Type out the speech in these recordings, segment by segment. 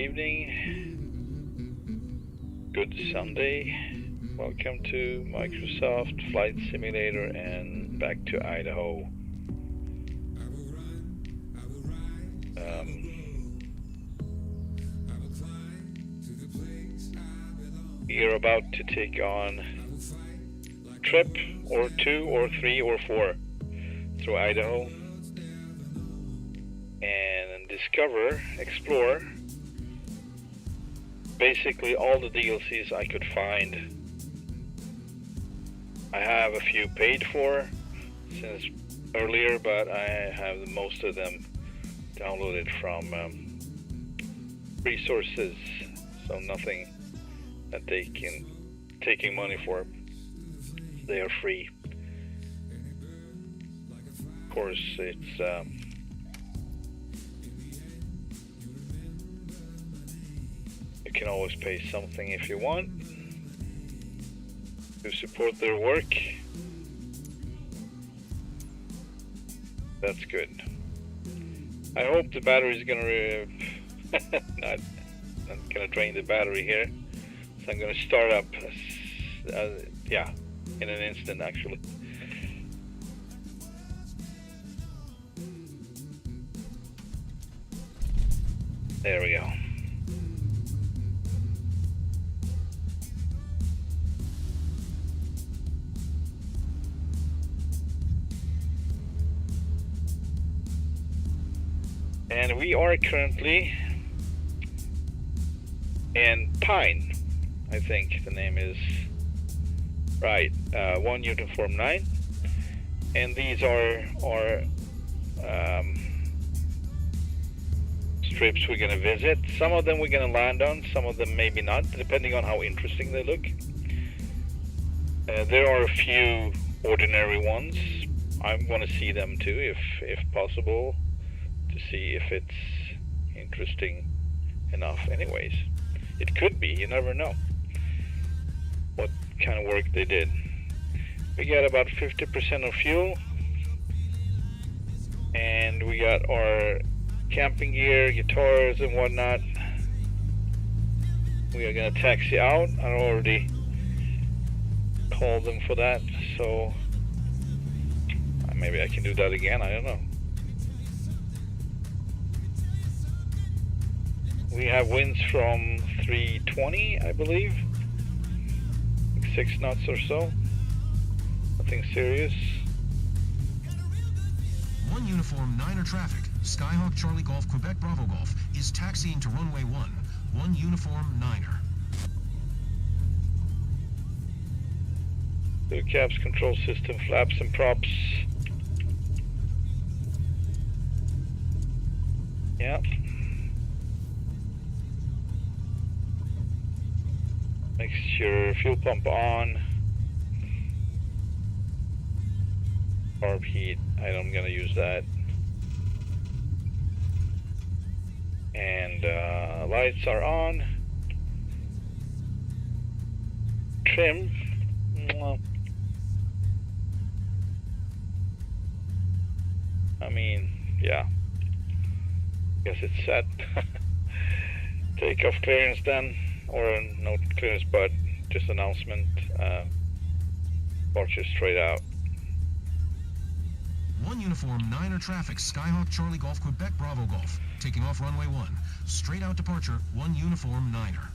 evening. Good Sunday. Welcome to Microsoft Flight Simulator and back to Idaho. We are about to take on a trip or 2 or 3 or 4 through Idaho and discover, explore basically all the DLCs I could find. I have a few paid for since earlier, but I have most of them downloaded from resources, so nothing that they can taking money for. They are free. Of course, it's you can always pay something if you want to support their work. That's good. I hope the battery is gonna not gonna drain the battery here, so I'm gonna start up. Yeah, in an instant actually. There we go. And we are currently in Pine, I think the name is right. 1 Uniform 9, and these are strips we're gonna visit. Some of them we're gonna land on, some of them maybe not, depending on how interesting they look. There are a few ordinary ones. I'm gonna see them too, if possible, to see if it's interesting enough. Anyways, it could be, you never know what kind of work they did. We got about 50% of fuel, and we got our camping gear, guitars and whatnot. We are gonna taxi out. I already called them for that, so maybe I can do that again, I don't know. We have winds from 320, I believe, like 6 knots or so. Nothing serious. 1 Uniform 9er traffic. Skyhawk Charlie Golf Quebec Bravo Golf is taxiing to runway 1. 1 Uniform 9er. Blue caps, control system, flaps and props. Yeah. Make sure fuel pump on. Carb heat, I'm gonna use that. And lights are on. Trim. I mean, yeah. Guess it's set. Takeoff clearance then. Or no clearance, but just announcement. Departure straight out. 1 Uniform 9er traffic. Skyhawk Charlie Golf Quebec Bravo Golf. Taking off runway 1. Straight out departure. 1 Uniform 9er.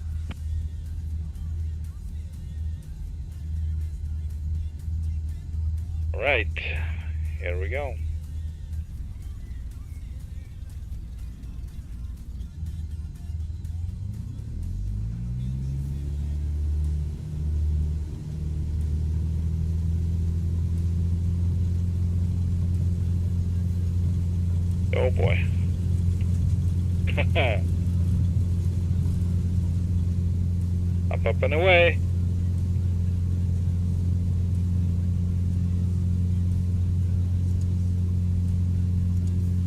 Right. Here we go. Oh boy. Up and away.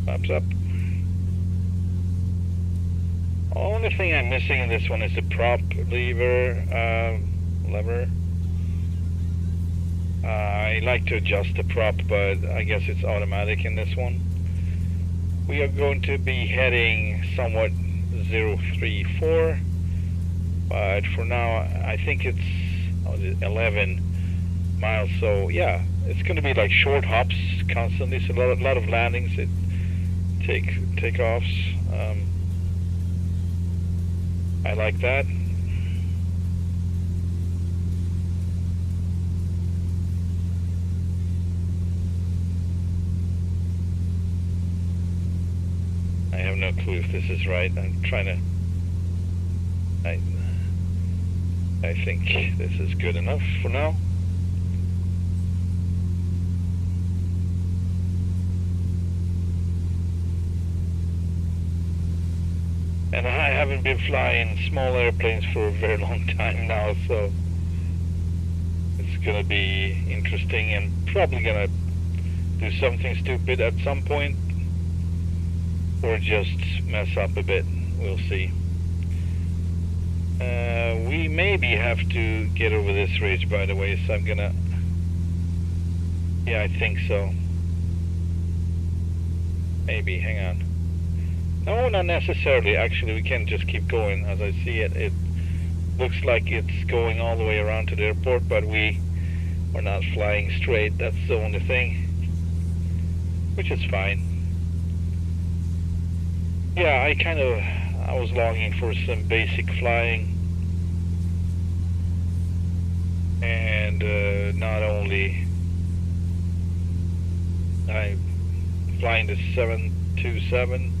Flaps up. Only thing I'm missing in this one is the prop lever. I like to adjust the prop, but I guess it's automatic in this one. We are going to be heading somewhat 034, but for now I think it's 11 miles. So yeah, it's going to be like short hops constantly. So a lot of landings, takeoffs. I like that. I have no clue if this is right. I'm trying to. I think this is good enough for now. And I haven't been flying small airplanes for a very long time now, so it's gonna be interesting and probably gonna do something stupid at some point, or just mess up a bit. We'll see. We maybe have to get over this ridge, by the way, so I'm gonna... Yeah, I think so. Maybe, hang on. No, not necessarily. Actually, we can just keep going. As I see it, it looks like it's going all the way around to the airport, but we're not flying straight. That's the only thing, which is fine. Yeah, I was longing for some basic flying, and not only I'm flying the 727,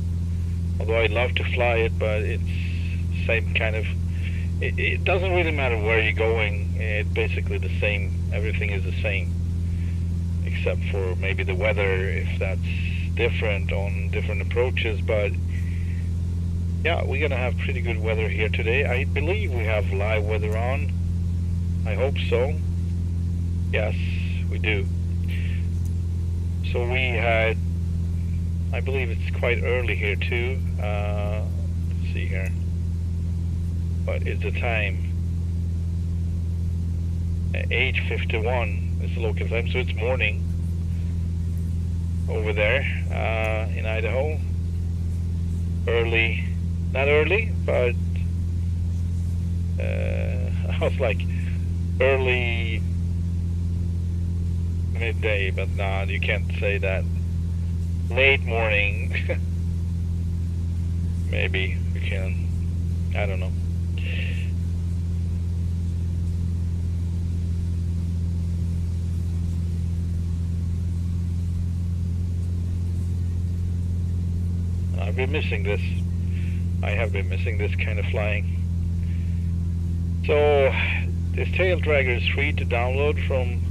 although I'd love to fly it, but it's same kind of, it doesn't really matter where you're going. It's basically the same. Everything is the same, except for maybe the weather, if that's different on different approaches. But yeah, we're gonna have pretty good weather here today. I believe we have live weather on. I hope so. Yes, we do. So we had, I believe it's quite early here too. Let's see here. What is the time? 8:51 is the local time, so it's morning over there in Idaho. Early, not early, but I was like early midday, but nah, you can't say that. Late morning. Maybe we can. I don't know. I've been missing this. I have been missing this kind of flying. So this Taildragger is free to download from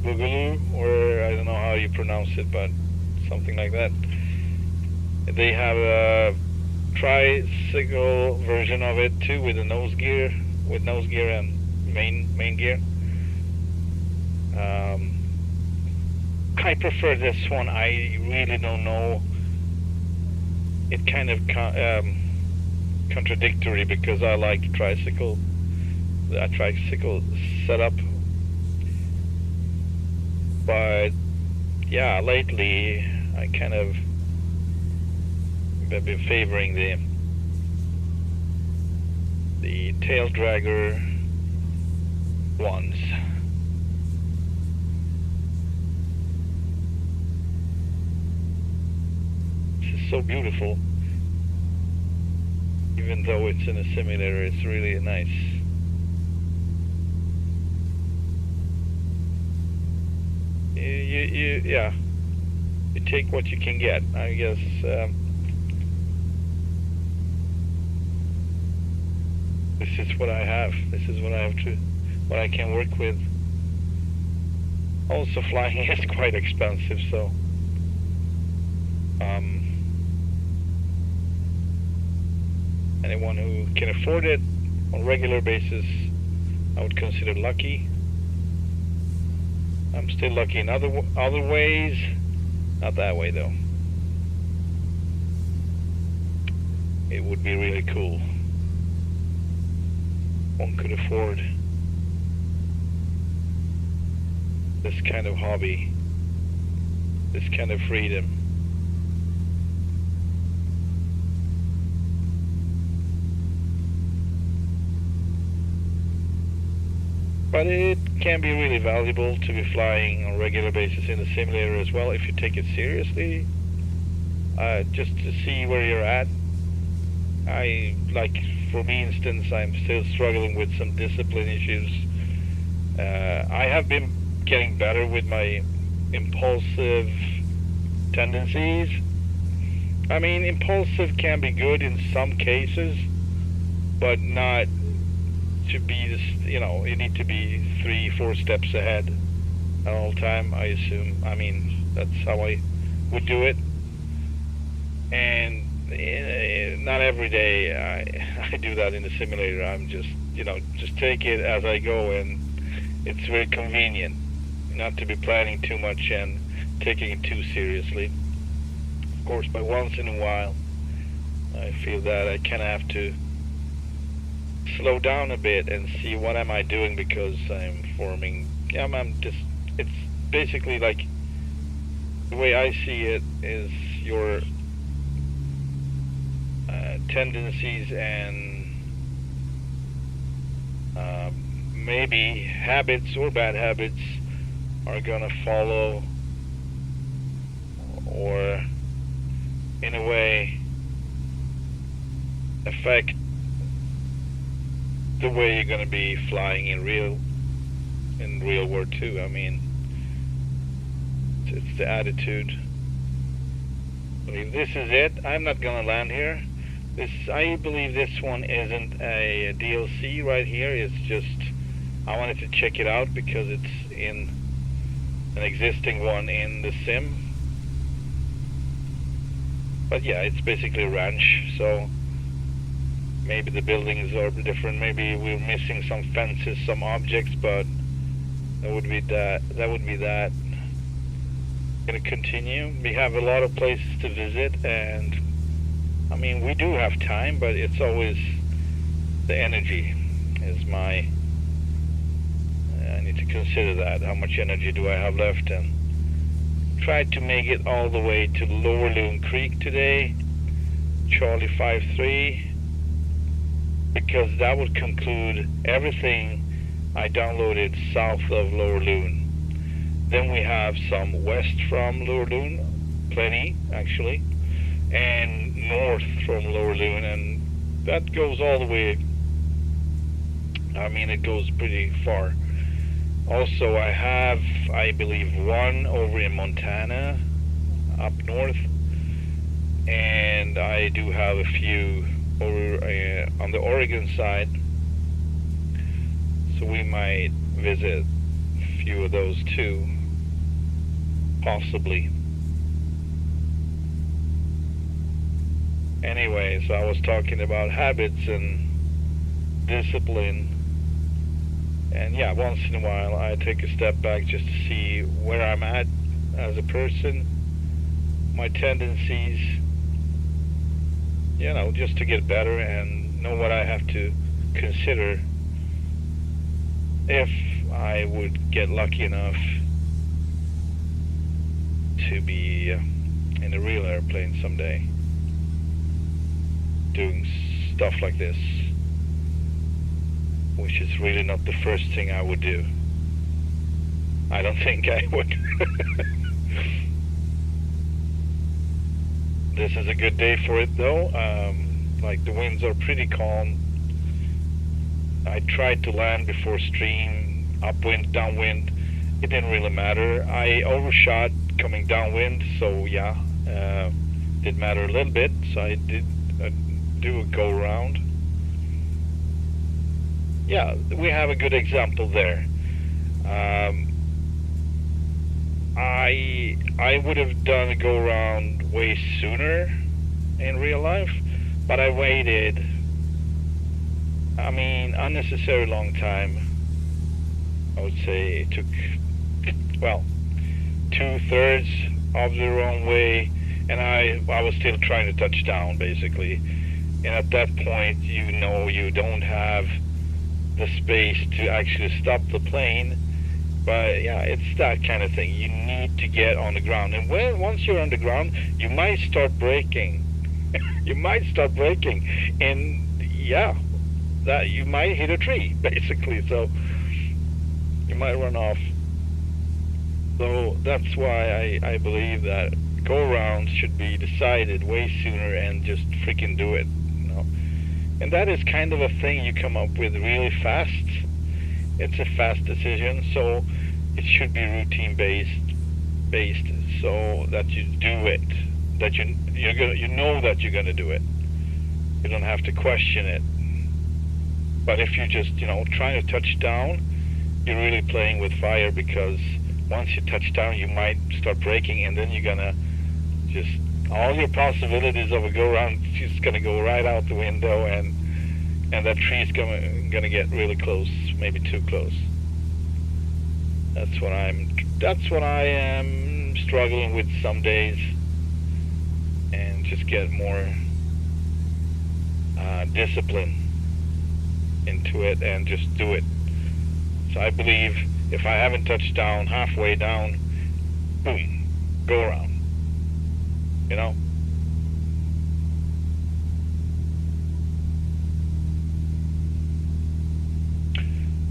Bagolus, or I don't know how you pronounce it, but something like that. They have a tricycle version of it too, with nose gear and main gear. I prefer this one. I really don't know. It kind of contradictory, because I like tricycle setup, but yeah, lately I kind of been favoring the Taildragger ones. This is so beautiful. Even though it's in a simulator, it's really nice. Yeah, you take what you can get, I guess. This is what I have. This is what I can work with. Also, flying is quite expensive, so anyone who can afford it on a regular basis, I would consider lucky. I'm still lucky in other ways. Not that way though. It would be really cool. One could afford this kind of hobby, this kind of freedom. But it can be really valuable to be flying on a regular basis in the simulator as well if you take it seriously. Just to see where you're at. For me instance, I'm still struggling with some discipline issues. I have been getting better with my impulsive tendencies. I mean, impulsive can be good in some cases, but not to be this, you need to be 3-4 steps ahead at all time, I assume. I mean, that's how I would do it. And not every day I do that in the simulator. I'm just take it as I go, and it's very convenient not to be planning too much and taking it too seriously. Of course, but once in a while I feel that I kind of have to slow down a bit and see what am I doing, because I'm it's basically like, the way I see it is your tendencies and maybe habits or bad habits are gonna follow, or in a way affect the way you're gonna be flying in real world too. I mean, it's the attitude. I mean, this is it. I'm not gonna land here. I believe this one isn't a DLC right here. It's just, I wanted to check it out because it's in an existing one in the sim. But yeah, it's basically a ranch, so maybe the buildings are different. Maybe we're missing some fences, some objects, but that would be that. Gonna continue. We have a lot of places to visit, and I mean, we do have time, but it's always the energy is I need to consider that. How much energy do I have left? And try to make it all the way to Lower Loon Creek today, Charlie 5-3, because that would conclude everything I downloaded south of Lower Loon. Then we have some west from Lower Loon, plenty actually, and north from Lower Loon, and that goes all the way. I mean, it goes pretty far. Also, I have, I believe, one over in Montana, up north, and I do have a few over on the Oregon side, so we might visit a few of those too, possibly. Anyway, so I was talking about habits and discipline, and yeah, once in a while I take a step back just to see where I'm at as a person, my tendencies, just to get better and know what I have to consider if I would get lucky enough to be in a real airplane someday, doing stuff like this, which is really not the first thing I would do. I don't think I would. This is a good day for it though. Like, the winds are pretty calm. I tried to land before stream, upwind, downwind. It didn't really matter. I overshot coming downwind, so yeah, did matter a little bit. So I did do a go around. Yeah, we have a good example there. I would have done a go around way sooner in real life, but I waited, I mean, unnecessary long time. I would say it took, well, 2/3 of the runway, and I was still trying to touch down basically. And at that point, you don't have the space to actually stop the plane. But yeah, it's that kind of thing. You need to get on the ground, and once you're on the ground, you might start braking. You might start braking, and yeah, that you might hit a tree basically. So You might run off. So that's why I believe that go-rounds should be decided way sooner and just freaking do it, you know. And that is kind of a thing you come up with really fast. It's a fast decision, so it should be routine based, so that you do it, that you know that you're gonna do it. You don't have to question it. But if you just, you know, trying to touch down, you're really playing with fire, because once you touch down, you might start braking, and then you're gonna just, all your possibilities of a go-round just gonna go right out the window, and that tree's gonna get really close, maybe too close. That's what I am struggling with some days, and just get more discipline into it and just do it. So I believe if I haven't touched down, halfway down, boom, go around, you know.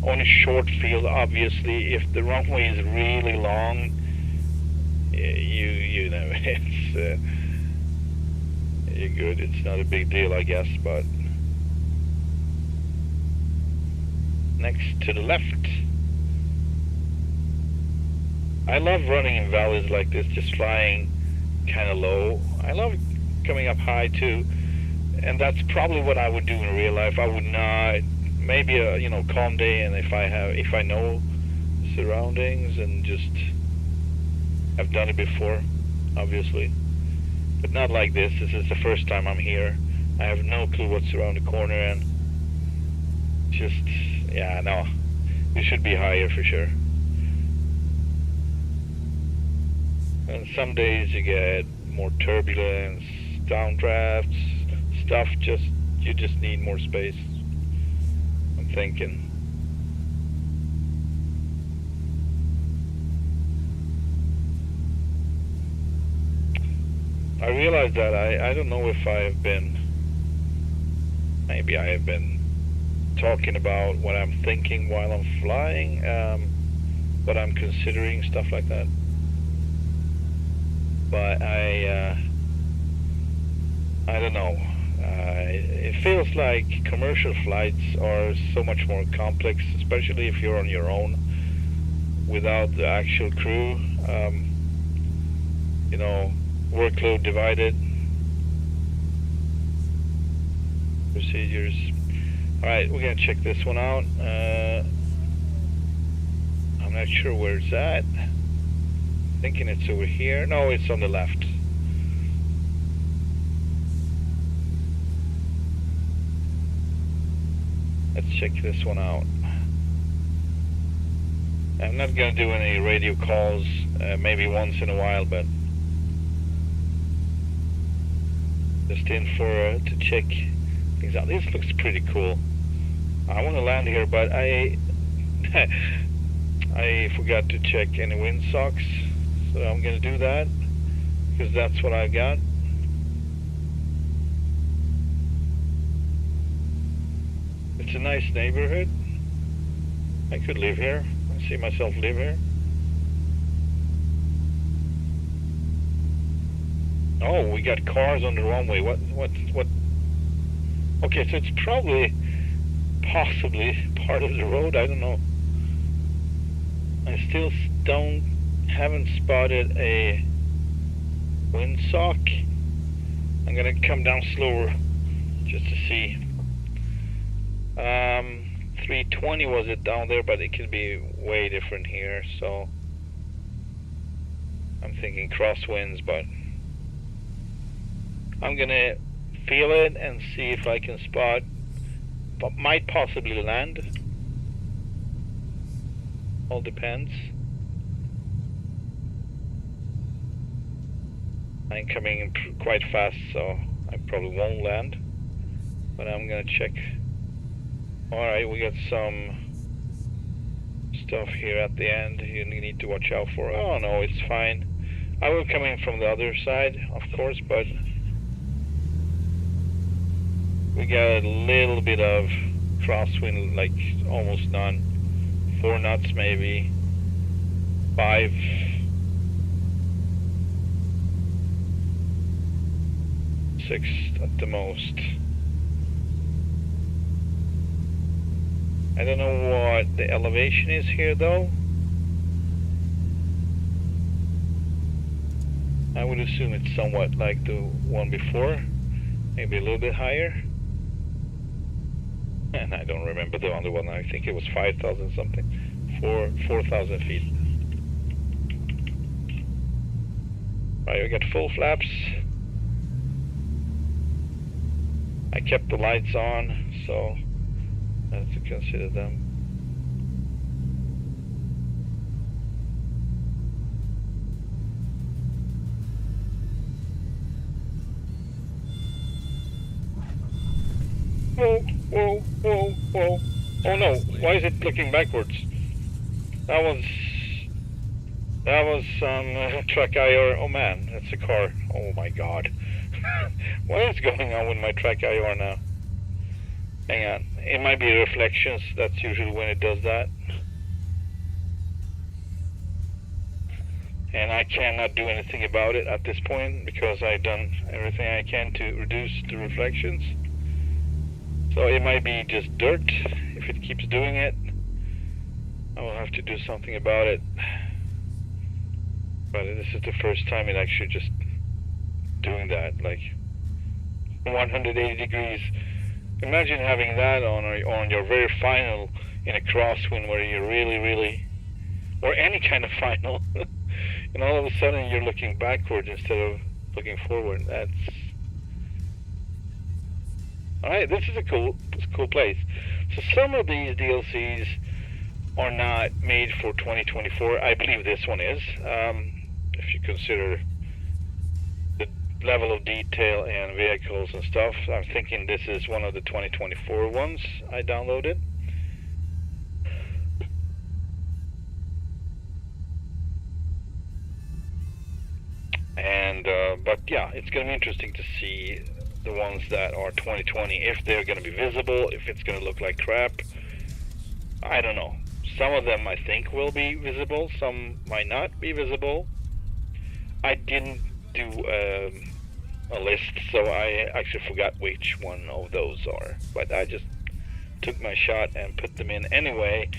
On a short field, obviously, if the runway is really long, you know, it's you're good. It's not a big deal, I guess. But next to the left, I love running in valleys like this, just flying kind of low. I love coming up high too, and that's probably what I would do in real life. I would not. Maybe a, you know, calm day, and if I know surroundings and just I've done it before, obviously, but not like this. This is the first time I'm here. I have no clue what's around the corner, and just, yeah, no, you should be higher for sure. And some days you get more turbulence, downdrafts, stuff. You just need more space. Thinking. I realize that I don't know if I have been, maybe I have been talking about what I'm thinking while I'm flying, what I'm considering, stuff like that. But I don't know. It feels like commercial flights are so much more complex, especially if you're on your own without the actual crew. You know, workload divided, procedures. Alright, we're gonna check this one out. I'm not sure where it's at. Thinking it's over here. No, it's on the left. Let's check this one out. I'm not gonna do any radio calls, maybe once in a while, but just in for to check things out. This looks pretty cool. I want to land here, but I forgot to check any windsocks, so I'm gonna do that because that's what I got. It's a nice neighborhood. I could live here. I see myself live here. Oh, we got cars on the runway. What? Okay, so it's probably, possibly part of the road. I don't know. I still haven't spotted a windsock. I'm gonna come down slower just to see. 320 was it down there, but it could be way different here, so I'm thinking crosswinds, but I'm gonna feel it and see if I can spot, but might possibly land. All depends. I'm coming in quite fast, so I probably won't land, but I'm gonna check. Alright, we got some stuff here at the end you need to watch out for. Oh no, it's fine. I will come in from the other side, of course, but we got a little bit of crosswind, like almost none, 4 knots maybe, 5. Six at the most. I don't know what the elevation is here though. I would assume it's somewhat like the one before, maybe a little bit higher. And I don't remember the other one. I think it was 5,000 something, 4,000 feet. Right, we got full flaps. I kept the lights on, so I have to consider them. Whoa, whoa, whoa, whoa. Oh no, why is it looking backwards? That was track IR. Oh man, that's a car. Oh my god. What is going on with my track IR now? Hang on. It might be reflections. That's usually when it does that. And I cannot do anything about it at this point because I've done everything I can to reduce the reflections. So it might be just dirt. If it keeps doing it, I will have to do something about it. But this is the first time it actually just doing that, like 180 degrees. Imagine having that on your very final in a crosswind where you're really, or any kind of final, and all of a sudden you're looking backwards instead of looking forward. That's alright. This is a cool place. So some of these DLCs are not made for 2024. I believe this one is. If you consider the level of detail and vehicles and stuff, I'm thinking this is one of the 2024 ones I downloaded. And but yeah, it's going to be interesting to see the ones that are 2020, if they're going to be visible, if it's going to look like crap. I don't know. Some of them I think will be visible, some might not be visible. I didn't do a list, so I actually forgot which one of those are. But I just took my shot and put them in anyway,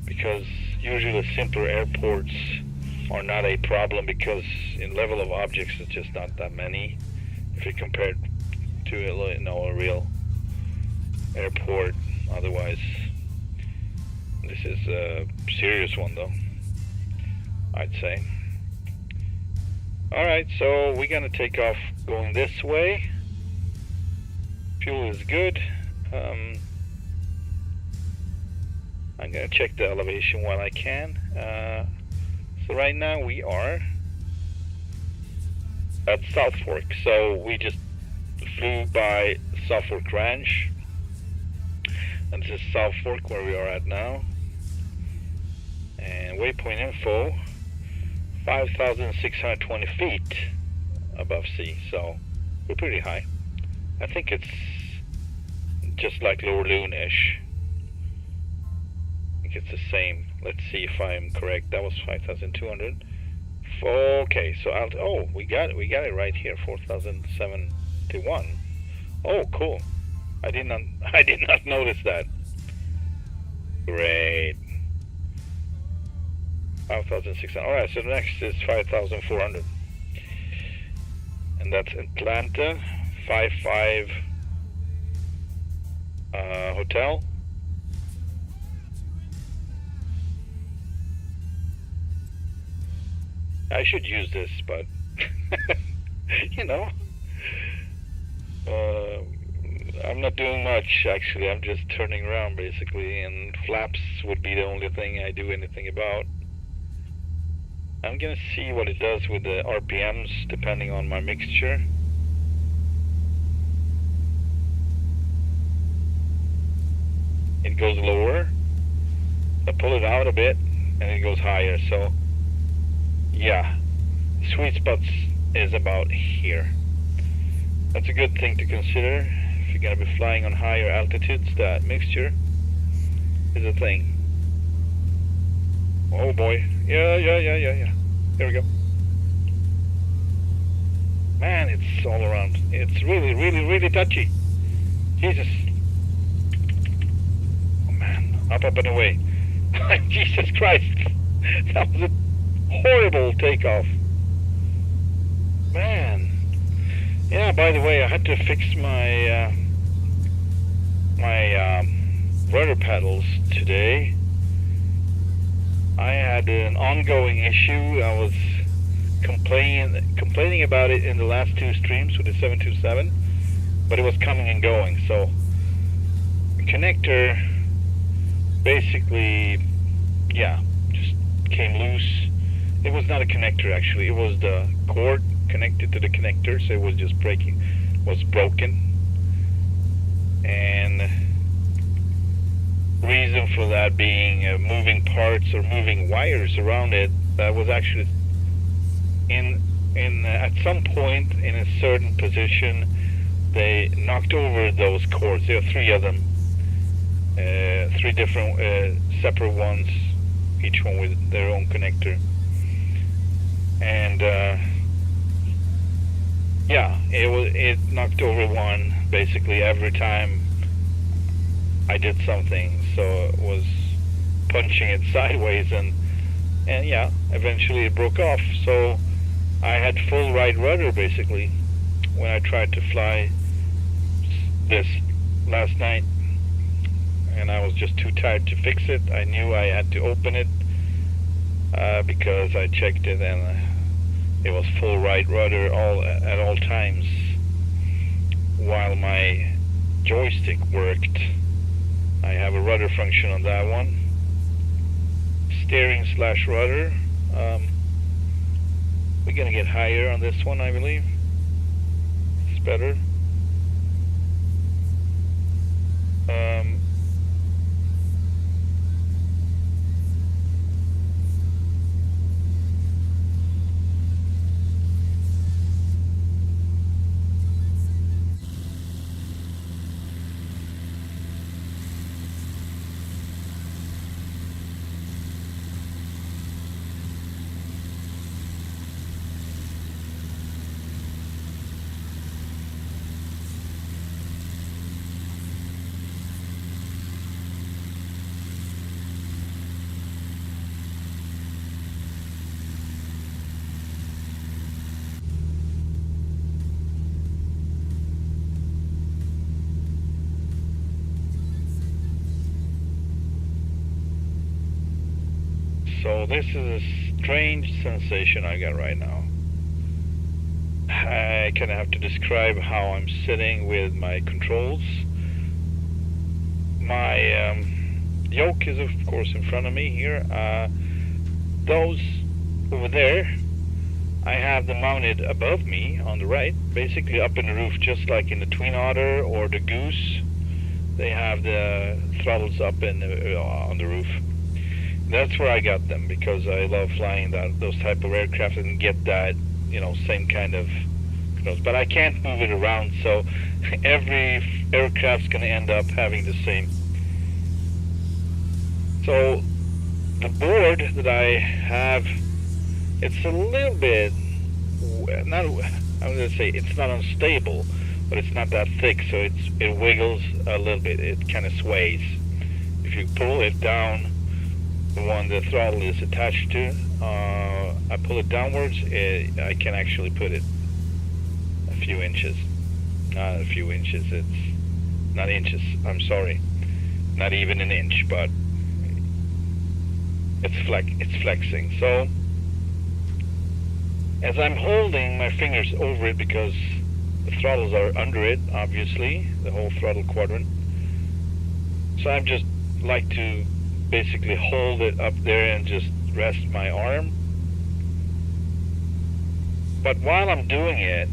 because usually simpler airports are not a problem, because in level of objects it's just not that many if you compare it to a real airport. Otherwise, this is a serious one though, I'd say. Alright, so we're gonna take off going this way. Fuel is good. I'm gonna check the elevation while I can. So right now we are at South Fork. So we just flew by South Fork Ranch. And this is South Fork where we are at now. And waypoint info, 5,620 feet above sea, so we're pretty high. I think it's just like Lower Loon-ish. I think it's the same. Let's see if I'm correct. That was 5,200. Okay, so we got it right here, 4,071. Oh, cool. I did not notice that. Great. 5,600. Alright, so the next is 5,400. And that's Atlanta, 55 hotel. I should use this, but you know, I'm not doing much actually. I'm just turning around basically, and flaps would be the only thing I do anything about. I'm gonna see what it does with the RPMs depending on my mixture. It goes lower. I pull it out a bit and it goes higher. So yeah, sweet spots is about here. That's a good thing to consider if you're gonna be flying on higher altitudes. That mixture is a thing. Oh boy. Yeah. Here we go. Man, it's all around. It's really touchy. Jesus. Oh man, up and away. Jesus Christ. That was a horrible takeoff. Man. Yeah, by the way, I had to fix my rudder pedals today. I had an ongoing issue. I was complaining about it in the last two streams with the 727, but it was coming and going. So the connector basically, yeah, just came loose. It was not a connector actually. It was the cord connected to the connector, so it was just broken. And reason for that being moving parts or moving wires around it. That was actually at some point in a certain position they knocked over those cords. There are three of them, three different separate ones, each one with their own connector. And yeah, it knocked over one basically every time I did something, so it was punching it sideways, and yeah, eventually it broke off. So I had full right rudder basically when I tried to fly this last night, and I was just too tired to fix it. I knew I had to open it because I checked it, and it was full right rudder at all times while my joystick worked. I have a rudder function on that one. Steering / rudder. We're gonna get higher on this one, I believe. It's better. So this is a strange sensation I got right now. I kind of have to describe how I'm sitting with my controls. My yoke is of course in front of me here. Those over there, I have them mounted above me on the right, basically up in the roof, just like in the Twin Otter or the Goose. They have the throttles up on the roof. That's where I got them, because I love flying those type of aircraft and get that, same kind of controls. But I can't move it around, so every aircraft's going to end up having the same. So the board that I have, it's a little bit, I'm going to say it's not unstable, but it's not that thick, so it wiggles a little bit. It kind of sways. If you pull it down, the one the throttle is attached to, I pull it downwards, I can actually put it a few inches. Not a few inches, it's not inches, I'm sorry. Not even an inch, but it's flexing. So as I'm holding my fingers over it, because the throttles are under it, obviously, the whole throttle quadrant. So I'm just like to basically hold it up there and just rest my arm. But while I'm doing it,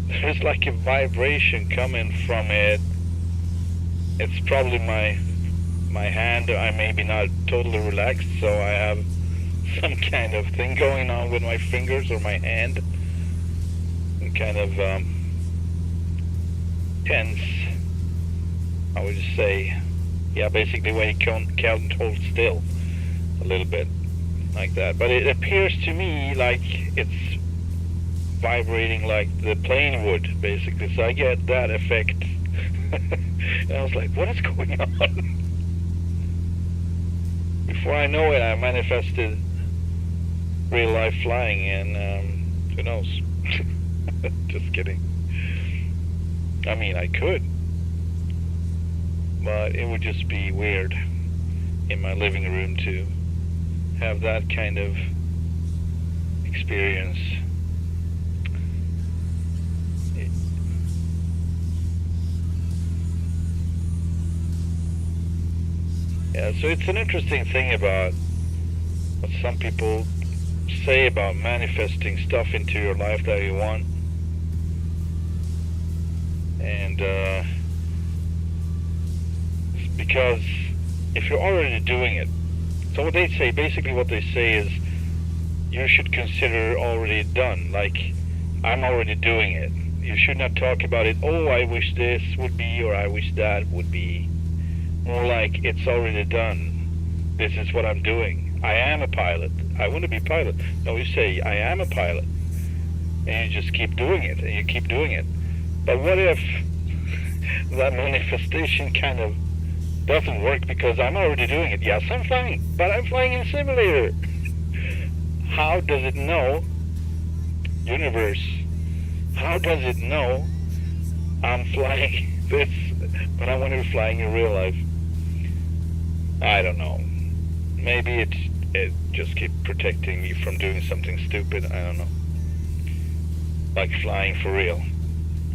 there's like a vibration coming from it. It's probably my hand. I may be not totally relaxed, so I have some kind of thing going on with my fingers or my hand. I'm kind of tense, I would say. Yeah, basically when you can't hold still. a little bit like that. But it appears to me like it's vibrating like the plane would, basically. So I get that effect. And I was like, what is going on? Before I know it, I manifested real life flying, and who knows? Just kidding. I mean, I could, but it would just be weird in my living room to have that kind of experience. Yeah, so it's an interesting thing about what some people say about manifesting stuff into your life that you want. And because if you're already doing it, so what they say, basically what they say is you should consider already done, like I'm already doing it. You should not talk about it, oh, I wish this would be, or I wish that would be. More like it's already done. This is what I'm doing. I am a pilot. I want to be pilot. No, you say I am a pilot, and you just keep doing it, and you keep doing it. But what if that manifestation kind of doesn't work because I'm already doing it? Yes, I'm flying, but I'm flying in a simulator. How does it know, universe? How does it know I'm flying this, but I want to be flying in real life? I don't know. Maybe it just keeps protecting me from doing something stupid. I don't know. Like flying for real.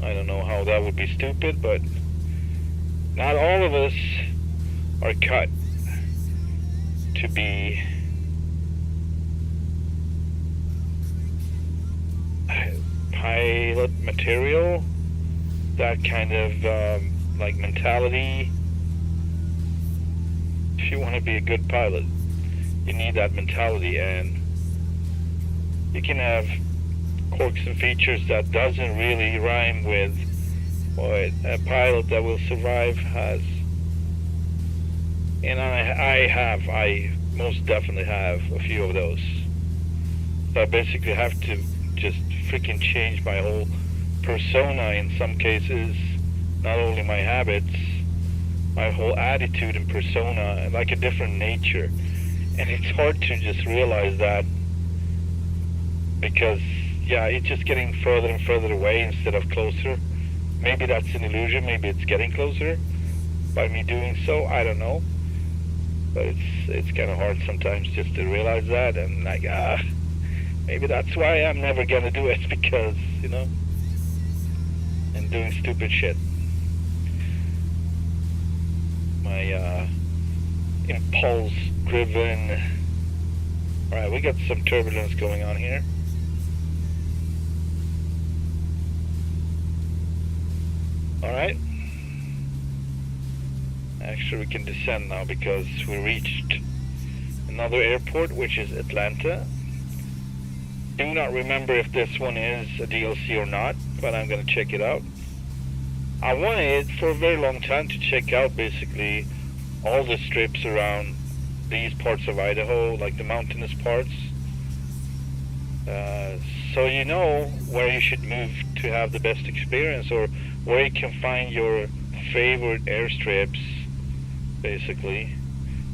I don't know how that would be stupid, but not all of us are cut to be pilot material. That kind of like mentality. If you want to be a good pilot, you need that mentality, and you can have quirks and features that doesn't really rhyme with what a pilot that will survive has. And I most definitely have a few of those. So I basically have to just freaking change my whole persona in some cases, not only my habits, my whole attitude and persona, like a different nature. And it's hard to just realize that because, yeah, it's just getting further and further away instead of closer. Maybe that's an illusion, maybe it's getting closer by me doing so, I don't know. But it's kind of hard sometimes just to realize that, and like, maybe that's why I'm never gonna do it, because, you know, I'm doing stupid shit. My impulse-driven. All right, we got some turbulence going on here. All right. Actually, we can descend now because we reached another airport, which is Atlanta. Do not remember if this one is a DLC or not, but I'm going to check it out. I wanted for a very long time to check out basically all the strips around these parts of Idaho, like the mountainous parts. So you know where you should move to have the best experience, or where you can find your favorite airstrips, basically.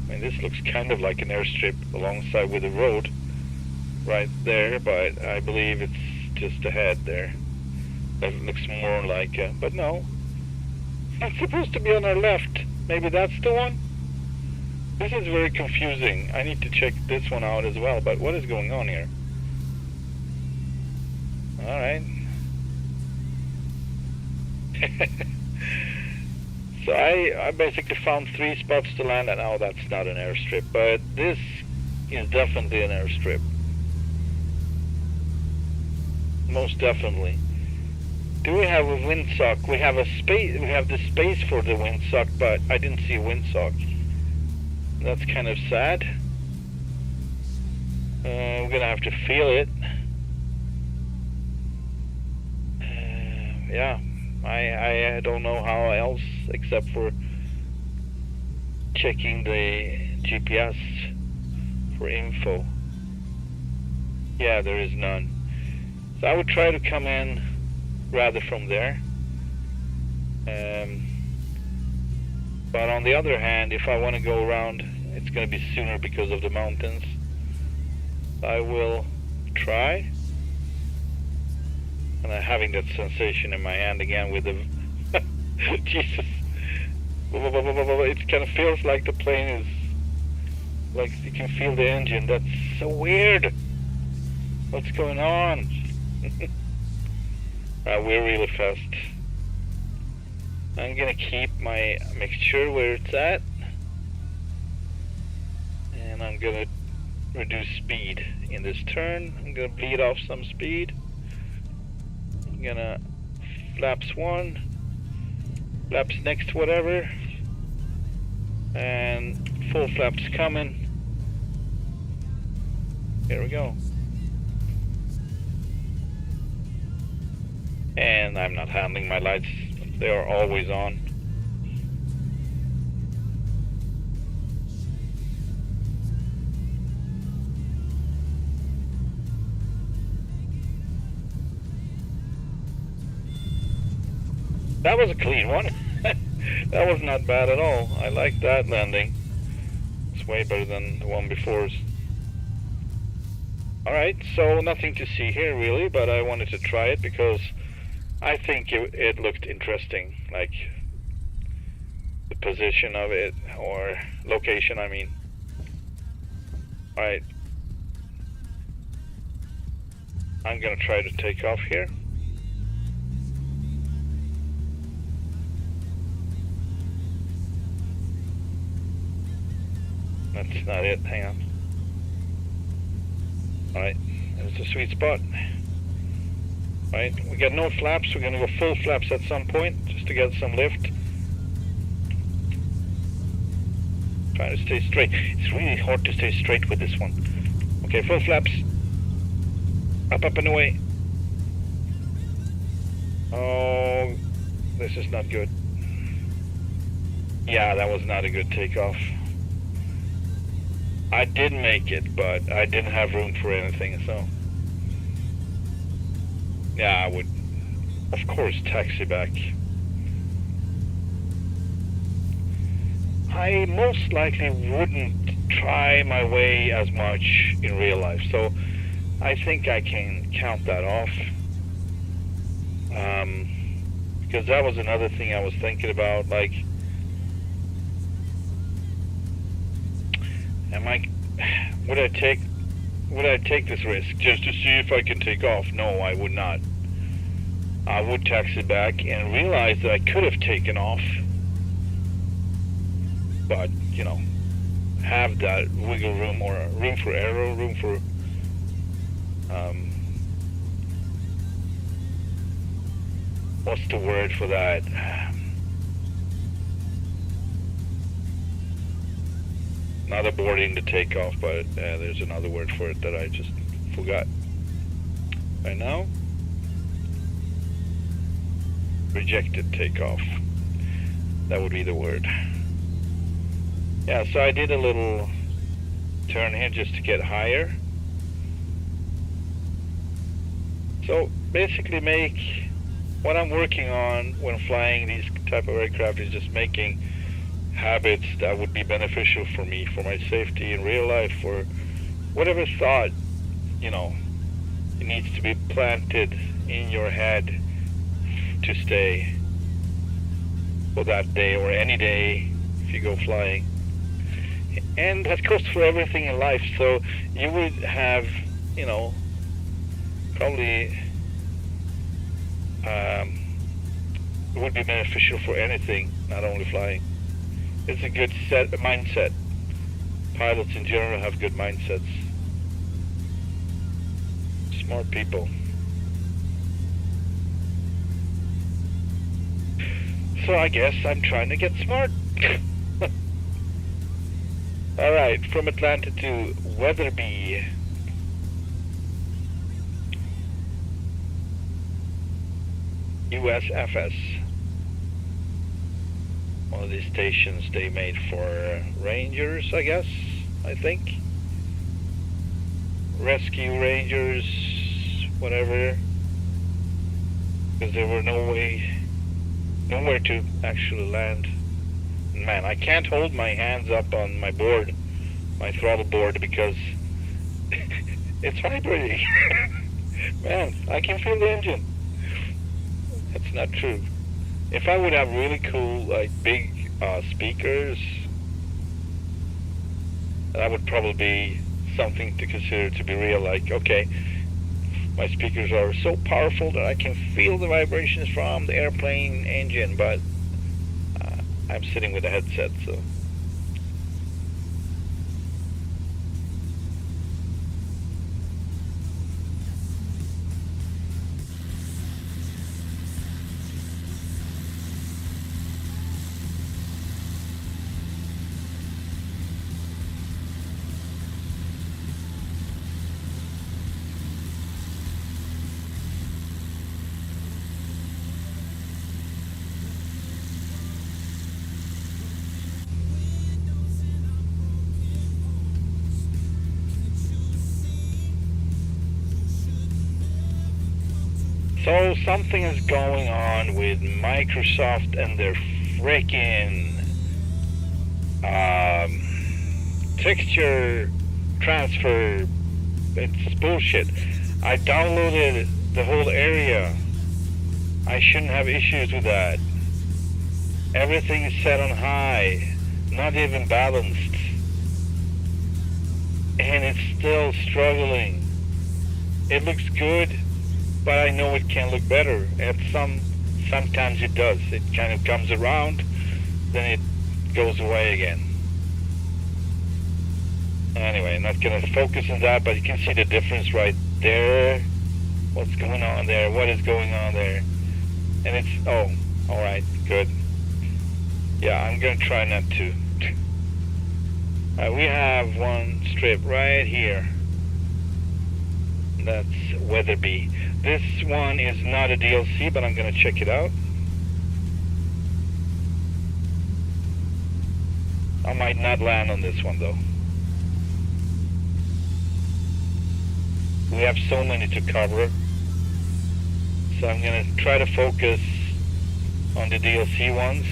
I mean, this looks kind of like an airstrip alongside with the road right there, but I believe it's just ahead there. That looks more like, but no. It's supposed to be on our left. Maybe that's the one? This is very confusing. I need to check this one out as well, but what is going on here? Alright. So I basically found 3 spots to land, and now that's not an airstrip, but this is definitely an airstrip. Most definitely. Do we have a windsock? We have a space. We have the space for the windsock, but I didn't see a windsock. That's kind of sad. We're gonna have to feel it. Yeah, I don't know how else except for checking the GPS for info. Yeah, there is none. So I would try to come in rather from there. But on the other hand, if I want to go around, it's going to be sooner because of the mountains. I will try. And I'm having that sensation in my hand again with the... Jesus. It kind of feels like the plane is... like you can feel the engine. That's so weird. What's going on? We're really fast. I'm gonna keep my mixture where it's at. And I'm gonna reduce speed in this turn. I'm gonna bleed off some speed. I'm gonna flaps 1, flaps next whatever, and full flaps coming. Here we go. And I'm not handling my lights, they are always on. That was a clean one. That was not bad at all. I like that landing. It's way better than the one before. Alright, so nothing to see here really, but I wanted to try it because I think it looked interesting. Like the position of it, or location, I mean. Alright. I'm gonna try to take off here. That's not it, hang on. Alright, there's a sweet spot. Alright, we got no flaps, we're gonna go full flaps at some point, just to get some lift. Trying to stay straight. It's really hard to stay straight with this one. Okay, full flaps. Up, up and away. Oh, this is not good. Yeah, that was not a good takeoff. I did make it, but I didn't have room for anything, so... yeah, I would, of course, taxi back. I most likely wouldn't try my way as much in real life, so I think I can count that off. Because that was another thing I was thinking about, like... would I take this risk just to see if I can take off? No, I would not. I would taxi back and realize that I could have taken off, but you know, have that wiggle room, or room for error, room for what's the word for that? Not aborting the takeoff, but there's another word for it that I just forgot right now. Rejected takeoff. That would be the word. Yeah, so I did a little turn here just to get higher. So basically make what I'm working on when flying these type of aircraft is just making habits that would be beneficial for me, for my safety in real life, for whatever thought, you know, it needs to be planted in your head to stay for that day or any day if you go flying. And that goes for everything in life. So you would have, you know, probably it would be beneficial for anything, not only flying. It's a good mindset. Pilots in general have good mindsets. Smart people. So I guess I'm trying to get smart. Alright, from Atlanta to Weatherby. MSFS. One of these stations they made for rangers, I guess, I think. rescue rangers, whatever, because there were nowhere to actually land. Man, I can't hold my hands up on my board, my throttle board, because it's vibrating. Man, I can feel the engine. That's not true. If I would have really cool, like, big speakers, that would probably be something to consider to be real. Like, okay, my speakers are so powerful that I can feel the vibrations from the airplane engine, but I'm sitting with a headset, so. So something is going on with Microsoft and their freaking texture transfer. It's bullshit. I downloaded the whole area. I shouldn't have issues with that. Everything is set on high, not even balanced, and it's still struggling. It looks good, but I know it can look better. Sometimes it does. It kind of comes around, then it goes away again. Anyway, not gonna focus on that, but you can see the difference right there. What's going on there? What is going on there? And it's, oh, all right, good. Yeah, I'm gonna try not to. We have one strip right here. That's Weatherby. This one is not a DLC, but I'm gonna check it out. I might not land on this one though. We have so many to cover, so I'm gonna try to focus on the DLC ones.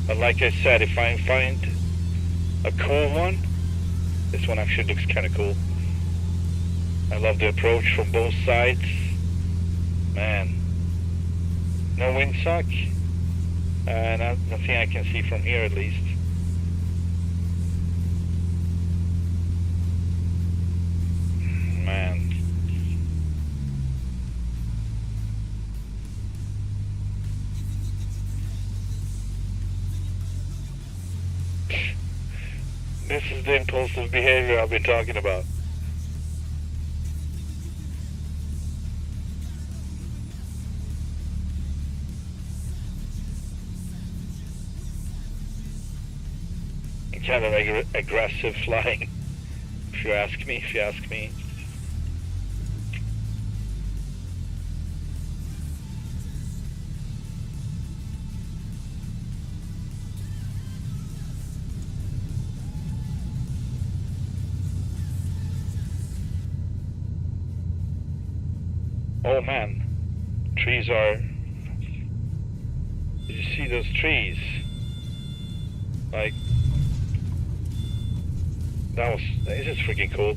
But like I said, if I find a cool one, this one actually looks kind of cool. I love the approach from both sides. Man, no windsock. Nothing I can see from here, at least. Man. This is the impulsive behavior I've been talking about. Kind of aggressive flying, if you ask me. Oh man, trees are... Did you see those trees? Like... This is freaking cool.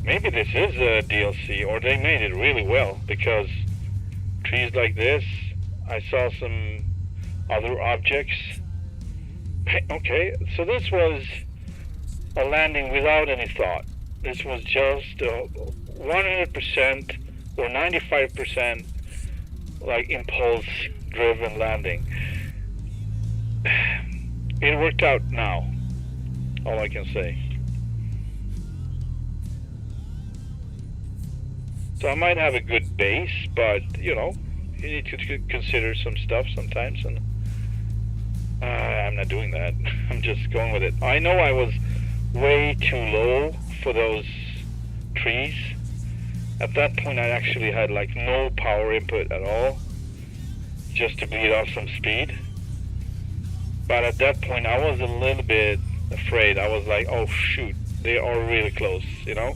Maybe this is a DLC, or they made it really well, because trees like this, I saw some other objects. Okay, so this was a landing without any thought. This was just 100% or 95% like impulse-driven landing. It worked out now, all I can say. So I might have a good base, but, you know, you need to consider some stuff sometimes, and I'm not doing that. I'm just going with it. I know I was way too low for those trees. At that point, I actually had, like, no power input at all, just to bleed off some speed. But at that point, I was a little bit afraid. I was like, oh, shoot, they are really close, you know?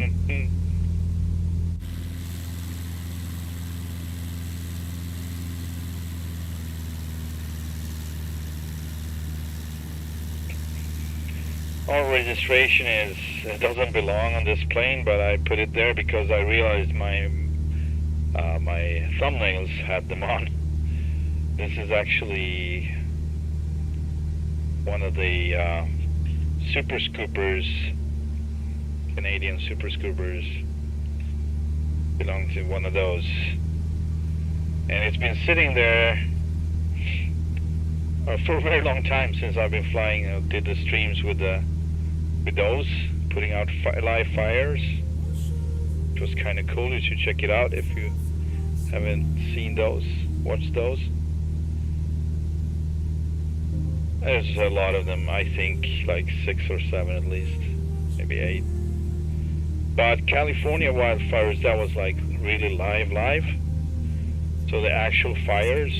Our registration doesn't belong on this plane, but I put it there because I realized my thumbnails had them on. This is actually one of the super scoopers, Canadian super scoopers. Belong to one of those, and it's been sitting there for a very long time since I've been flying. Did the streams with those, putting out live fires. It was kind of cool. You should check it out if you haven't seen those. Watch those. There's a lot of them. I think like 6 or 7 at least, maybe 8. But California wildfires, that was like really live. So the actual fires,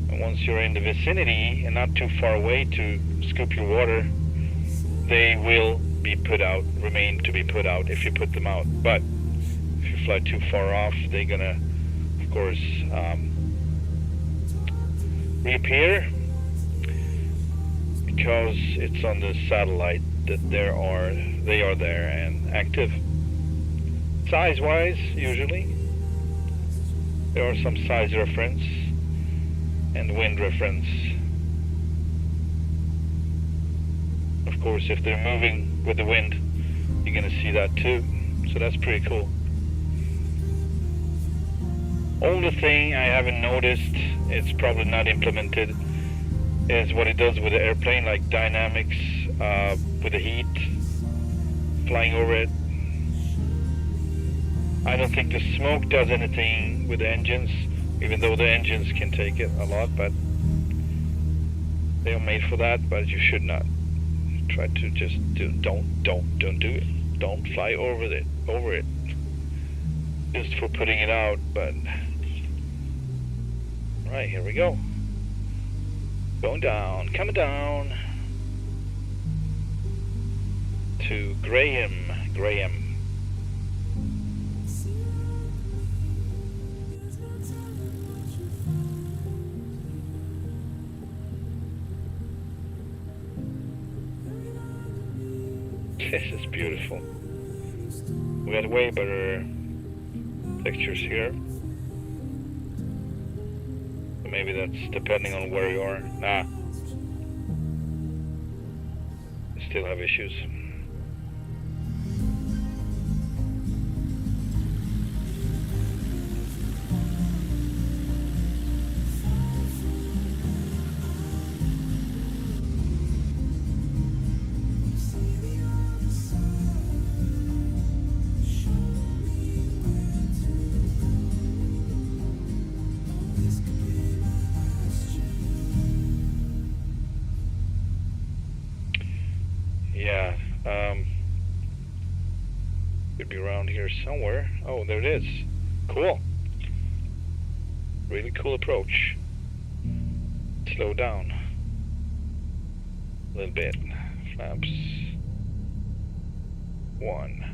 and once you're in the vicinity and not too far away to scoop your water, they will be put out, remain to be put out if you put them out. But if you fly too far off, they're gonna, of course, reappear, because it's on the satellite that they are there and active. Size-wise, usually there are some size reference and wind reference. Of course, if they're moving with the wind, you're gonna see that too. So that's pretty cool. Only thing I haven't noticed, it's probably not implemented, is what it does with the airplane, like dynamics with the heat flying over it. I don't think the smoke does anything with the engines, even though the engines can take it a lot, but they are made for that. But you should not try to just don't do it. Don't fly over it just for putting it out. But right, here we go. Going down, coming down to Graham. This is beautiful. We had way better pictures here. Maybe that's depending on where you are. Nah. Still have issues. Yeah, could be around here somewhere. Oh, there it is. Cool. Really cool approach. Slow down a little bit. Flaps 1.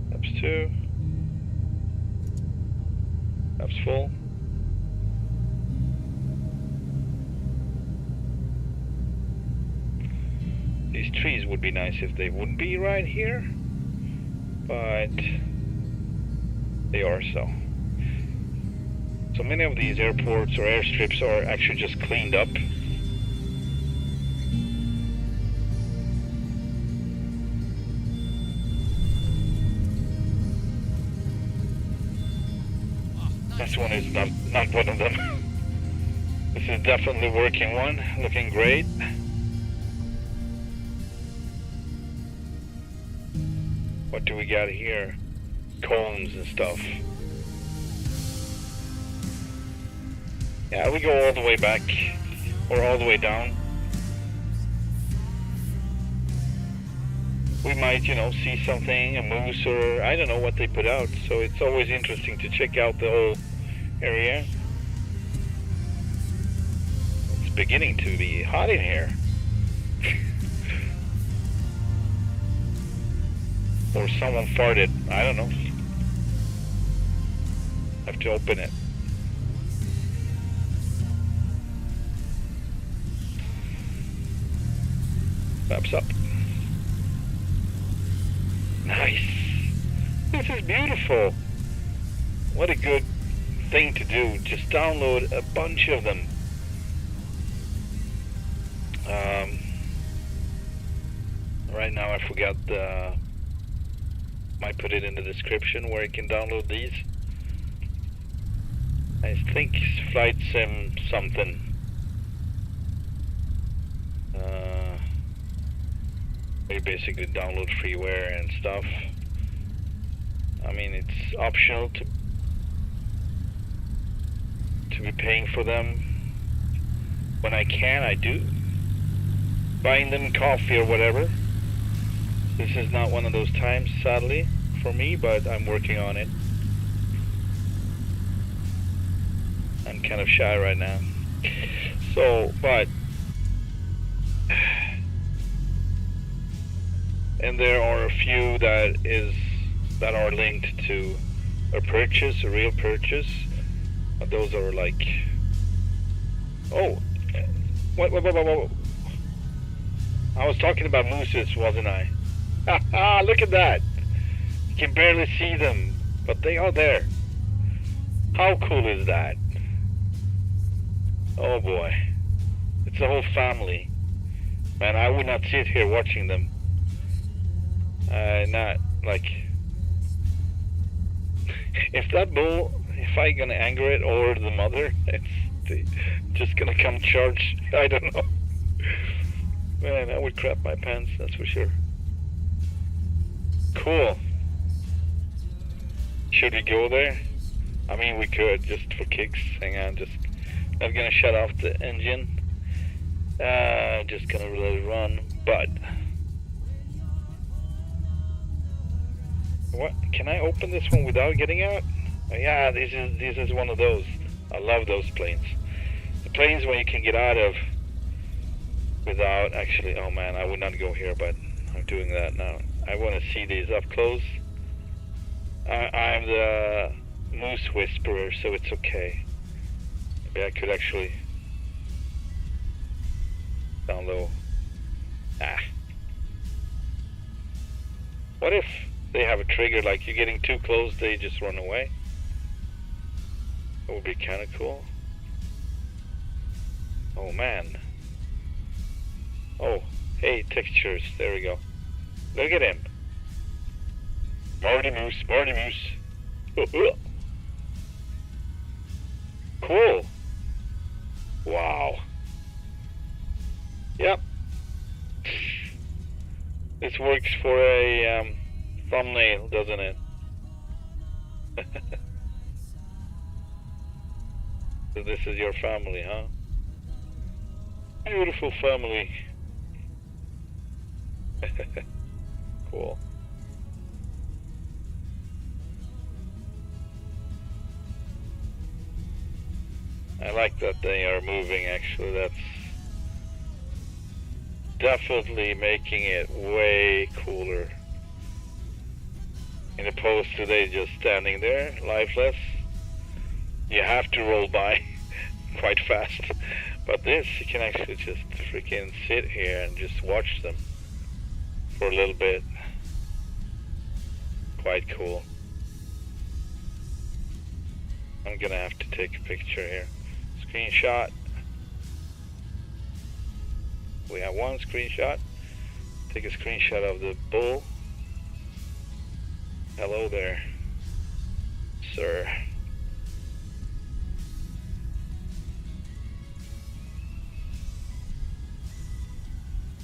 Flaps 2. Flaps full. These trees would be nice if they wouldn't be right here, but they are so. So many of these airports or airstrips are actually just cleaned up. This one is not one of them. This is definitely working one, looking great. What do we got here? Cones and stuff. Yeah, we go all the way back or all the way down. We might, see something, a moose, or I don't know what they put out. So it's always interesting to check out the whole area. It's beginning to be hot in here. Or someone farted. I don't know. I have to open it. Maps up. Nice. This is beautiful. What a good thing to do. Just download a bunch of them. Right now I forgot might put it in the description where you can download these. I think Flight Sim something. You basically download freeware and stuff. I mean, it's optional to be paying for them. When I can, I do. Buying them coffee or whatever. This is not one of those times, sadly, for me, but I'm working on it. I'm kind of shy right now. So, but... And there are a few that are linked to a purchase, a real purchase. Those are like... Oh! What? I was talking about mooses, wasn't I? Haha, look at that! You can barely see them, but they are there. How cool is that? Oh boy. It's a whole family. Man, I would not sit here watching them. Not like... If that bull, if I gonna anger it or the mother, it's just gonna come charge. I don't know. Man, I would crap my pants, that's for sure. Cool. Should we go there? I mean, we could, just for kicks. Hang on, just... I'm gonna shut off the engine. Just gonna let it run, but... What? Can I open this one without getting out? Oh, yeah, this is one of those. I love those planes. The planes where you can get out of without actually... Oh man, I would not go here, but I'm doing that now. I want to see these up close. I'm the moose whisperer, so it's okay. Maybe I could actually down low. What if they have a trigger, like you're getting too close, they just run away? That would be kind of cool. Oh man. Oh, hey, textures, there we go. Look at him. Marty Moose, Marty Moose. Cool. Wow. Yep. This works for a thumbnail, doesn't it? So this is your family, huh? Beautiful family. Cool. I like that they are moving, actually. That's definitely making it way cooler. In opposed to they just standing there, lifeless. You have to roll by quite fast. But this, you can actually just freaking sit here and just watch them for a little bit. Quite cool. I'm gonna have to take a picture here. Screenshot. We have one screenshot. Take a screenshot of the bull. Hello there, sir.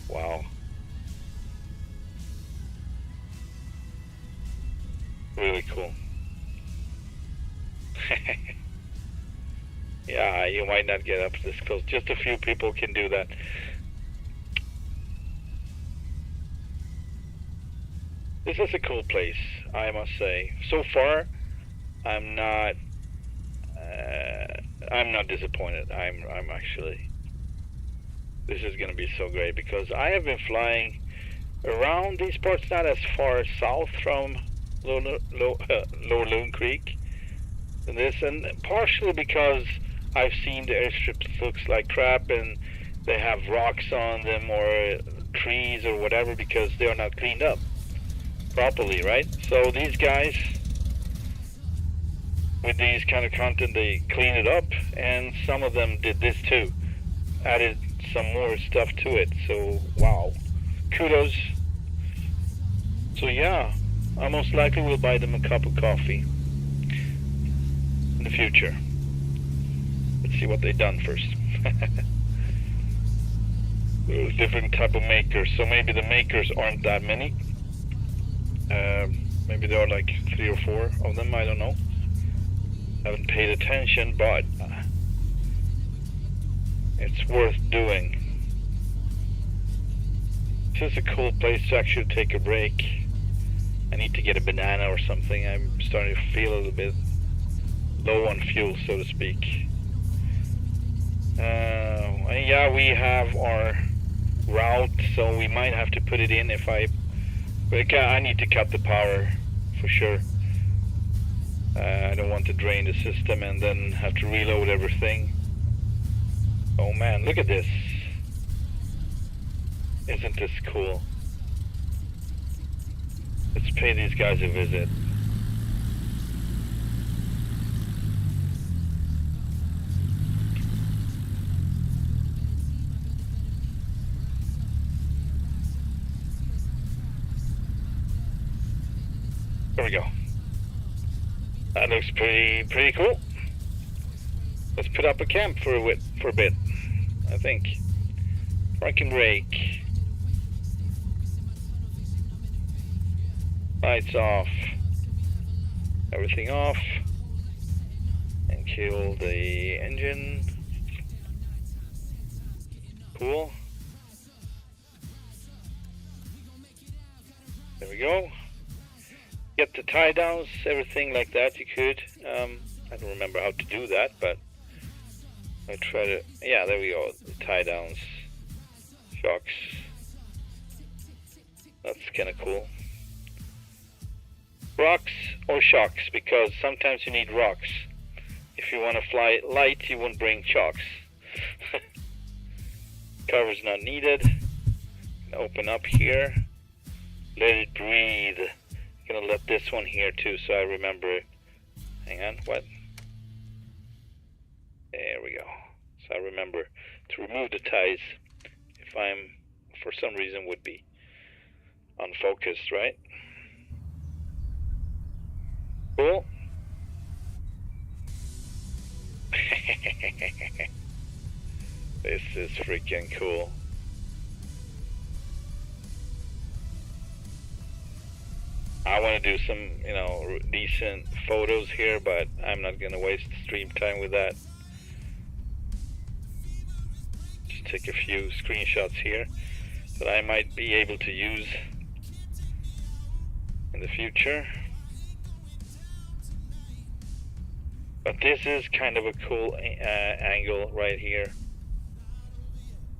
Wow. Really cool. Yeah, you might not get up this close. Just a few people can do that. This is a cool place, I must say. So far, I'm not disappointed. I'm actually... This is going to be so great because I have been flying around these parts, not as far south from Lower Loon Creek than this, and partially because I've seen the airstrips looks like crap and they have rocks on them or trees or whatever because they are not cleaned up properly, right? So these guys with these kind of content, they clean it up, and some of them did this too, added some more stuff to it. So wow, kudos. So yeah, I most likely will buy them a cup of coffee in the future. Let's see what they've done first. There's different type of makers, so maybe the makers aren't that many. Maybe there are like 3 or 4 of them, I don't know. Haven't paid attention, but it's worth doing. This is a cool place to actually take a break. I need to get a banana or something. I'm starting to feel a little bit low on fuel, so to speak. And yeah, we have our route, so we might have to put it in if I need to cut the power for sure. I don't want to drain the system and then have to reload everything. Oh man, look at this. Isn't this cool? Let's pay these guys a visit. There we go. That looks pretty cool. Let's put up a camp for a bit, I think. Park and brake. Lights off. Everything off. And kill the engine. Cool. There we go. Get the tie downs, everything like that you could. I don't remember how to do that, but I try to. Yeah, there we go. The tie downs, shocks. That's kind of cool. Rocks or shocks, because sometimes you need rocks. If you want to fly light, you won't bring shocks. Cover's not needed. Open up here. Let it breathe. Gonna let this one here too, so I remember. Hang on, what? There we go. So I remember to remove the ties if I'm, for some reason, would be unfocused, right? Cool. This is freaking cool. I want to do some, decent photos here, but I'm not going to waste stream time with that. Just take a few screenshots here that I might be able to use in the future. But this is kind of a cool angle right here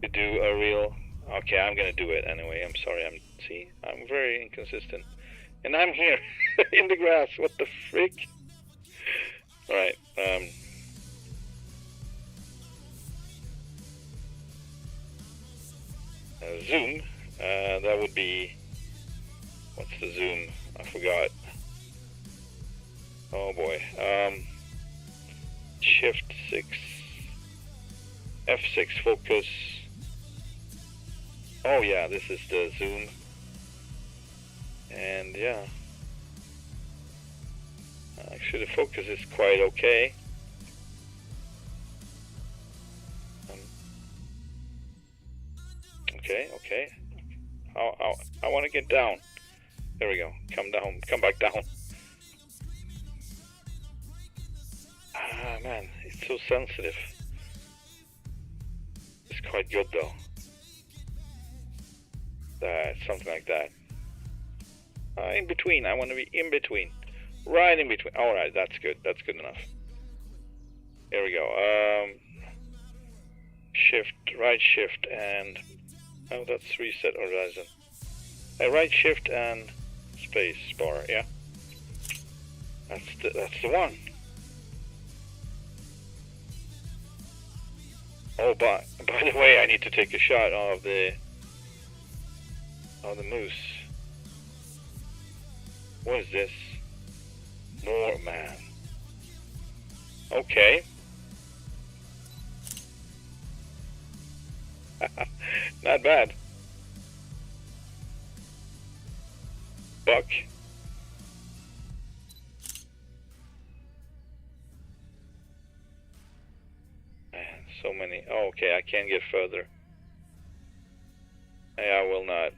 to do a real. Okay, I'm going to do it anyway. I'm sorry. I'm very inconsistent. And I'm here in the grass. What the frick? Alright. Zoom. That would be. What's the zoom? I forgot. Oh boy. Shift 6. F6 focus. Oh yeah, this is the zoom. And yeah, actually the focus is quite okay. Okay. I want to get down. There we go. Come down. Come back down. Ah man, it's so sensitive. It's quite good though. Something like that. In between. I want to be in between. Right in between. Alright, that's good. That's good enough. There we go. Shift, right shift, and... Oh, that's reset horizon. Right shift and space bar. Yeah, that's the one. Oh, by the way, I need to take a shot of the moose. What is this? More, man. Okay. Not bad. Buck. Man, so many. Oh, okay, I can't get further. I will not.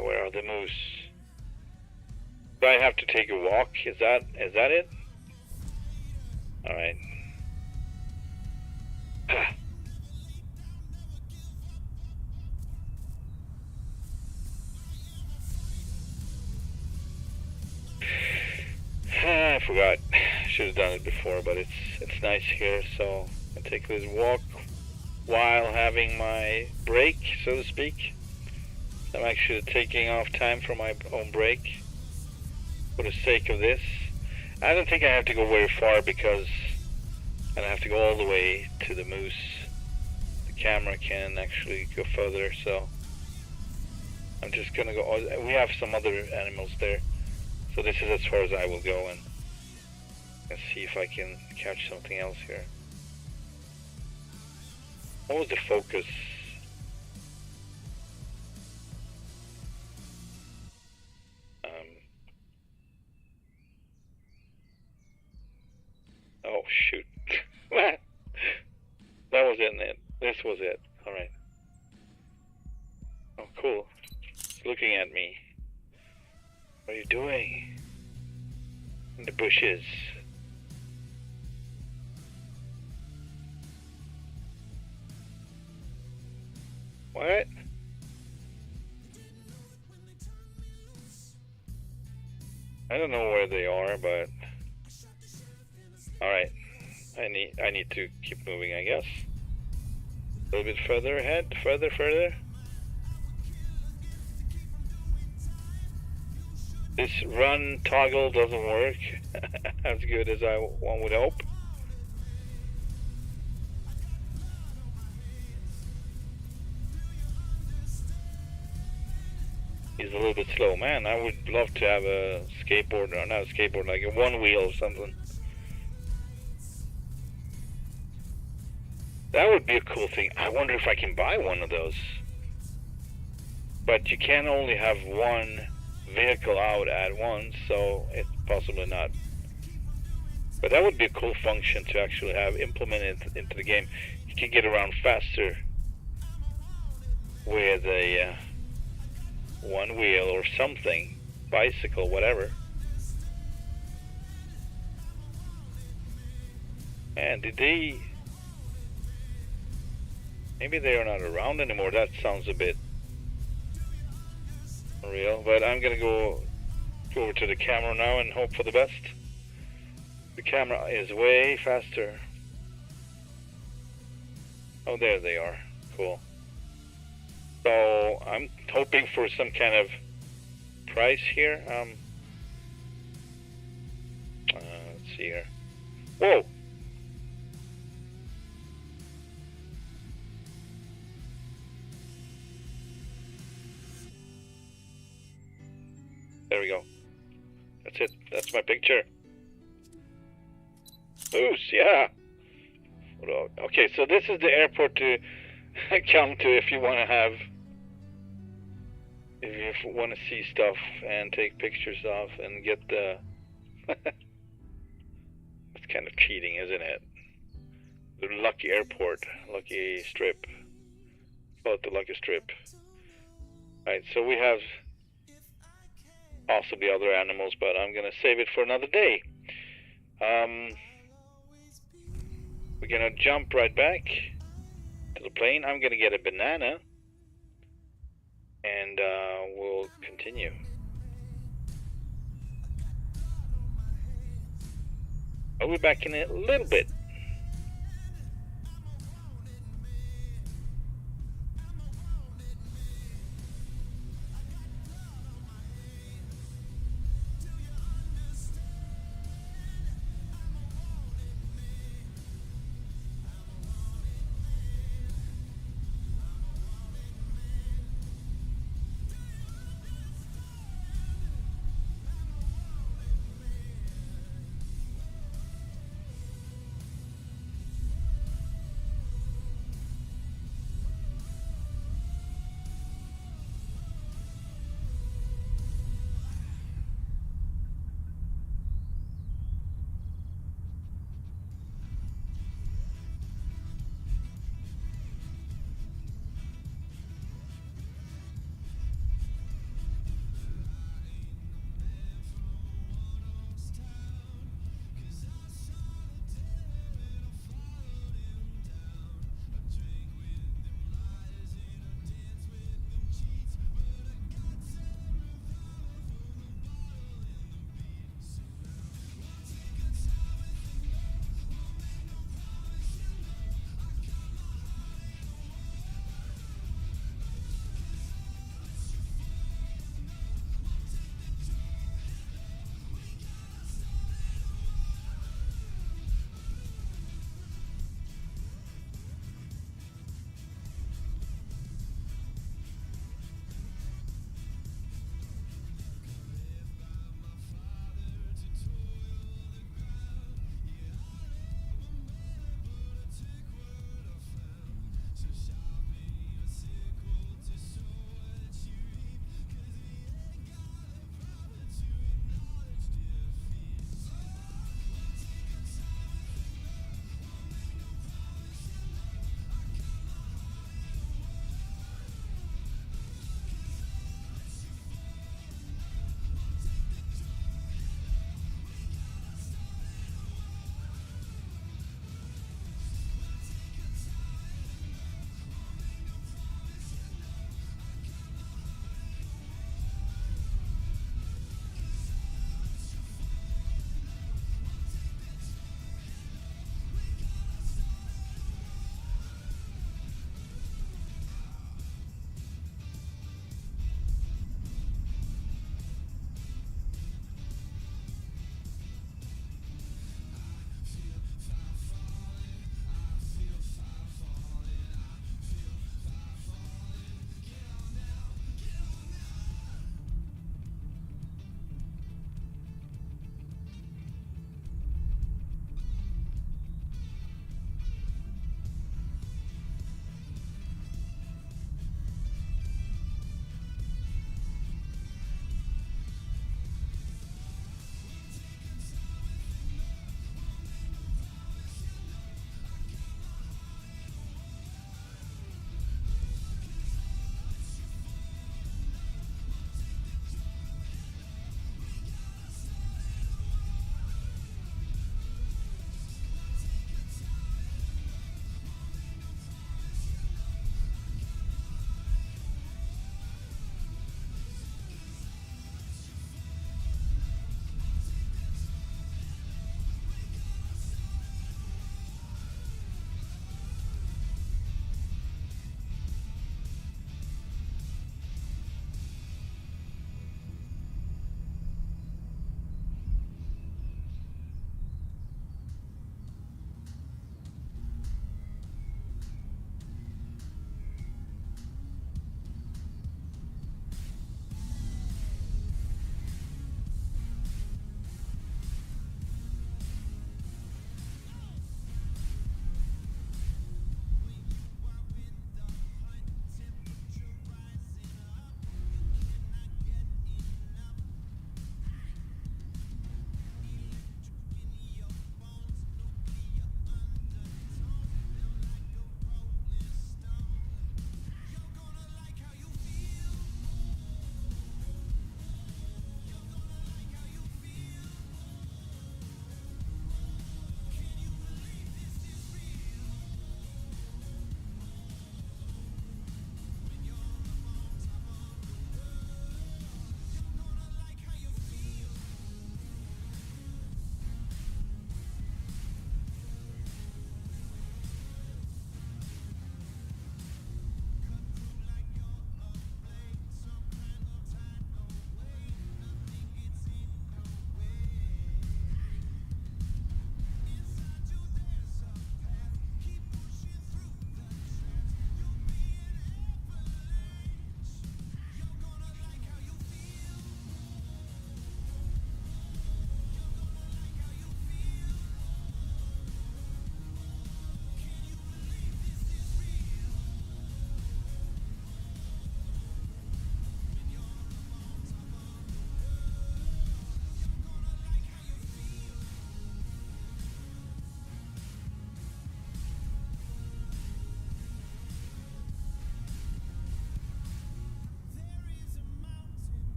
Where are the moose? Do I have to take a walk? Is that it? All right. I forgot. Should have done it before, but it's nice here, so I take this walk while having my break, so to speak. I'm actually taking off time from my own break for the sake of this. I don't think I have to go very far because I don't have to go all the way to the moose. The camera can actually go further, so I'm just gonna go. We have some other animals there, so this is as far as I will go, and see if I can catch something else here. What was the focus? Oh shoot. That wasn't it. This was it. Alright. Oh cool. It's looking at me. What are you doing? In the bushes. What? I don't know where they are, but alright. I need to keep moving, I guess. A little bit further ahead, further. This run toggle doesn't work as good as one would hope. He's a little bit slow. Man, I would love to have a skateboard, or not a skateboard, like a one wheel or something. That would be a cool thing. I wonder if I can buy one of those. But you can only have one vehicle out at once, so it's possibly not. But that would be a cool function to actually have implemented into the game. You can get around faster with a one wheel or something, bicycle, whatever. And did they... Maybe they are not around anymore. That sounds a bit real, but I'm gonna go over to the camera now and hope for the best. The camera is way faster. Oh, there they are. Cool. So I'm hoping for some kind of price here. Let's see here. Whoa! There we go. That's it. That's my picture. Moose, yeah. Okay, so this is the airport to come to if you want to have, if you want to see stuff and take pictures of and get the. That's kind of cheating, isn't it? The lucky airport, lucky strip. Call it the lucky strip. Right, so we have possibly other animals, but I'm gonna save it for another day. We're gonna jump right back to the plane. I'm gonna get a banana, and we'll continue. I'll be back in a little bit.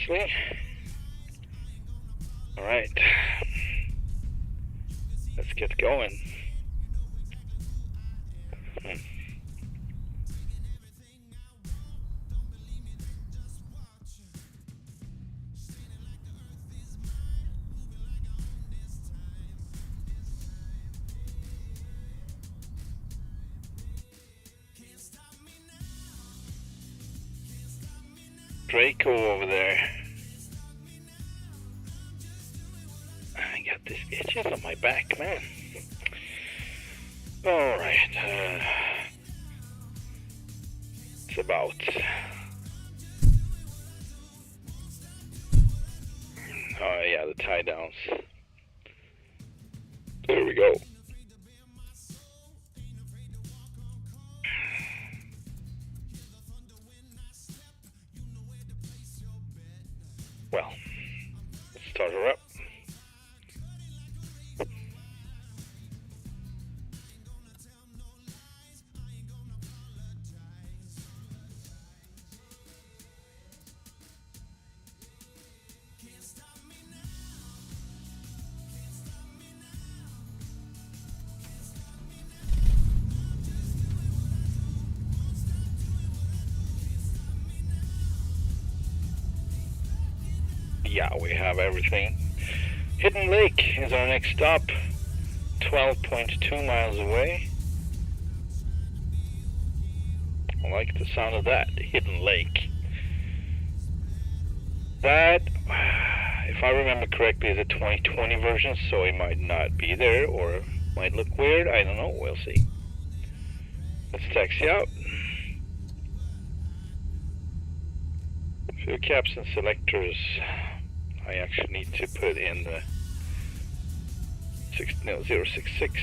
honestly. Alright. Let's get going. Draco over there. I got this itches on my back, man. Alright, it's about. Oh yeah, the tie downs. There we go. Well, let's start her up. Yeah, we have everything. Hidden Lake is our next stop. 12.2 miles away. I like the sound of that, Hidden Lake. That, if I remember correctly, is a 2020 version, so it might not be there, or might look weird. I don't know, we'll see. Let's taxi out. Fuel caps and selectors. I actually need to put in the 066.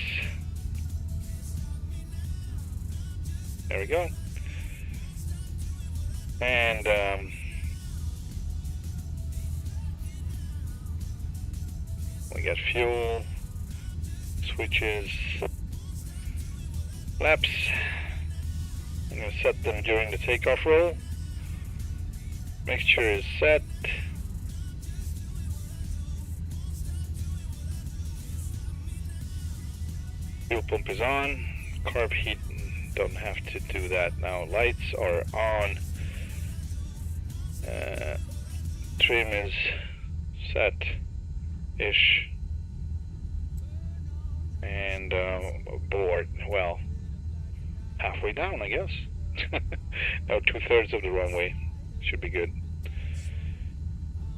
There we go. And we got fuel, switches, flaps. I'm going to set them during the takeoff roll. Mixture is set. Fuel pump is on. Carb heat, don't have to do that now. Lights are on. Trim is set-ish. And board, well, halfway down, I guess. Now 2/3 of the runway. Should be good.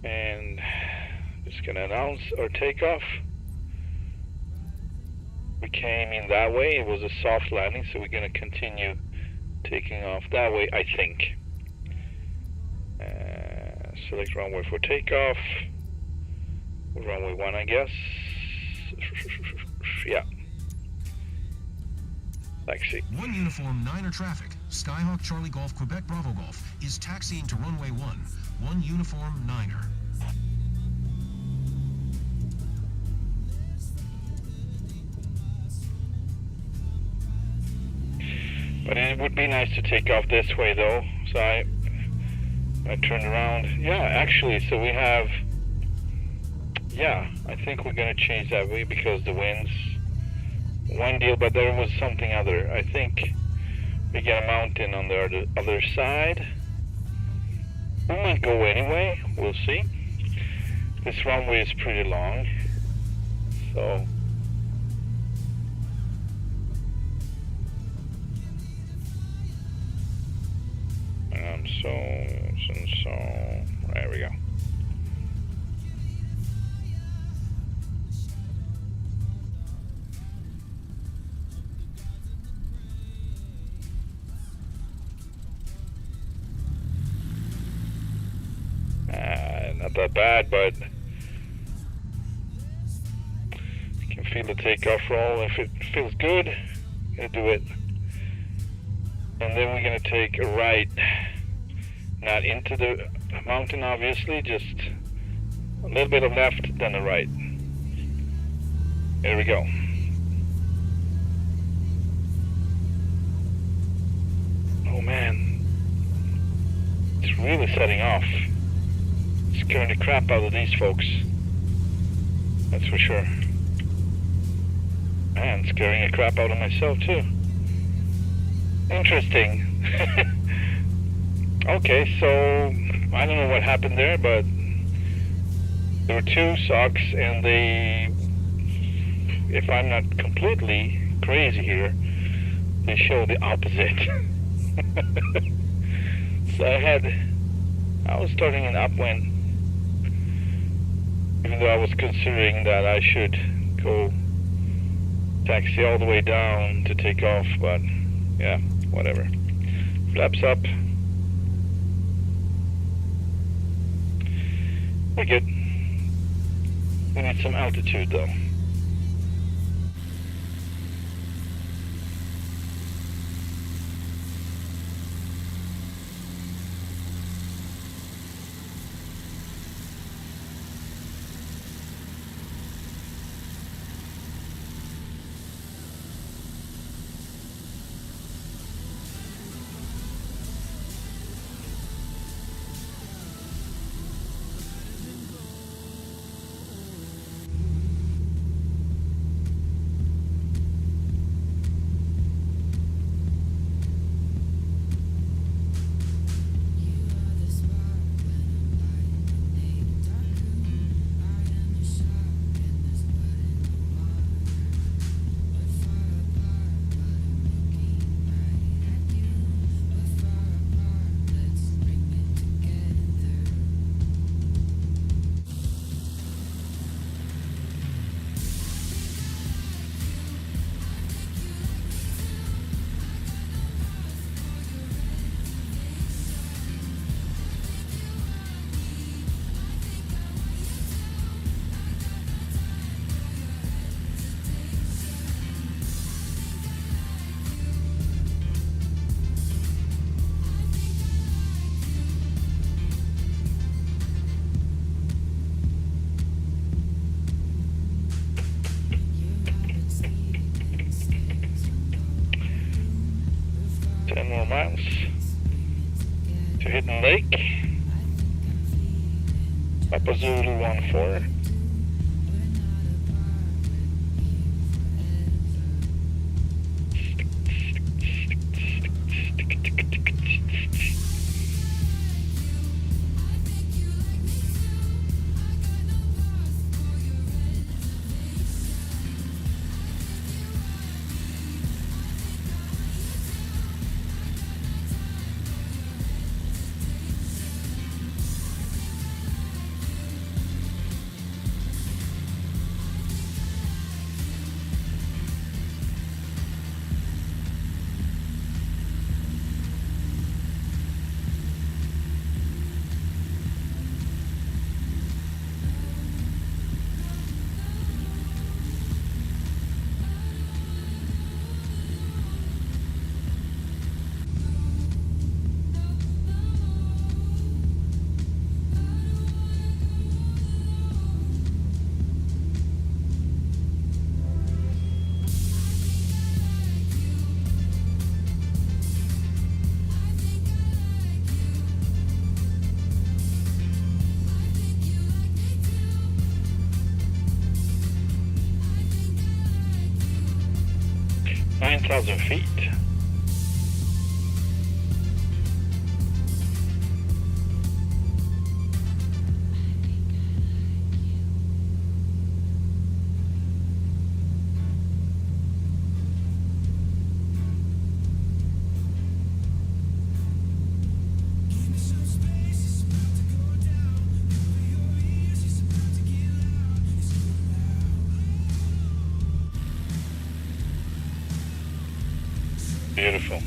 And just gonna announce our takeoff. We came in that way. It was a soft landing, so we're gonna continue taking off that way, I think. Select runway for takeoff. Runway 1, I guess. Yeah. Taxi. 1 uniform 9er traffic. Skyhawk Charlie Golf Quebec Bravo Golf is taxiing to runway 1. 1 uniform 9er. But it would be nice to take off this way though, so I turned around. Yeah, actually, so we have, yeah, I think we're gonna change that way because the winds, one deal, but there was something other. I think we get a mountain on the other side. We might go anyway, we'll see. This runway is pretty long, so. So, there we go. Not that bad, but you can feel the takeoff roll. If it feels good, gonna do it. And then we're gonna take a right. Not into the mountain, obviously, just a little bit of left, then a right. There we go. Oh man, it's really setting off. scaring the crap out of these folks. That's for sure. And scaring the crap out of myself too. Interesting. Okay, so I don't know what happened there, but there were two socks and they, if I'm not completely crazy here, they show the opposite. So I was starting an upwind, even though I was considering that I should go taxi all the way down to take off, but yeah, whatever. Flaps up. We're good. We need some altitude though. More miles to Hidden Lake. Papa Zulu 14. Feet. Beautiful.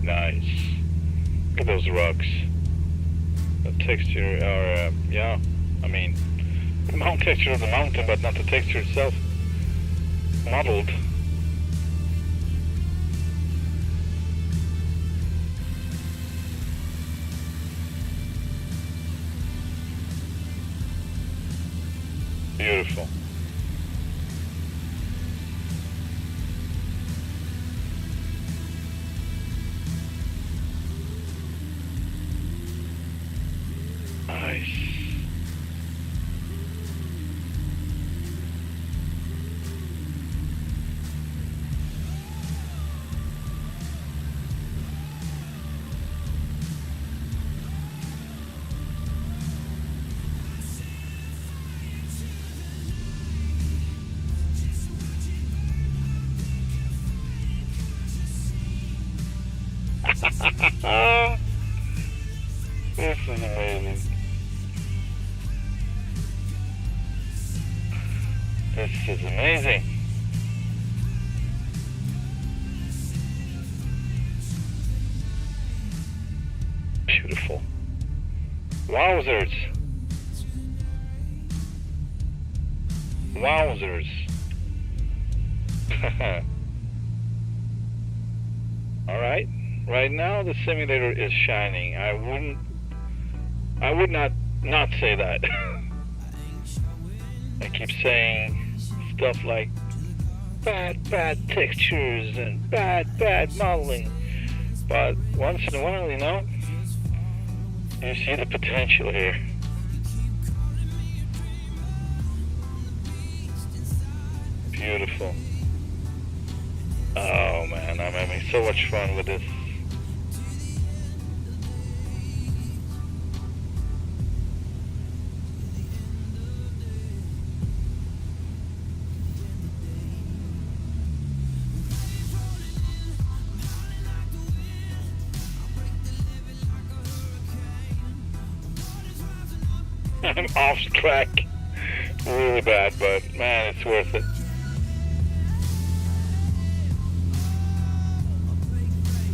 Nice. Look at those rocks. The texture, or yeah, I mean, the texture of the mountain, but not the texture itself. Modeled. Beautiful. Nice. This is amazing. This is amazing. Beautiful. Wowzers. Wowzers. Alright. Right now the simulator is shining. I would not say that. I keep saying stuff like bad textures and bad modeling. But once in a while, you know, you see the potential here. Beautiful. Oh man, I'm having so much fun with this. I'm off track really bad, but man, it's worth it.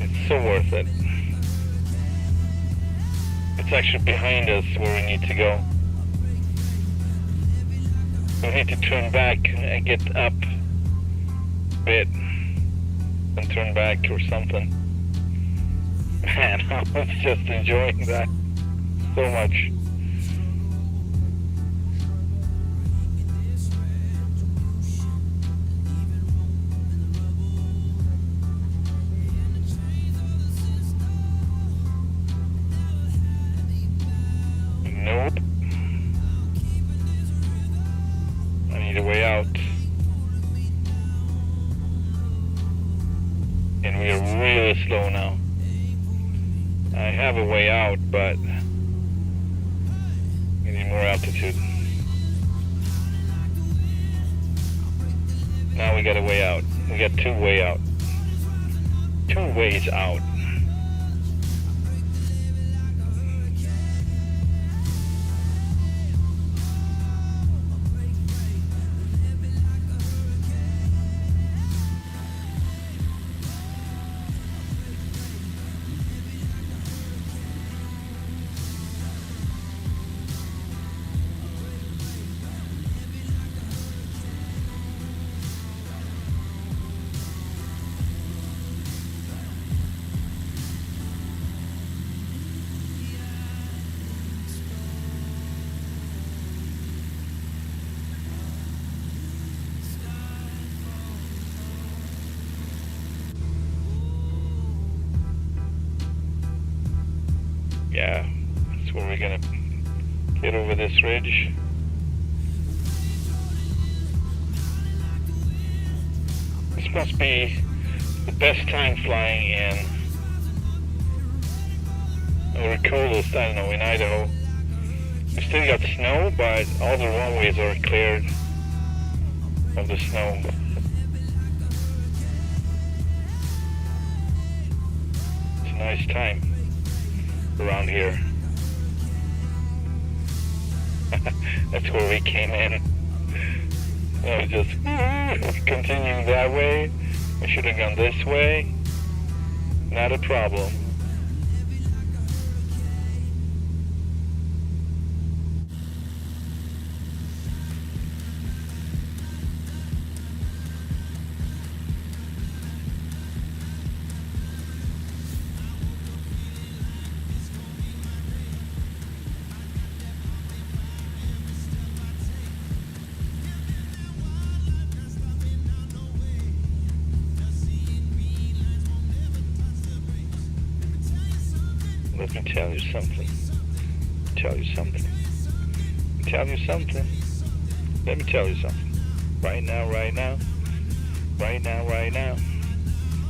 It's so worth it. It's actually behind us where we need to go. We need to turn back and get up a bit and turn back or something. Man, I was just enjoying that so much. Nope. I need a way out. And we are really slow now. I have a way out, but we need more altitude. Now we got a way out. We got two ways out. 2 ways out. Yeah, that's where we're gonna get over this ridge. This must be the best time flying in, or the coolest, I don't know, in Idaho. We still got snow, but all the runways are cleared of the snow. It's a nice time around here. That's where we came in. I was just continuing that way. I should have gone this way. Not a problem. Let me tell you something. Tell you something. Tell you something. Let me tell you something. Right now, right now. Right now, right now.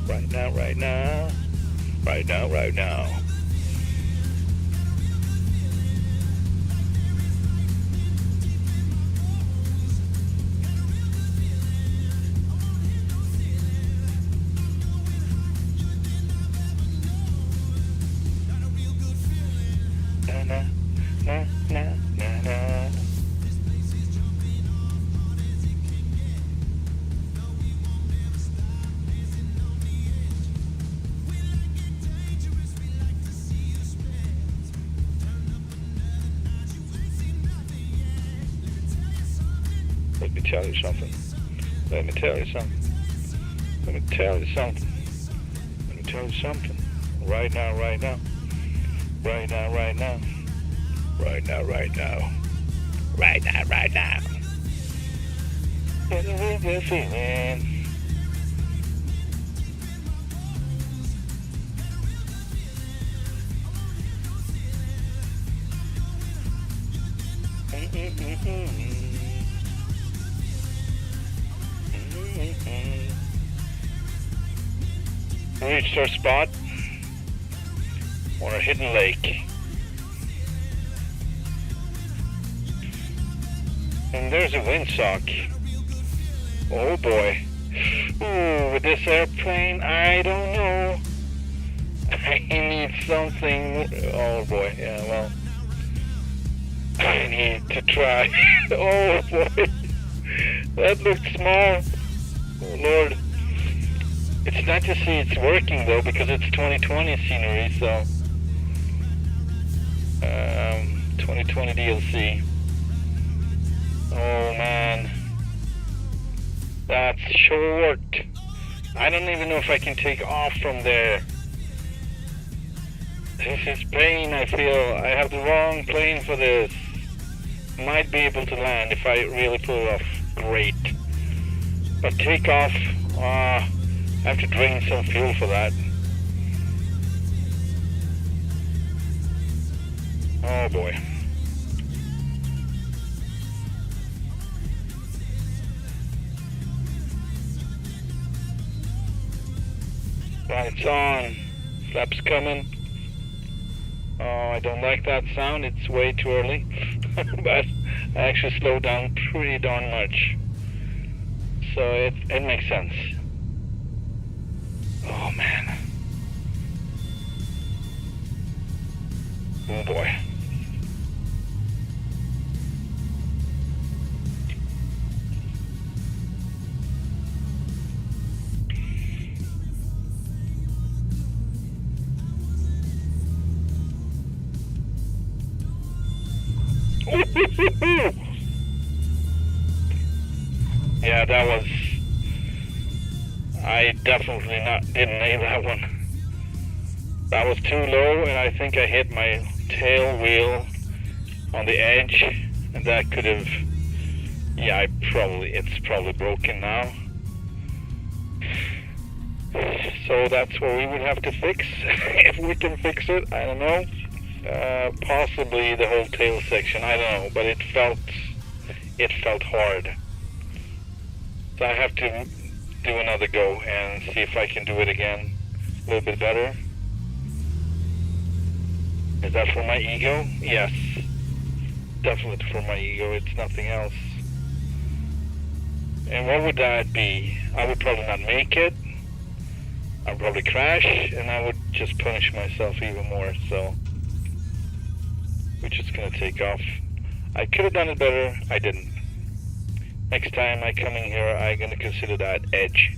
Right now, right now. Right now, right now. Na na na na na na. Let me tell you something. Let me tell you something. Let me tell you something. Let me tell you something. Right now, right now. Right now, right now. Right now, right now. Right now, right now. Get away the feeling. We reached our spot on a hidden lake. And there's a windsock. Oh boy. Ooh, with this airplane, I don't know. I need something. Oh boy, yeah, well. I need to try. Oh boy. That looks small. Oh Lord. It's nice to see it's working though, because it's 2020 scenery, so 2020 DLC. Oh man, that's short. I don't even know if I can take off from there. This is pain, I feel. I have the wrong plane for this. Might be able to land if I really pull it off. Great. But take off, I have to drain some fuel for that. Oh boy. Lights on. Flaps coming. Oh, I don't like that sound. It's way too early. But I actually slowed down pretty darn much. So it makes sense. Oh man. Oh boy. Yeah, that was. I definitely didn't nail that one. That was too low, and I think I hit my tail wheel on the edge, and that could have. Yeah, it's probably broken now. So that's what we would have to fix. If we can fix it, I don't know. Possibly the whole tail section, I don't know, but it felt hard. So I have to do another go and see if I can do it again a little bit better. Is that for my ego? Yes. Definitely for my ego, it's nothing else. And what would that be? I would probably not make it. I'd probably crash, and I would just punish myself even more, so we're just gonna take off. I could have done it better, I didn't. Next time I come in here, I'm gonna consider that edge.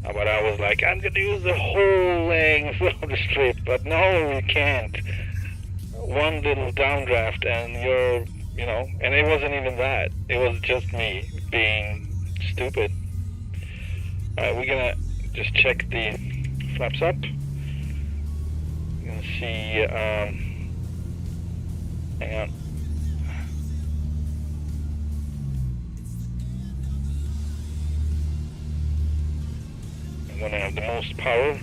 But I was like, I'm gonna use the whole length of the strip, but no, you can't. One little downdraft and and it wasn't even that. It was just me being stupid. Alright, we're gonna just check the flaps up. We're gonna see, hang on. I'm gonna have the most power.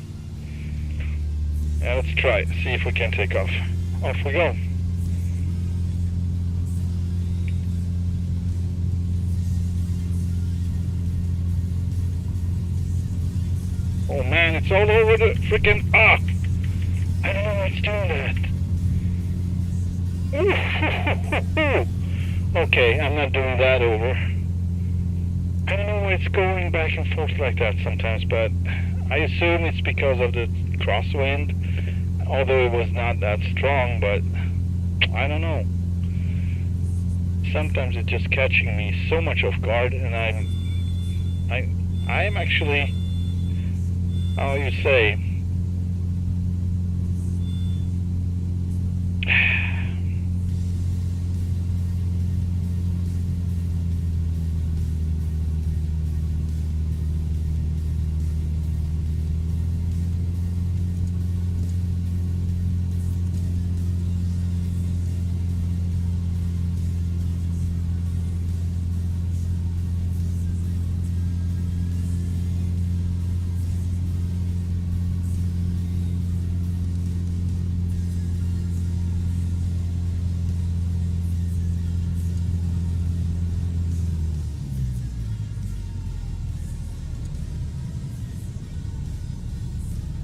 Yeah, let's try, see if we can take off. Off we go. Oh man, it's all over the freaking I don't know why it's doing that. Okay, I'm not doing that over. I don't know why it's going back and forth like that sometimes, but I assume it's because of the crosswind, although it was not that strong, but I don't know. Sometimes it's just catching me so much off guard, and I'm actually, how you say,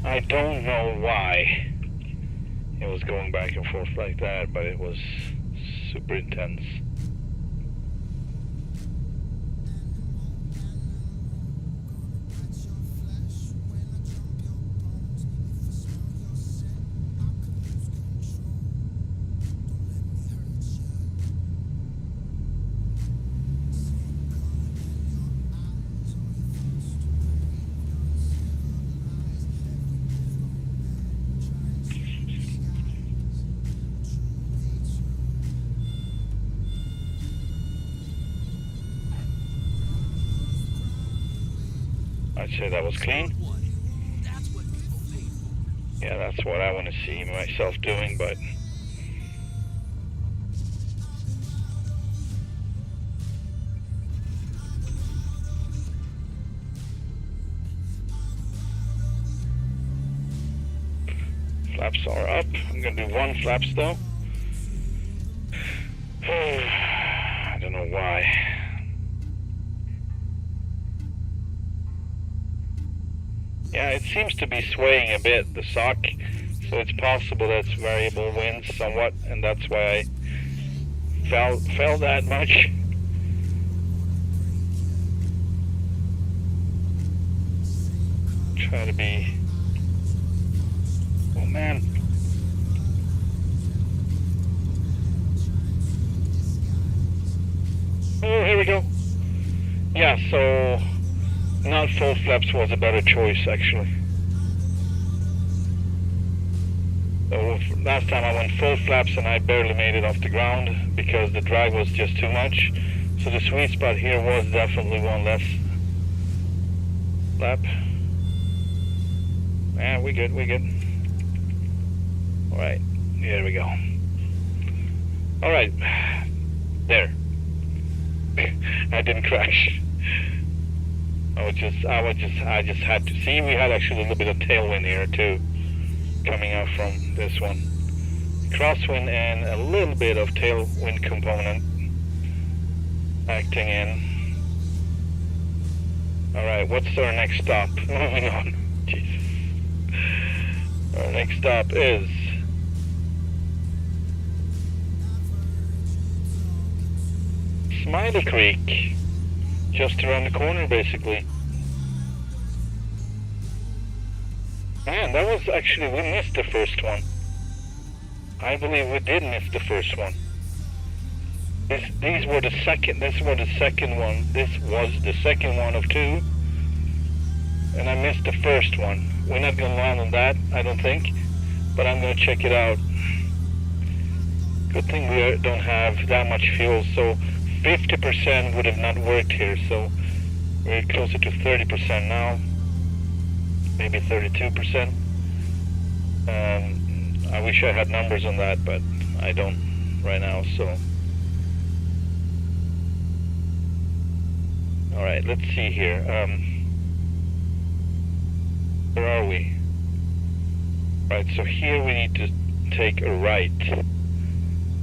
I don't know why it was going back and forth like that, but it was super intense. I'd say that was clean. Yeah, that's what I want to see myself doing, but flaps are up. I'm gonna do one flaps though. I don't know why. Yeah, it seems to be swaying a bit, the sock, so it's possible that's variable winds somewhat, and that's why I fell that much. Try to be, oh man. Oh, here we go. Yeah, so not full flaps was a better choice, actually. So last time I went full flaps and I barely made it off the ground because the drag was just too much. So the sweet spot here was definitely one less flap. Yeah, we good, we good. Alright, here we go. Alright, there. I didn't crash. I just had to see. We had actually a little bit of tailwind here too, coming out from this one. Crosswind and a little bit of tailwind component acting in. Alright, what's our next stop? Moving on. Jesus. Our next stop is Smiley Creek. Just around the corner, basically. Man, that was actually, we missed the first one. I believe we did miss the first one. This was the second one of two. and I missed the first one. We're not gonna land on that, I don't think, but I'm gonna check it out. Good thing we don't have that much fuel, so 50% would have not worked here, so we're closer to 30% now, maybe 32%. I wish I had numbers on that, but I don't right now, so. Alright, let's see here. Where are we? Right, so here we need to take a right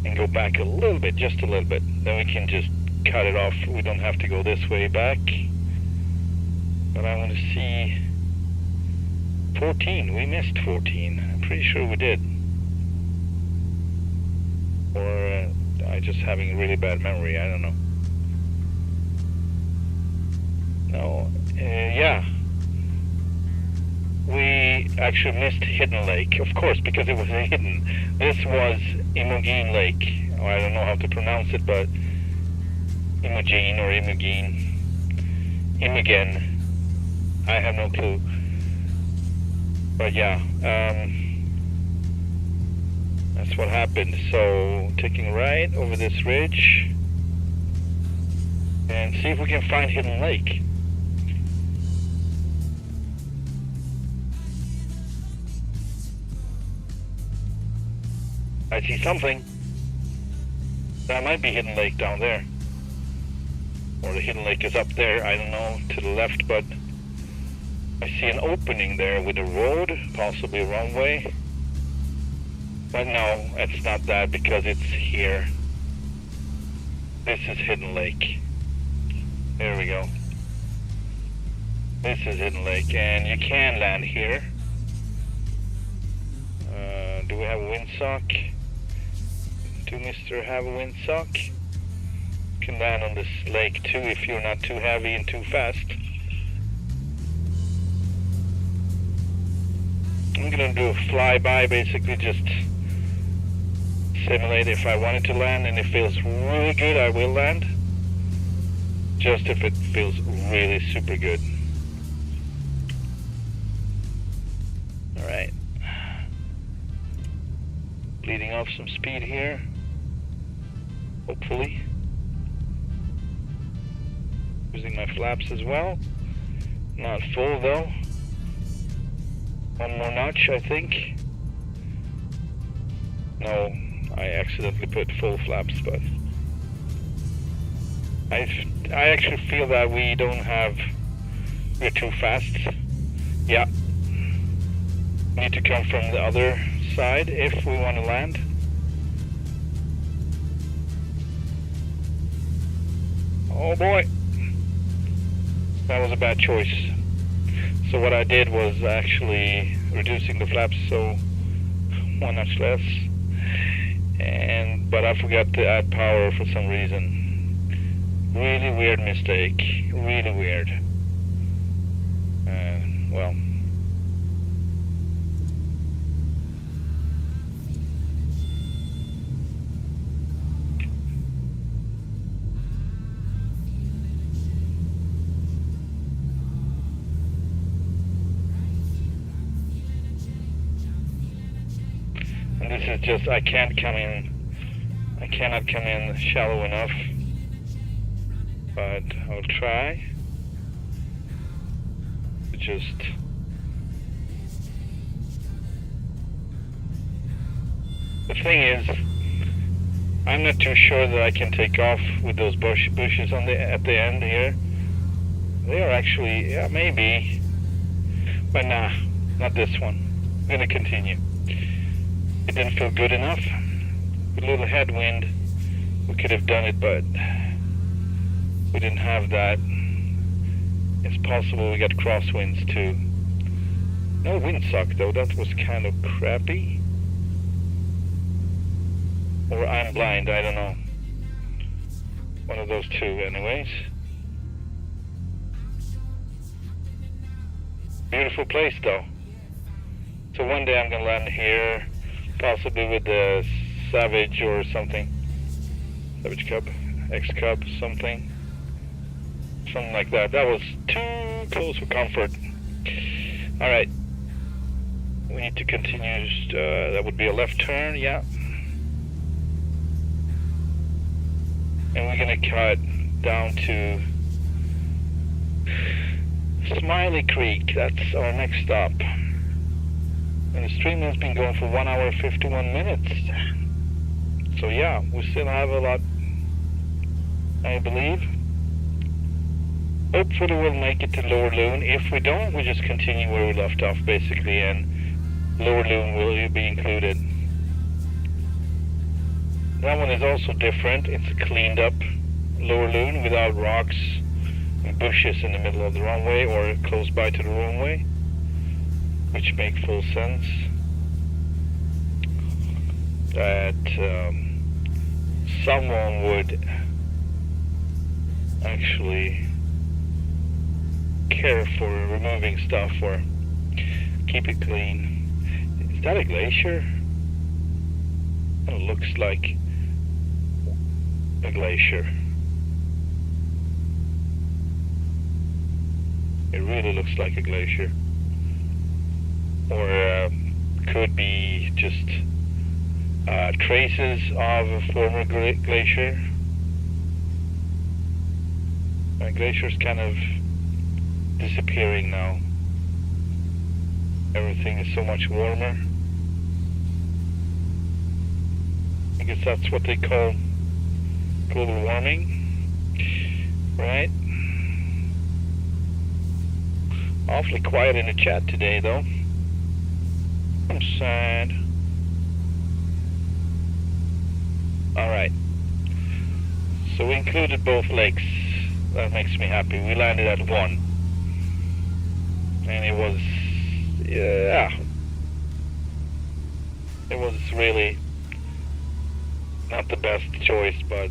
and go back a little bit, just a little bit. Then we can just cut it off. We don't have to go this way back. But I want to see 14. We missed 14. I'm pretty sure we did. Or I just having a really bad memory. I don't know. No. Yeah. We actually missed Hidden Lake, of course, because it was hidden. This was Imogen Lake. Oh, I don't know how to pronounce it, but Imogen or Imogen. Imogen. I have no clue. But yeah, that's what happened. So, taking a right over this ridge and see if we can find Hidden Lake. I see something. That might be Hidden Lake down there. Or the Hidden Lake is up there, I don't know, to the left, but I see an opening there with a road, possibly a runway. But no, it's not that because it's here. This is Hidden Lake. There we go. This is Hidden Lake, and you can land here. Do we have a windsock? Do Mr. have a windsock? You can land on this lake too if you're not too heavy and too fast. I'm gonna do a flyby, basically just simulate if I wanted to land, and if it feels really good I will land. Just if it feels really super good. Alright. Bleeding off some speed here. Hopefully. Using my flaps as well. Not full though. One more notch, I think. No, I accidentally put full flaps, but I actually feel that we're too fast. Yeah. We need to come from the other side if we want to land. Oh boy. That was a bad choice. So what I did was actually reducing the flaps so one notch less, but I forgot to add power for some reason. Really weird mistake. Really weird. Well. This is just, I cannot come in shallow enough, but I'll try to just the thing is, I'm not too sure that I can take off with those bushes on at the end here. They are actually, yeah, maybe, but nah, not this one. I'm gonna continue. It didn't feel good enough. With a little headwind, we could have done it, but we didn't have that. It's possible we got crosswinds too. No windsock though, that was kind of crappy. Or I'm blind, I don't know. One of those two anyways. Beautiful place though. So one day I'm gonna land here. Possibly with the Savage or something. Savage Cub, X-Cub, something like that. That was too close for comfort. Alright. We need to continue. That would be a left turn, yeah. And we're gonna cut down to Smiley Creek. That's our next stop. And the stream has been going for 1 hour 51 minutes. So yeah, we still have a lot, I believe. Hopefully we'll make it to Lower Loon. If we don't, we just continue where we left off basically, and Lower Loon will be included. That one is also different. It's a cleaned up Lower Loon without rocks and bushes in the middle of the runway or close by to the runway, which make full sense. That someone would actually care for removing stuff or keep it clean. Is that a glacier? It looks like a glacier. It really looks like a glacier. Or could be just traces of a former glacier. The glacier's kind of disappearing now. Everything is so much warmer. I guess that's what they call global warming, right? Awfully quiet in the chat today, though. I'm sad. Alright. So we included both lakes. That makes me happy. We landed at 1. And it was, yeah. It was really not the best choice, but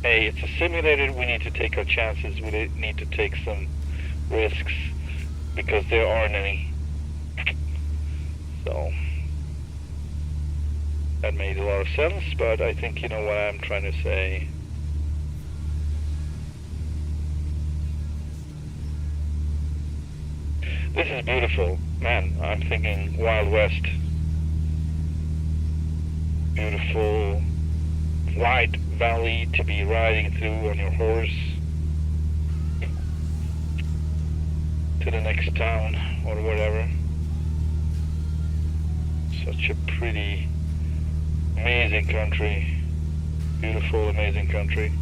hey, it's a simulator. We need to take our chances. We need to take some risks because there aren't any. So that made a lot of sense, but I think you know what I'm trying to say. This is beautiful. Man, I'm thinking Wild West. Beautiful wide valley to be riding through on your horse to the next town or whatever. Such a pretty, amazing country. Beautiful, amazing country.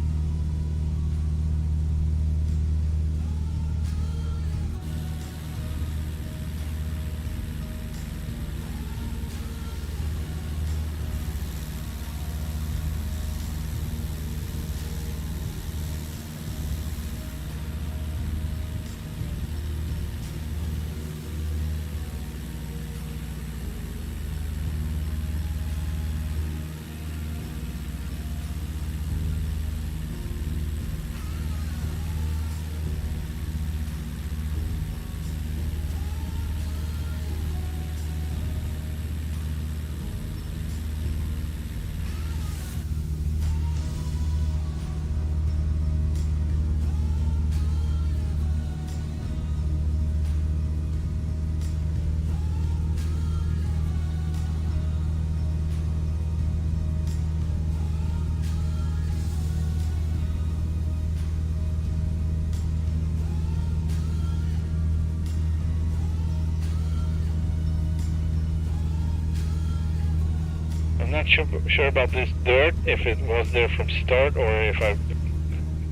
Not sure about this dirt, if it was there from start or if I'm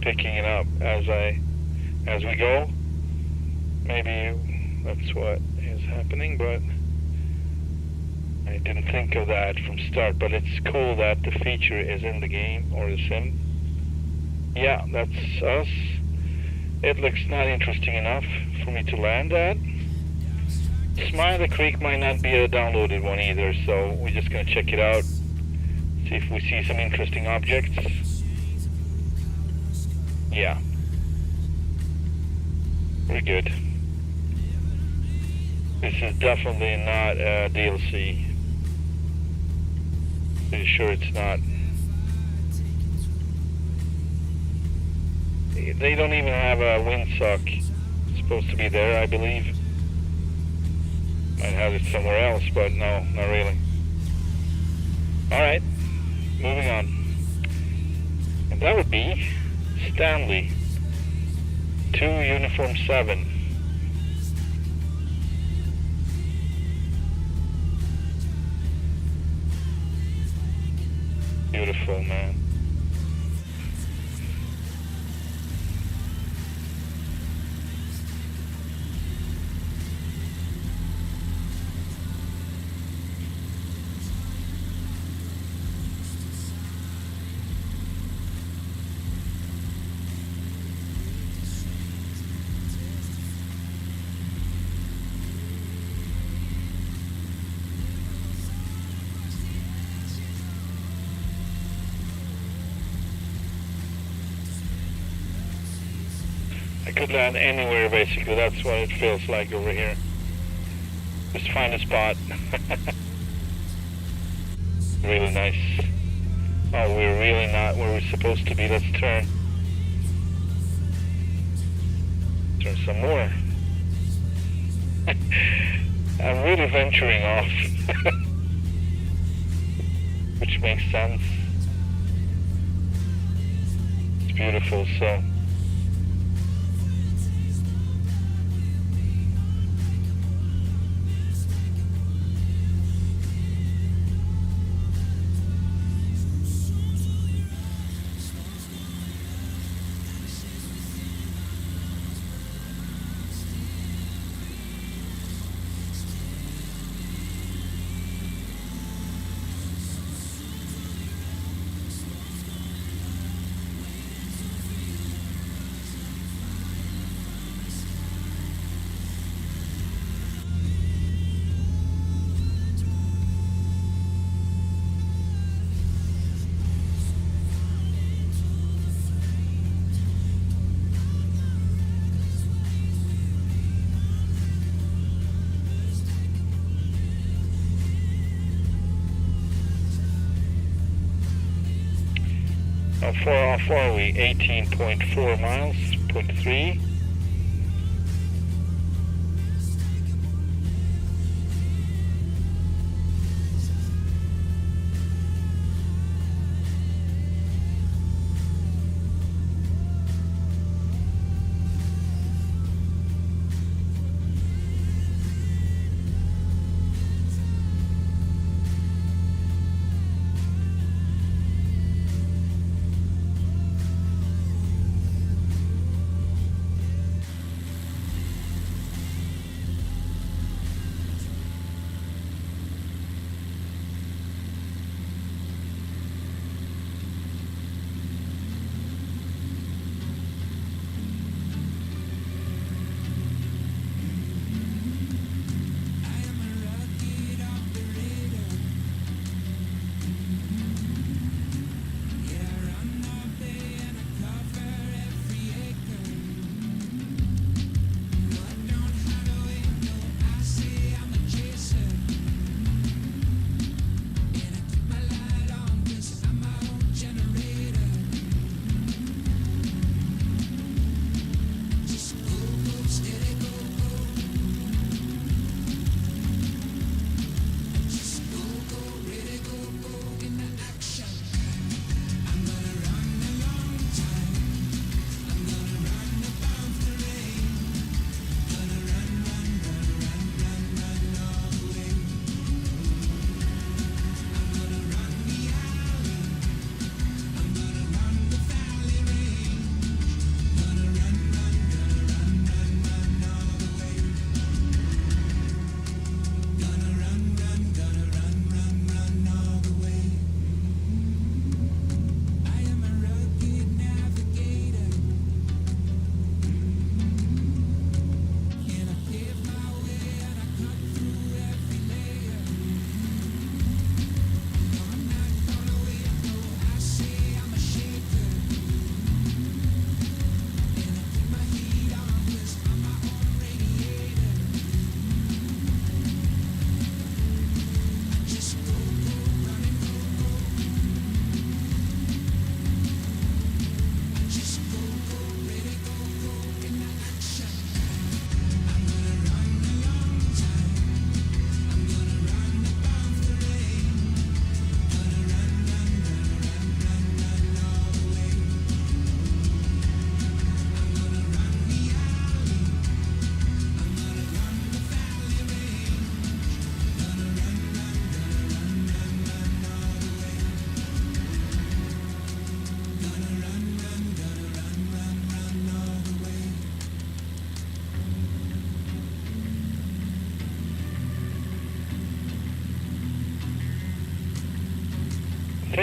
picking it up as we go. Maybe that's what is happening, but I didn't think of that from start. But it's cool that the feature is in the game or the sim. Yeah, that's us. It looks not interesting enough for me to land at. Smiley Creek might not be a downloaded one either, so we're just gonna check it out, see if we see some interesting objects. Yeah, we're good. This is definitely not a DLC. Pretty sure it's not. They don't even have a windsock. It's supposed to be there, I believe. Might have it somewhere else, but no, not really. Alright, moving on. And that would be Stanley 2 Uniform 7. Beautiful, man. I could land anywhere, basically. That's what it feels like over here. Just find a spot. Really nice. Oh, we're really not where we're supposed to be. Let's turn. Turn some more. I'm really venturing off. Which makes sense. It's beautiful, so. How far are we? 18.4 miles, 0.3.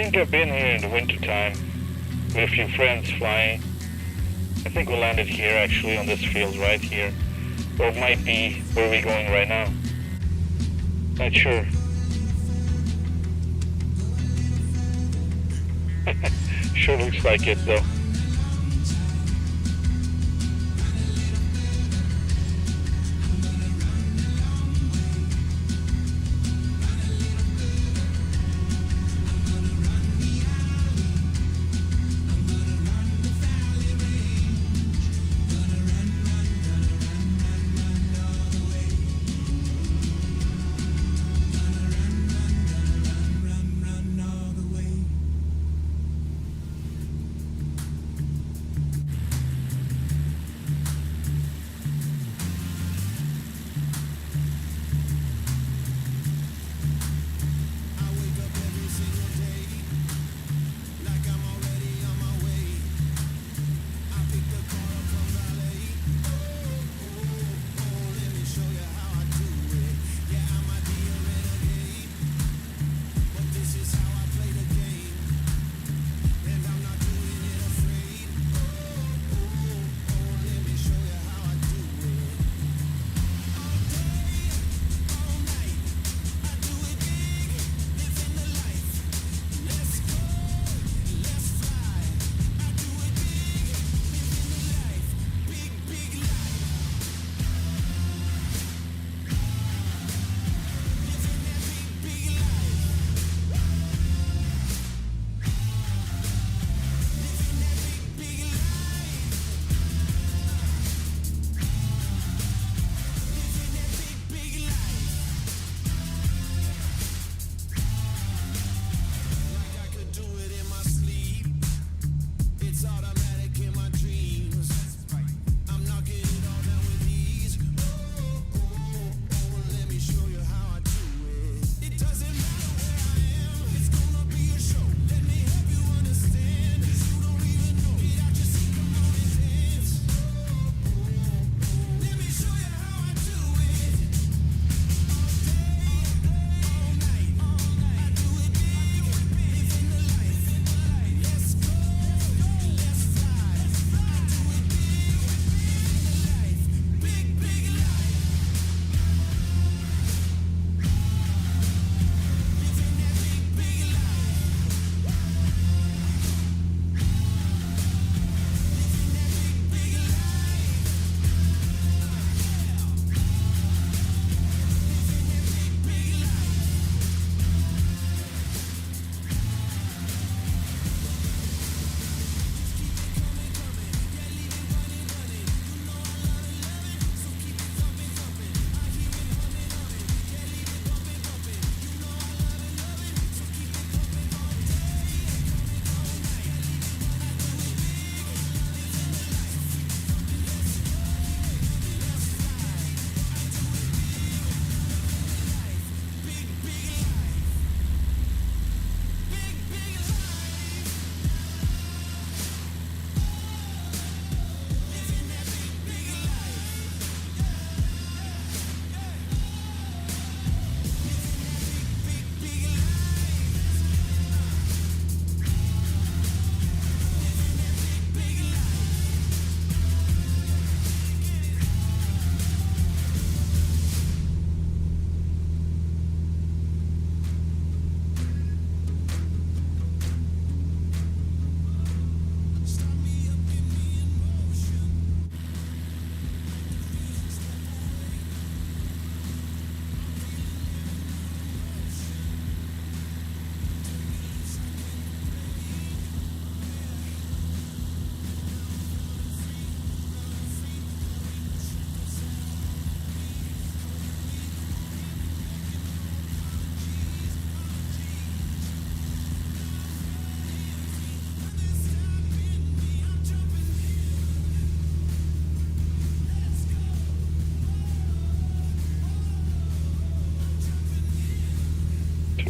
think I've been here in the winter time with a few friends flying. I think we landed here actually on this field right here. Or it might be where we're going right now. Not sure. Sure looks like it though.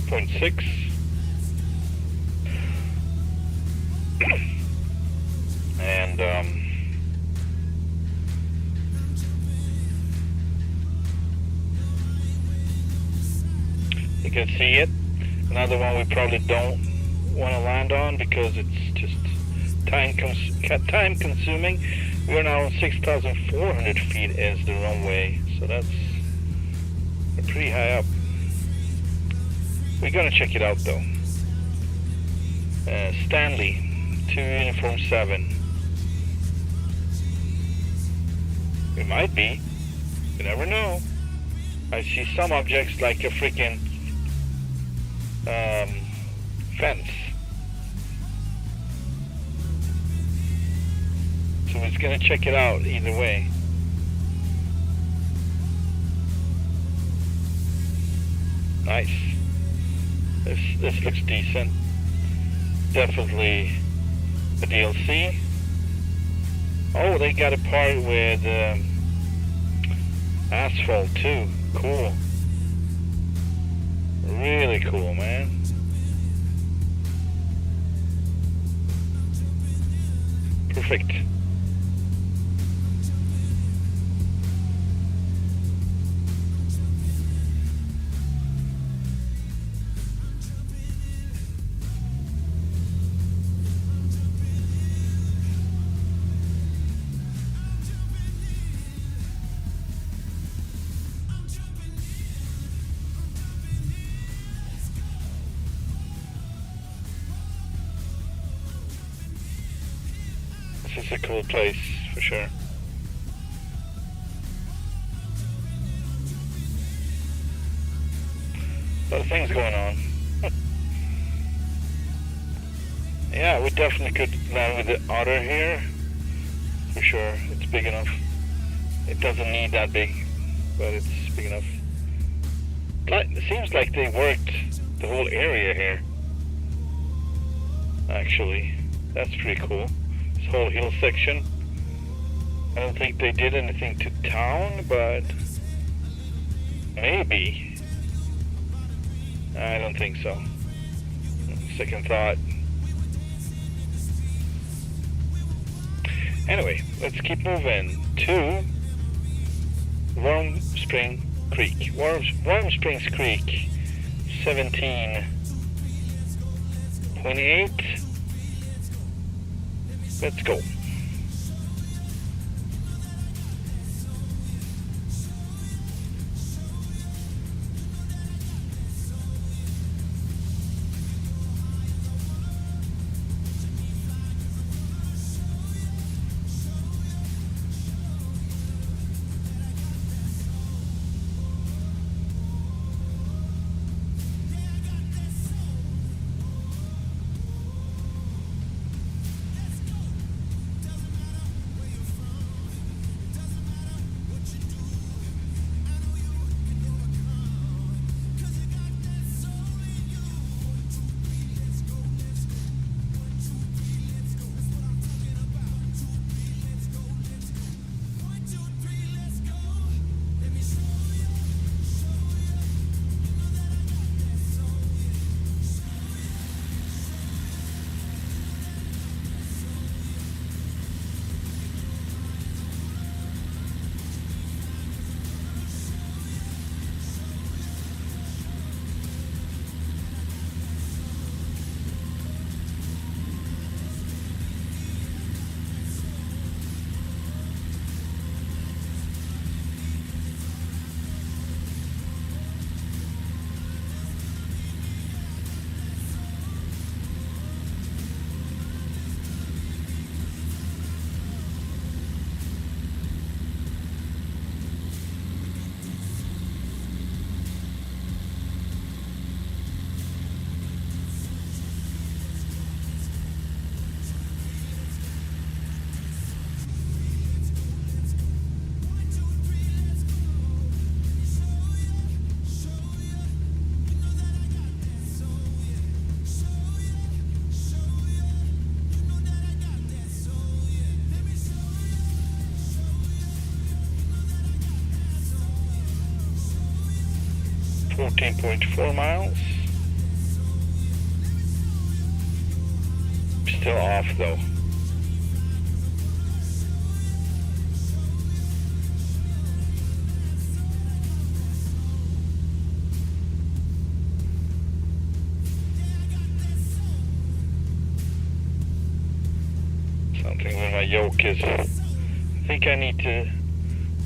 .6. And you can see it. Another one we probably don't want to land on because it's just time consuming. We're now on 6,400 feet is the runway, so that's pretty high up. We're gonna check it out though. Stanley, 2 uniform 7. We might be. You never know. I see some objects like a freaking fence. So we're gonna check it out either way. Nice. This looks decent. Definitely a DLC. Oh, they got a part with asphalt too. Cool. Really cool, man. Perfect. This is a cool place, for sure. A lot of things going on. Yeah, we definitely could land with the Otter here. For sure, it's big enough. It doesn't need that big, but it's big enough. It seems like they worked the whole area here. Actually, that's pretty cool. This whole hill section. I don't think they did anything to town, but maybe. I don't think so. Second thought. Anyway, let's keep moving to Warm Springs Creek. Warm Springs Creek, 1728. Let's go. .4 miles. Still off though. something with my yoke is, I think I need to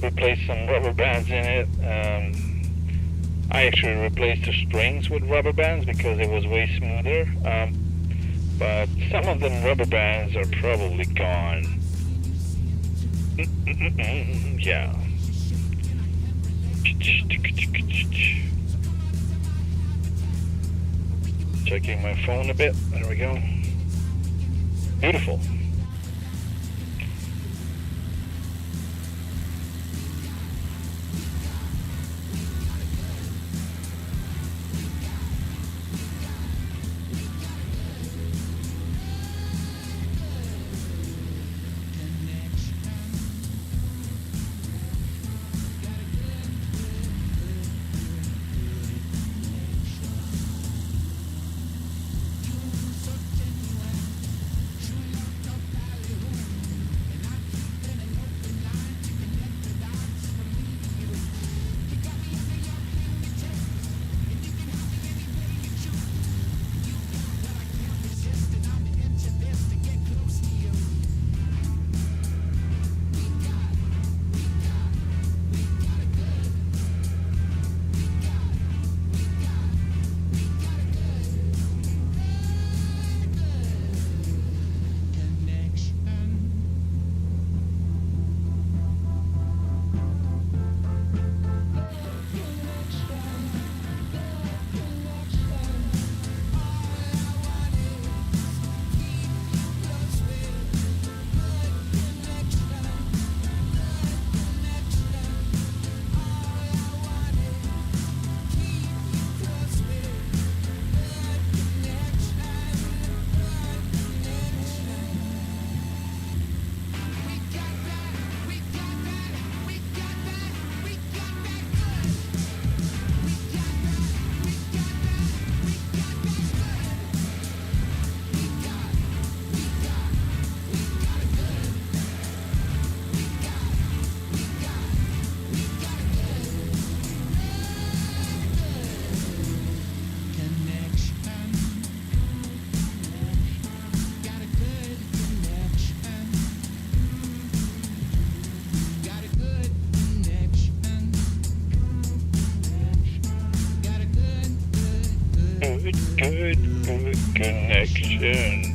replace some rubber bands in it. I actually replaced the strings with rubber bands because it was way smoother. But some of them rubber bands are probably gone. Yeah. Checking my phone a bit. There we go. Beautiful. Good connection.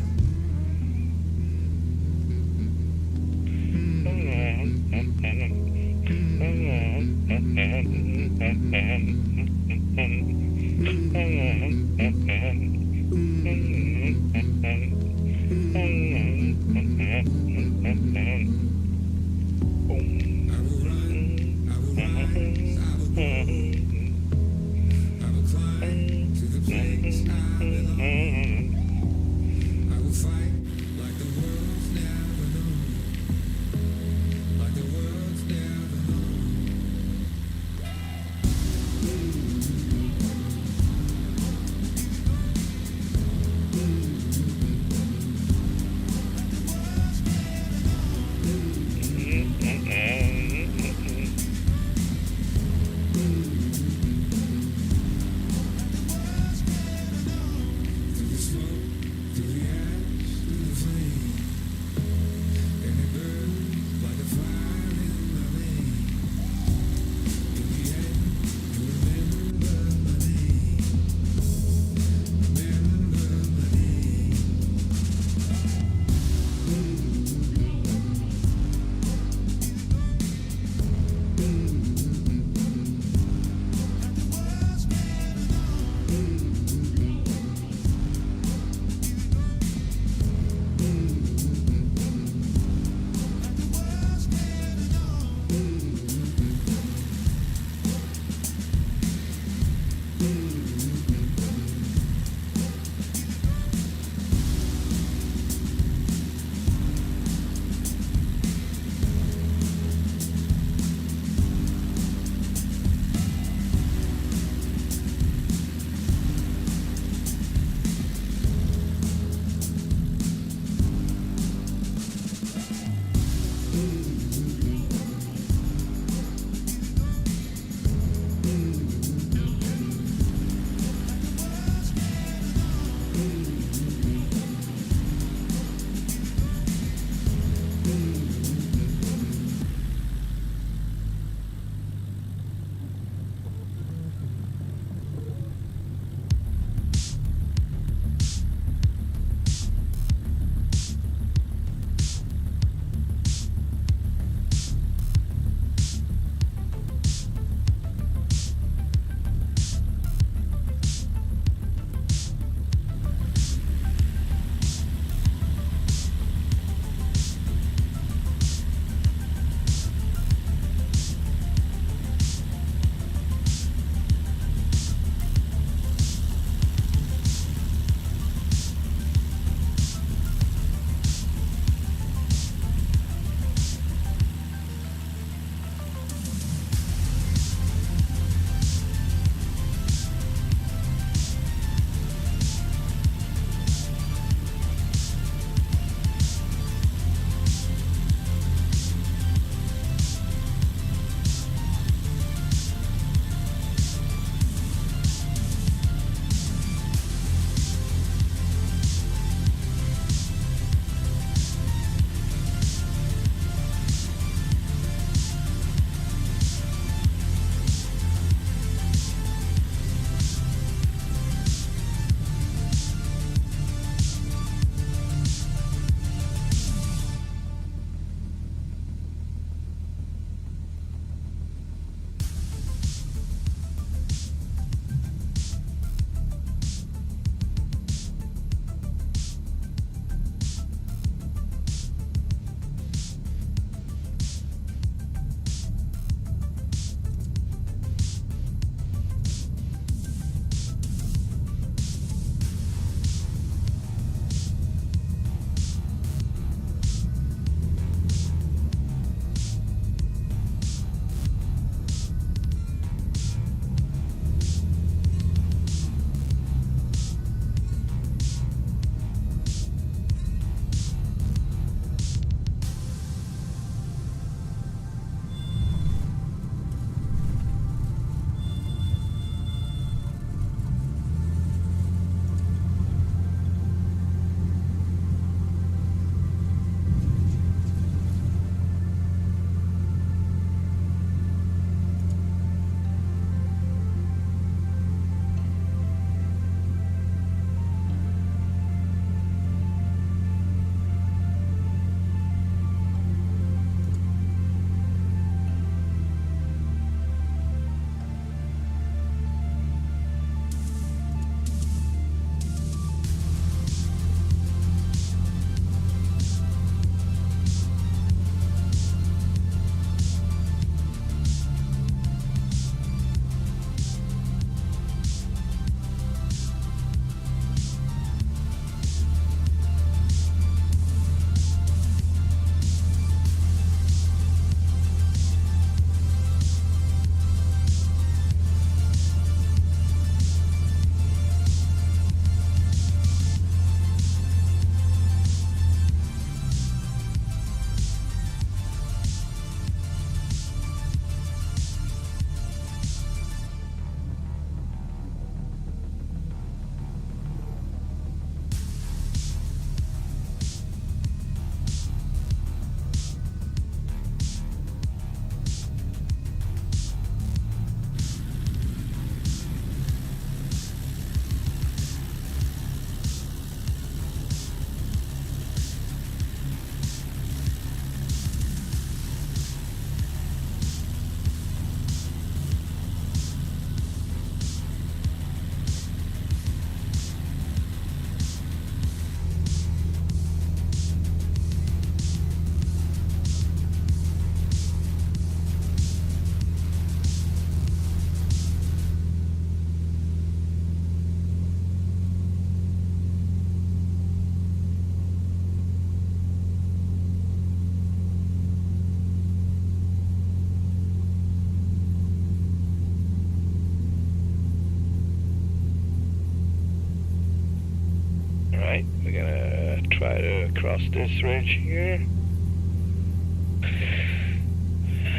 gonna try to cross this ridge here.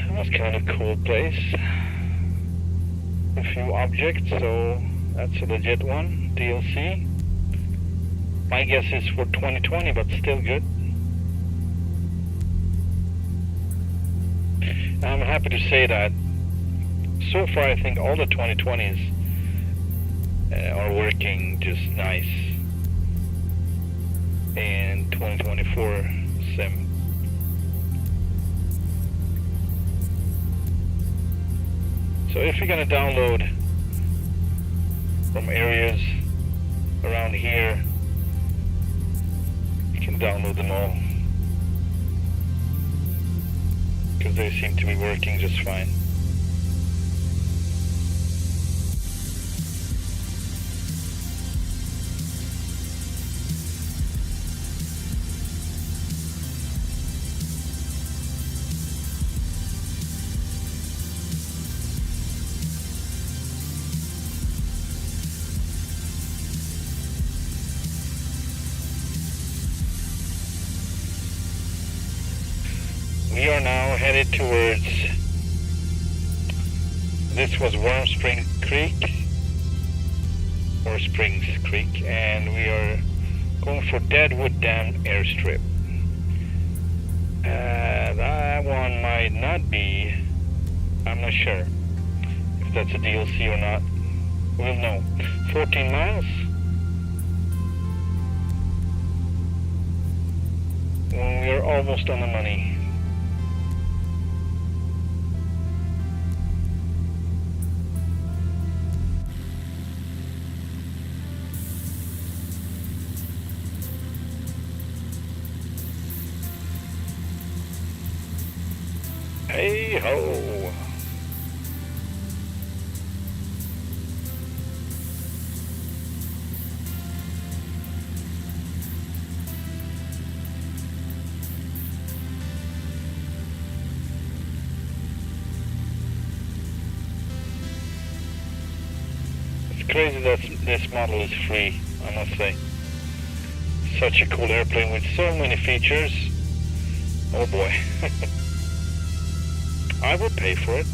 That was kind of a cool place. A few objects, so that's a legit one, DLC. My guess is for 2020, but still good. I'm happy to say that so far I think all the 2020s are working just nice. And 2024 sim. So if you're gonna download from areas around here, you can download them all, because they seem to be working just fine. We are now headed towards, this was Warm Spring Creek, or Springs Creek, and we are going for Deadwood Dam Airstrip. That one might not be, I'm not sure if that's a DLC or not. We'll know. 14 miles. When we are almost on the money. Hey ho! It's crazy that this model is free, I must say. Such a cool airplane with so many features. Oh boy. I would pay for it.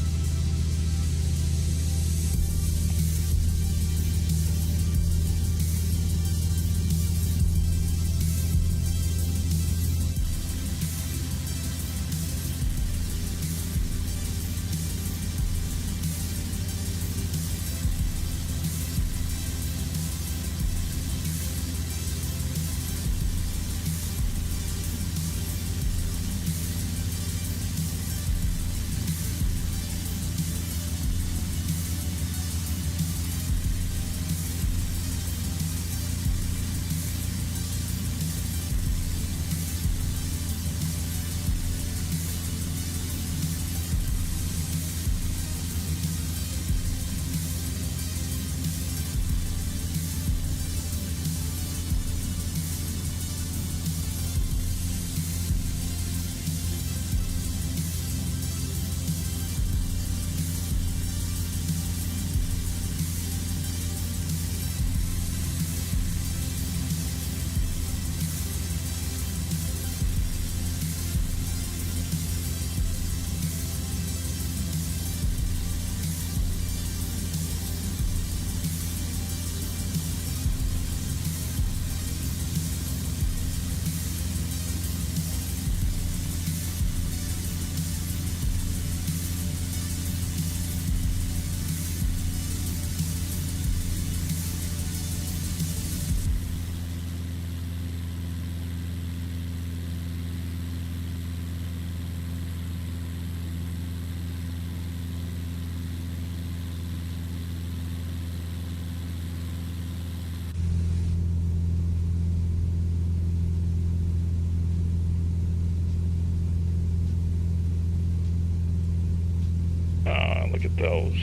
Look at those.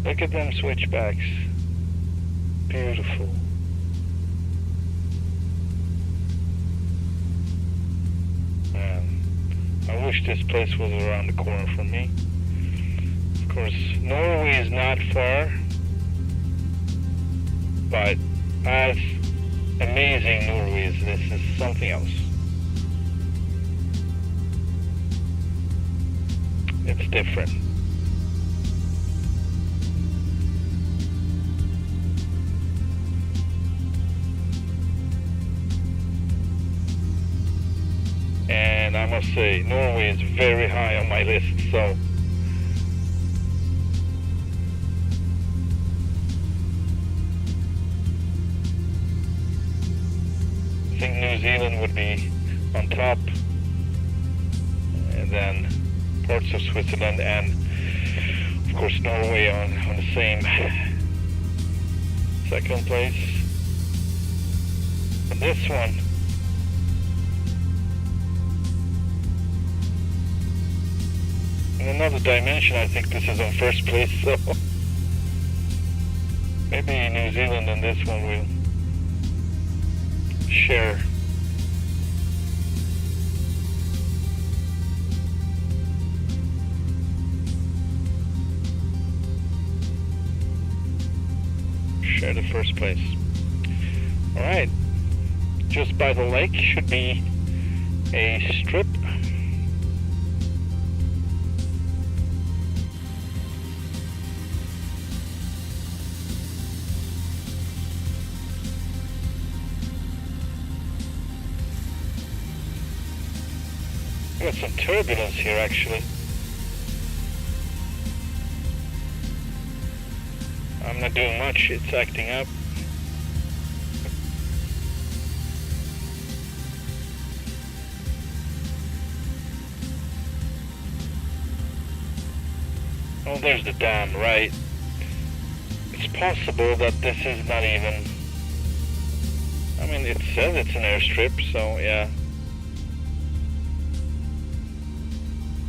Look at them switchbacks. Beautiful. Man, I wish this place was around the corner from me. Of course, Norway is not far, but as amazing Norways. This is something else. It's different. And I must say, Norway is very high on my list, so I think New Zealand would be on top, and then parts of Switzerland, and of course Norway on the same second place. And this one, in another dimension, I think this is on first place, so maybe New Zealand and this one will share. Share the first place. Alright, just by the lake should be a strip. Got some turbulence here actually. I'm not doing much, it's acting up. Oh, there's the dam, right. It's possible that this is not even... I mean, it says it's an airstrip, so yeah.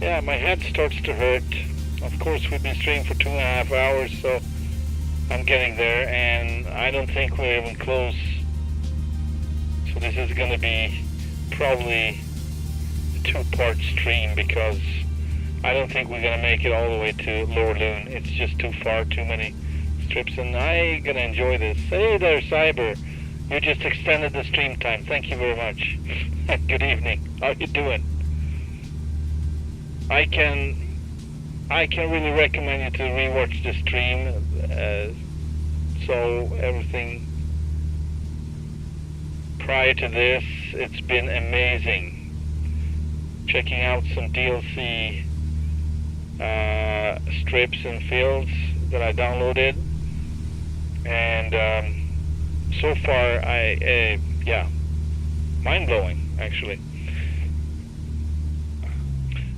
Yeah, my head starts to hurt. Of course, we've been streaming for 2.5 hours, so I'm getting there, and I don't think we're even close. So this is going to be probably a 2-part stream, because I don't think we're going to make it all the way to Lower Loon. It's just too far, too many strips, and I'm going to enjoy this. Hey there, Cyber. You just extended the stream time. Thank you very much. Good evening. How you doing? I can really recommend you to rewatch the stream. So everything prior to this, it's been amazing. Checking out some DLC strips and fields that I downloaded, and so far yeah, mind-blowing actually.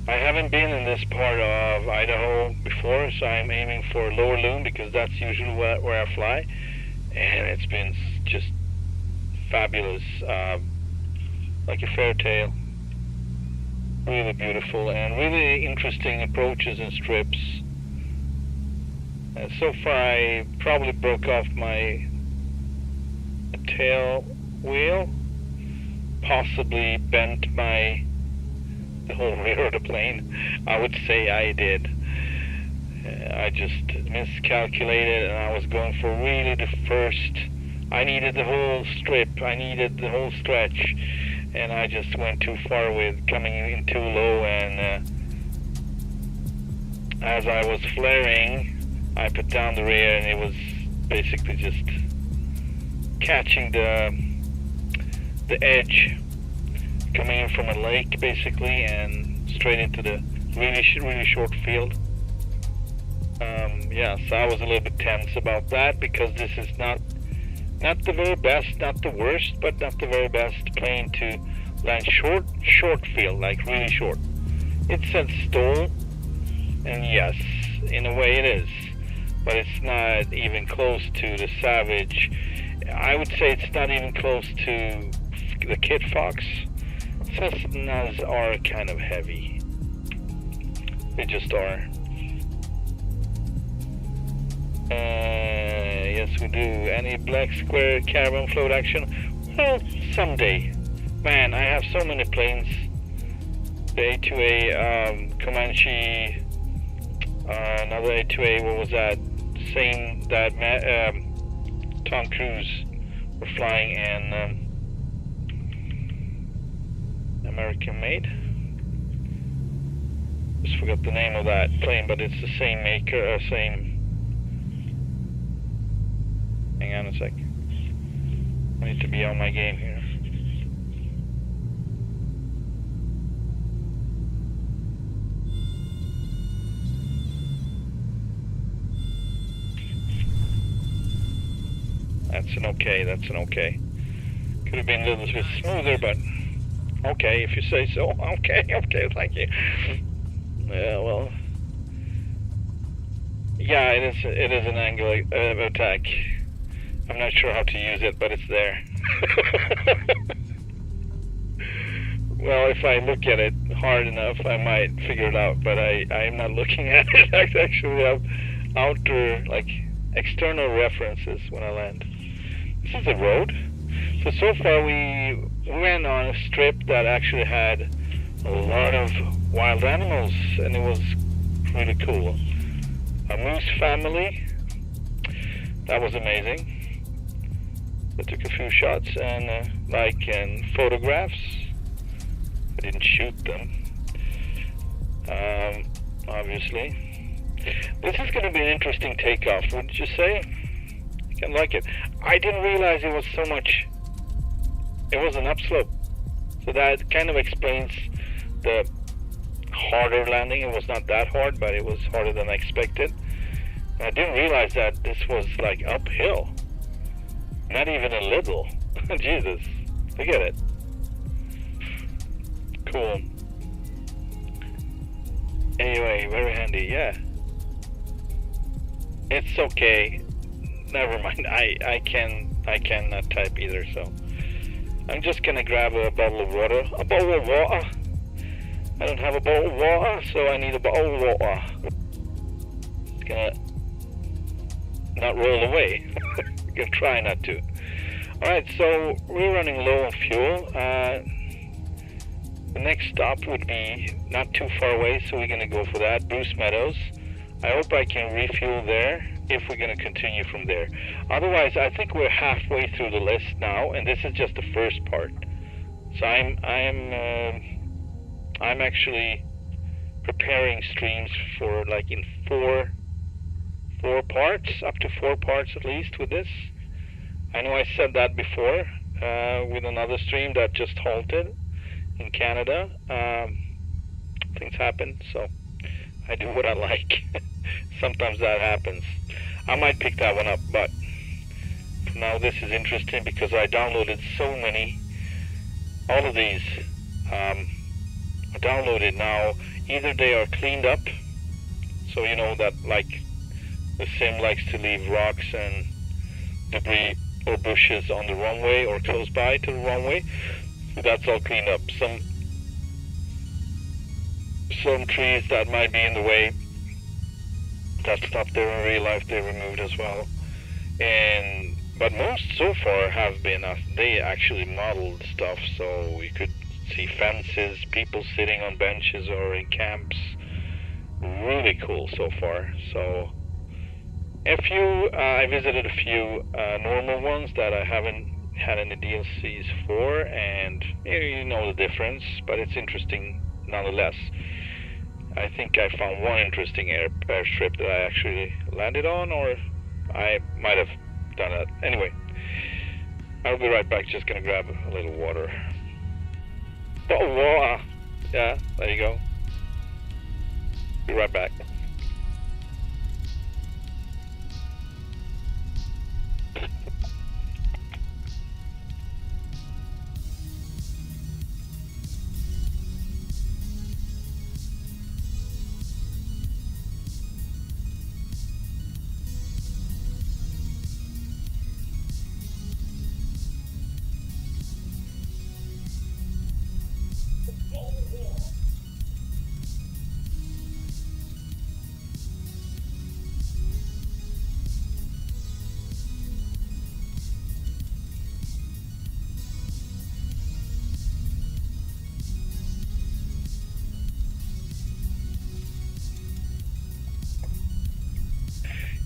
I haven't been in this part of Idaho before, so I'm aiming for Lower Loon because that's usually where I fly, and it's been just fabulous, like a fairy tale. Really beautiful and really interesting approaches and strips. So far I probably broke off my tail wheel, possibly bent the whole rear of the plane. I would say I did. I just miscalculated, and I was going for really the first. I needed the whole strip, I needed the whole stretch, and I just went too far with coming in too low, and as I was flaring, I put down the rear, and it was basically just catching the edge, coming in from a lake basically, and straight into the really short field. Yeah, so I was a little bit tense about that, because this is not the very best, not the worst, but not the very best plane to land short field, like really short. It says stall, and yes, in a way it is, but it's not even close to the Savage. I would say it's not even close to the Kit Fox. Cessnas are kind of heavy. They just are. Yes, we do. Any black square caravan float action? Well, someday. Man, I have so many planes. The A2A Comanche, another A2A, what was that? Same that Tom Cruise We're flying in American made. Just forgot the name of that plane, but it's the same maker, same. Hang on a sec. I need to be on my game here. That's an okay, that's an okay. Could have been a little bit smoother, but okay, if you say so. Okay, okay, thank you. Yeah, well. Yeah, it is an angle attack. I'm not sure how to use it, but it's there. Well, if I look at it hard enough, I might figure it out, but I'm not looking at it. I actually have outer, like, external references when I land. This is a road. So far we went on a strip that actually had a lot of wild animals, and it was really cool. A moose family, that was amazing. I took a few shots and photographs. I didn't shoot them, obviously. This is going to be an interesting takeoff, wouldn't you say? I can like it. I didn't realize it was so much. It was an upslope, so that kind of explains the harder landing. It was not that hard, but it was harder than I expected. And I didn't realize that this was like uphill. Not even a little. Jesus, look at it. Cool. Anyway, very handy, yeah. It's okay. Never mind. I cannot type either, so I'm just gonna grab a bottle of water. A bottle of water. I don't have a bottle of water, so I need a bottle of water. It's gonna not roll away. I'm gonna try not to. Alright, so we're running low on fuel. The next stop would be not too far away, so we're gonna go for that. Bruce Meadows. I hope I can refuel there if we're gonna continue from there. Otherwise, I think we're halfway through the list now, and this is just the first part. So I'm actually preparing streams for like in four parts, up to 4 parts at least with this. I know I said that before with another stream that just halted in Canada. Things happen, so I do what I like. Sometimes that happens. I might pick that one up, but for now this is interesting because I downloaded so many. All of these are downloaded now. Either they are cleaned up, so you know that like the sim likes to leave rocks and debris or bushes on the runway or close by to the runway. So that's all cleaned up. Some trees that might be in the way, that's not there in real life, they removed as well. But most so far have been, they actually modeled stuff, so you could see fences, people sitting on benches or in camps. Really cool so far. So I visited a few normal ones that I haven't had any DLCs for, and you know the difference, but it's interesting nonetheless. I think I found one interesting airstrip that I actually landed on, or I might have done that. Anyway, I'll be right back. Just gonna grab a little water. Oh, water! Yeah, there you go. Be right back.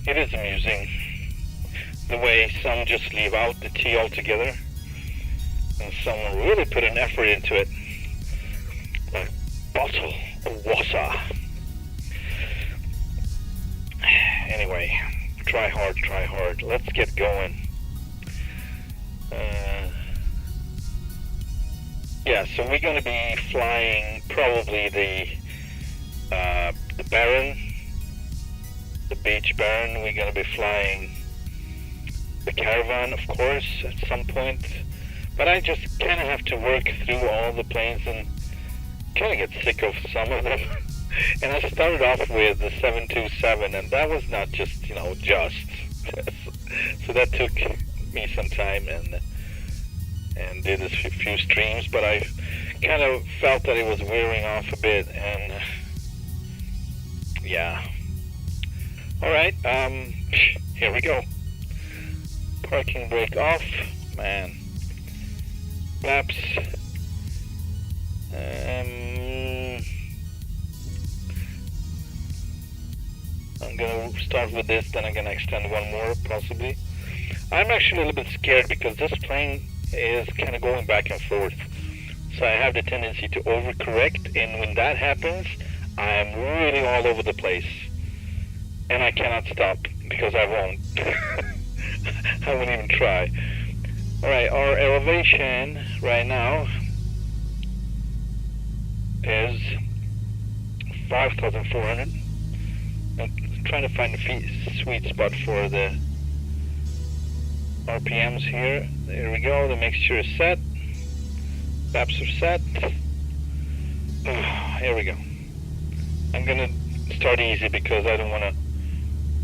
It is amusing. the way some just leave out the T altogether, and some really put an effort into it. A bottle of water. Anyway, try hard. Let's get going. Yeah, so we're going to be flying probably the Baron, the Beach Baron. We're going to be flying the Caravan, of course, at some point. But I just kind of have to work through all the planes and kind of get sick of some of them. And I started off with the 727, and that was not just, just. So that took me some time and did a few streams, but I kind of felt that it was wearing off a bit, and yeah. Alright, here we go. Parking brake off, man. Flaps. I'm gonna start with this, then I'm gonna extend one more, possibly. I'm actually a little bit scared because this plane is kind of going back and forth. So I have the tendency to overcorrect, and when that happens, I'm really all over the place. And I cannot stop, because I won't. I won't even try. Alright, our elevation right now is 5,400. I'm trying to find a sweet spot for the RPMs here. There we go, the mixture is set. Flaps are set. Here we go. I'm gonna start easy because I don't want to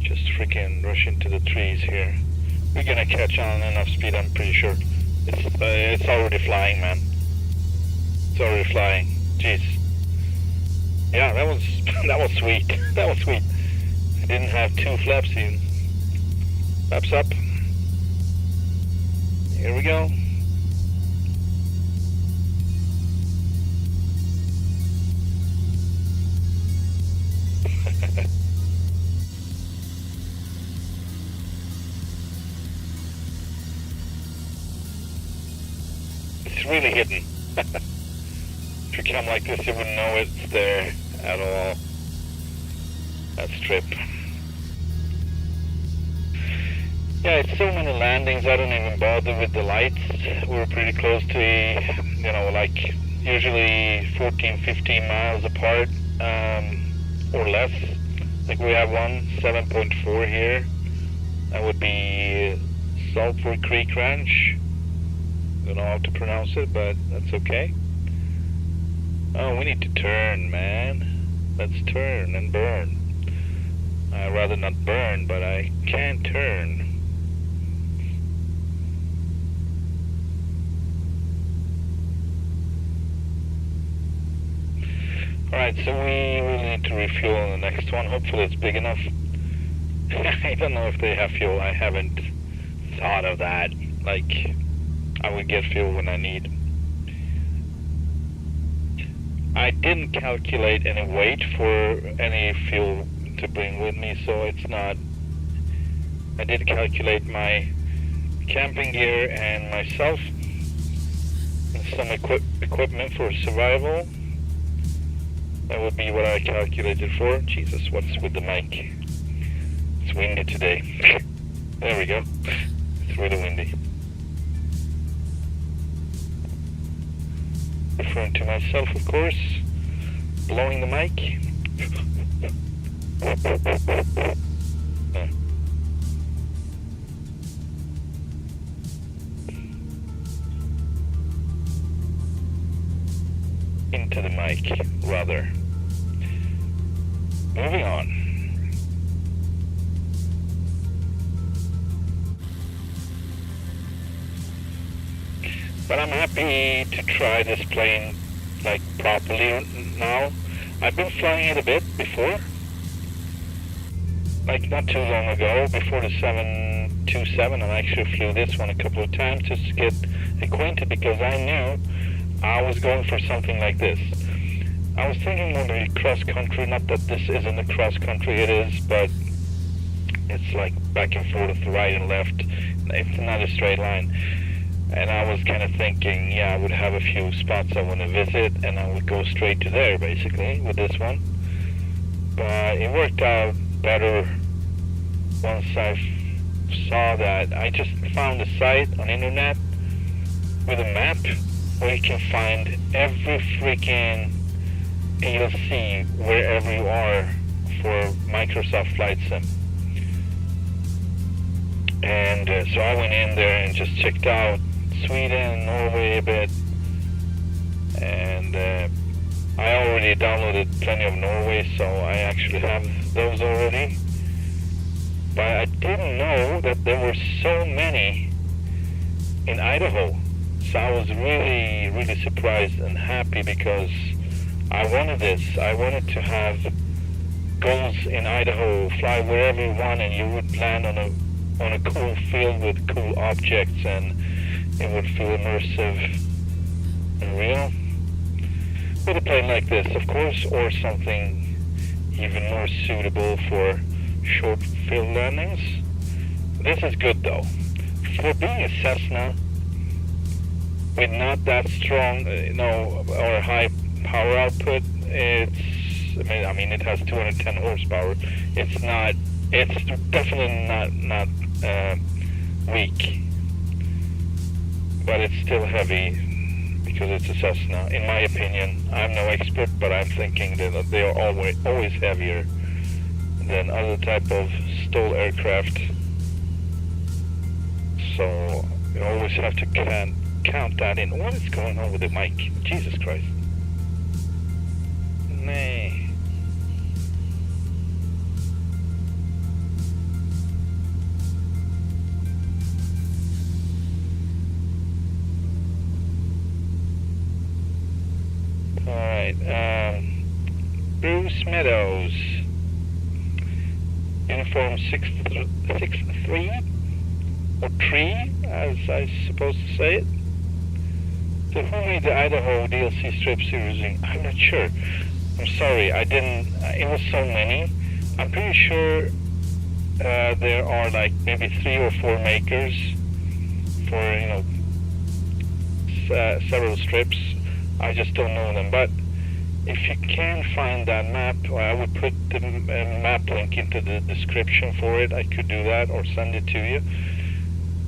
just freaking rush into the trees here. We're gonna catch on enough speed, I'm pretty sure. It's already flying, man. It's already flying. Jeez. Yeah, that was sweet. That was sweet. I didn't have two flaps even. Flaps up. Here we go. It's really hidden. If you come like this, you wouldn't know it's there at all. That strip. Yeah, it's so many landings, I don't even bother with the lights. We're pretty close to, like usually 14, 15 miles apart, or less. Like we have one, 7.4 here. That would be Sulphur Creek Ranch. Don't know how to pronounce it, but that's okay. Oh, we need to turn, man. Let's turn and burn. I'd rather not burn, but I can't turn. Alright, so we really need to refuel on the next one. Hopefully it's big enough. I don't know if they have fuel. I haven't thought of that. Like, I would get fuel when I need. I didn't calculate any weight for any fuel to bring with me, so it's not. I did calculate my camping gear and myself and some equipment for survival. That would be what I calculated for. Jesus, what's with the mic? It's windy today. There we go. It's really windy. Referring to myself, of course. Blowing the mic. Into the mic, rather. Moving on. But I'm happy to try this plane like properly now. I've been flying it a bit before. Like not too long ago, before the 727, I actually flew this one a couple of times just to get acquainted because I knew I was going for something like this. I was thinking more the cross country, not that this isn't a cross country, it is, but It's like back and forth, right and left. It's not a straight line. And I was kind of thinking, yeah, I would have a few spots I want to visit, and I would go straight to there, basically, with this one. But it worked out better once I saw that. I just found a site on internet with a map where you can find every freaking ALC wherever you are for Microsoft Flight Sim. And so I went in there and just checked out Sweden, Norway a bit, and I already downloaded plenty of Norway, so I actually have those already. But I didn't know that there were so many in Idaho. So I was really, really surprised and happy because I wanted this. I wanted to have goals in Idaho, fly wherever you want, and you would land on a cool field with cool objects, and it would feel immersive and real. With a plane like this, of course, or something even more suitable for short field landings. This is good though. For being a Cessna, with not that strong, or high power output, I mean, it has 210 horsepower. It's definitely not weak, but it's still heavy because it's a Cessna, in my opinion. I'm no expert, but I'm thinking that they are always heavier than other type of STOL aircraft. So you always have to count that in. What is going on with the mic? Jesus Christ. Nay. Alright, Bruce Meadows, uniform 6-3, or 3, as I suppose to say it. So who made the Idaho DLC strips using? I'm not sure. I'm sorry, I didn't, it was so many. I'm pretty sure there are like maybe 3 or 4 makers for, several strips. I just don't know them, but if you can find that map, I would put the map link into the description for it. I could do that or send it to you.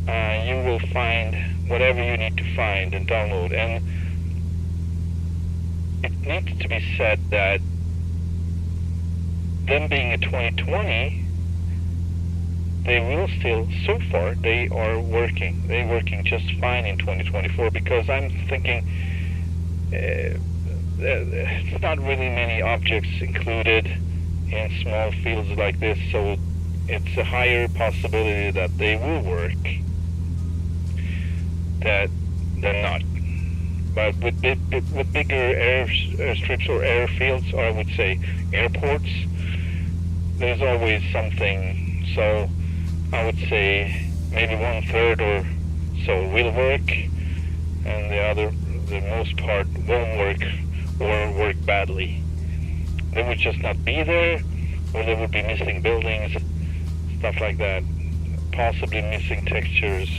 You will find whatever you need to find and download. And it needs to be said that them being a 2020, they will still, so far, they are working. They're working just fine in 2024, because I'm thinking it's not really many objects included in small fields like this, so it's a higher possibility that they will work than not. But with bigger airstrips or airfields, or I would say airports, there's always something. So I would say maybe 1/3 or so will work, and the most part won't work or work badly. They would just not be there, or they would be missing buildings, stuff like that, possibly missing textures.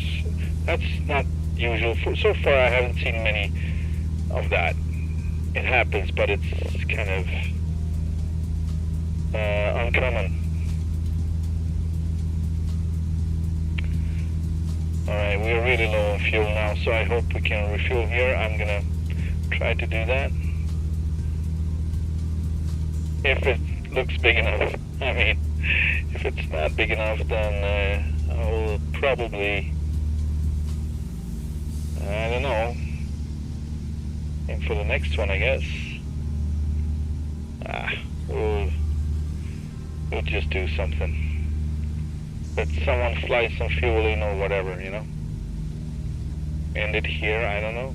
That's not usual. So far I haven't seen many of that. It happens, but it's kind of uncommon. Alright, we are really low on fuel now, so I hope we can refuel here. I'm gonna try to do that. If it looks big enough. I mean, if it's not big enough, then I will probably, I don't know, aim for the next one, I guess. We'll just do something. Let someone fly some fuel in or whatever, End it here, I don't know.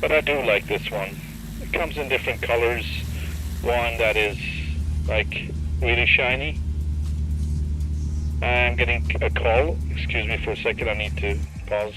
But I do like this one. It comes in different colors. One that is like really shiny. I'm getting a call. Excuse me for a second, I need to pause.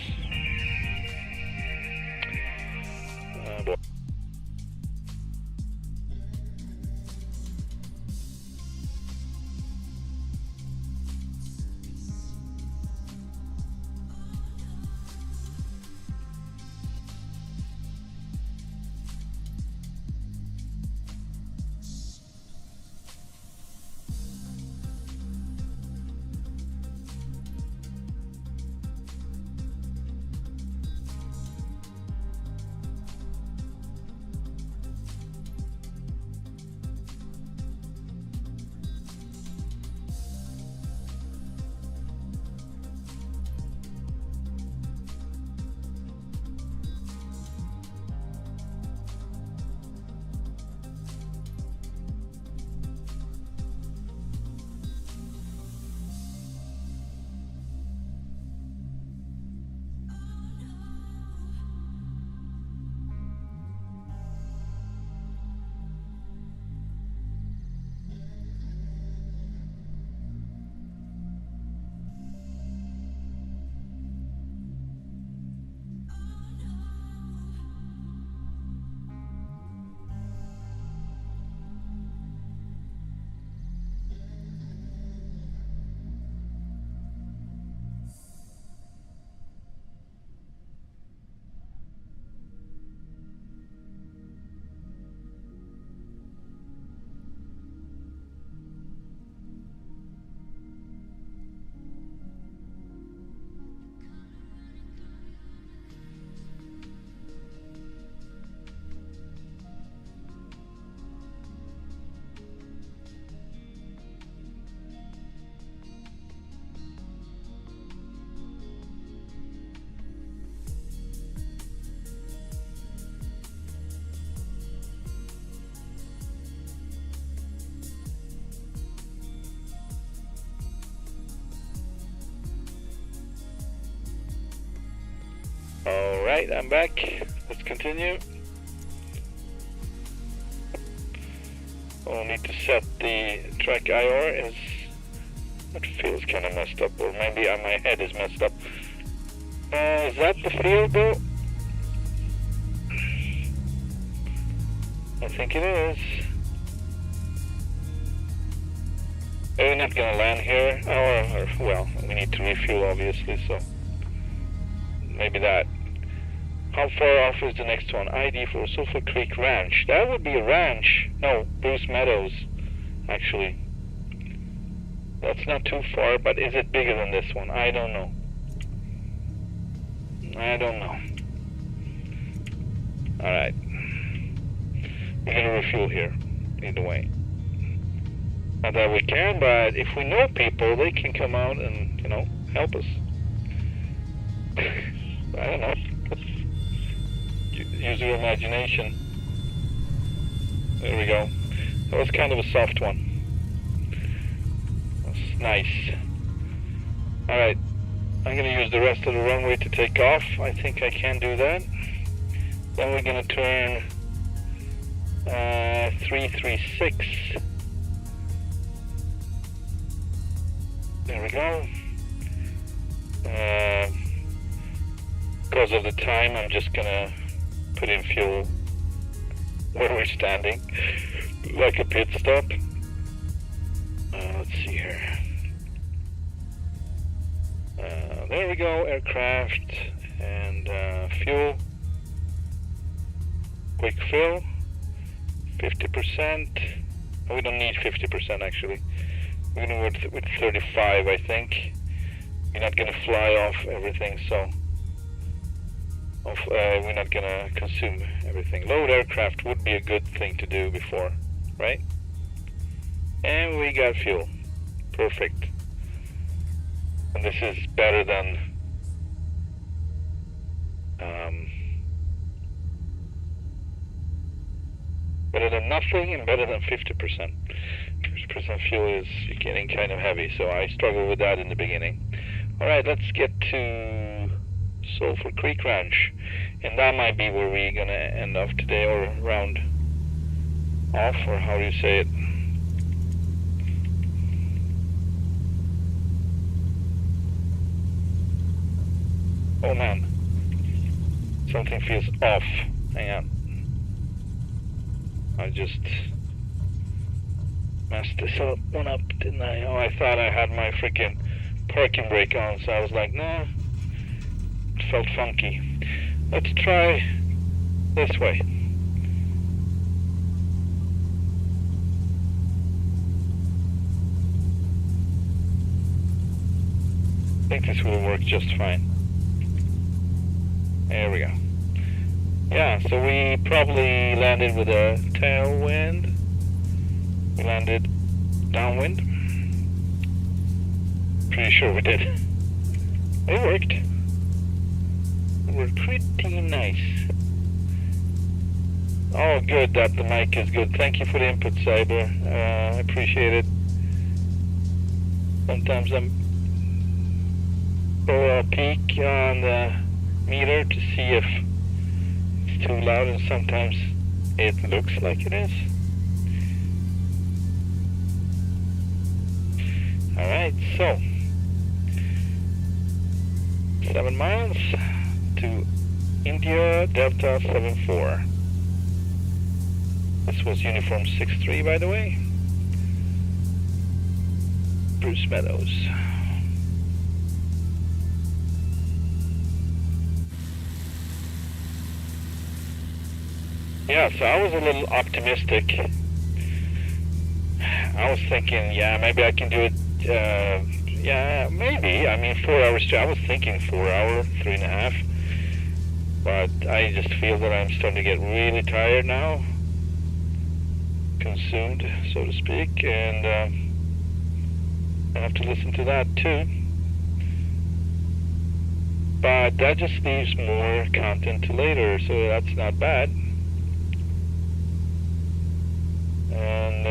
Alright, I'm back. Let's continue. I'll need to set the track IR as it feels kind of messed up, or maybe my head is messed up. Is that the field though? I think it is. We're not gonna land here. Or, well, we need to refuel obviously, so maybe that. How far off is the next one? ID for Sulphur Creek Ranch. That would be a ranch. No, Bruce Meadows, actually. That's not too far, but is it bigger than this one? I don't know. I don't know. Alright. We're gonna refuel here, either way. Not that we can, but if we know people, they can come out and, you know, help us. I don't know. Use your imagination. There we go. That was kind of a soft one. That's nice. Alright. I'm going to use the rest of the runway to take off. I think I can do that. Then we're going to turn 336. There we go. Because of the time, I'm just going to put in fuel where we're standing, like a pit stop. Let's see here. There we go, aircraft and fuel. Quick fill, 50%. Oh, we don't need 50% actually. We're going to go with 35, I think. We're not going to fly off everything, so we're not going to consume everything. Load aircraft would be a good thing to do before, right? And we got fuel. Perfect. And this is better than nothing and better than 50%. 50% fuel is getting kind of heavy, so I struggled with that in the beginning. Alright, let's get to Sulphur Creek Ranch, and that might be where we're gonna end off today, or round off, or how do you say it? Oh man, something feels off. Hang on. I just messed this one up, didn't I? Oh, I thought I had my freaking parking brake on, so I was like, nah. It felt funky. Let's try this way. I think this will work just fine. There we go. Yeah, so we probably landed with a tailwind. We landed downwind. Pretty sure we did. It worked. It worked pretty nice. Oh, good that the mic is good. Thank you for the input, Cyber. I appreciate it. Sometimes I'm throw a peek on the meter to see if it's too loud, and sometimes it looks like it is. Alright, so 7 miles to India Delta 74. This was uniform 6-3, by the way. Bruce Meadows. Yeah, so I was a little optimistic. I was thinking, yeah, maybe I can do it. Yeah, maybe. I mean, 4 hours. I was thinking 4 hour, 3.5. But I just feel that I'm starting to get really tired now. Consumed, so to speak. And I have to listen to that too. But that just leaves more content to later, so that's not bad. And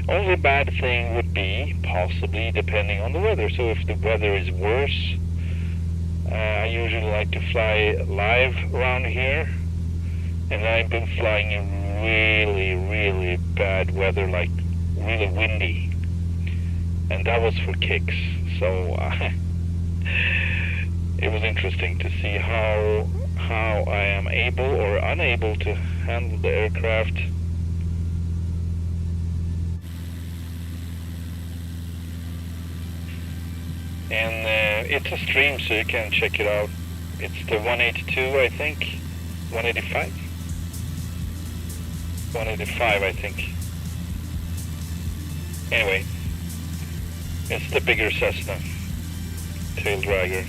only bad thing would be, possibly, depending on the weather. So if the weather is worse, I usually like to fly live around here. And I've been flying in really, really bad weather, like really windy. And that was for kicks. So it was interesting to see how I am able or unable to handle the aircraft. And it's a stream, so you can check it out. It's the 182, I think. 185? 185, I think. Anyway, it's the bigger Cessna, Taildragger.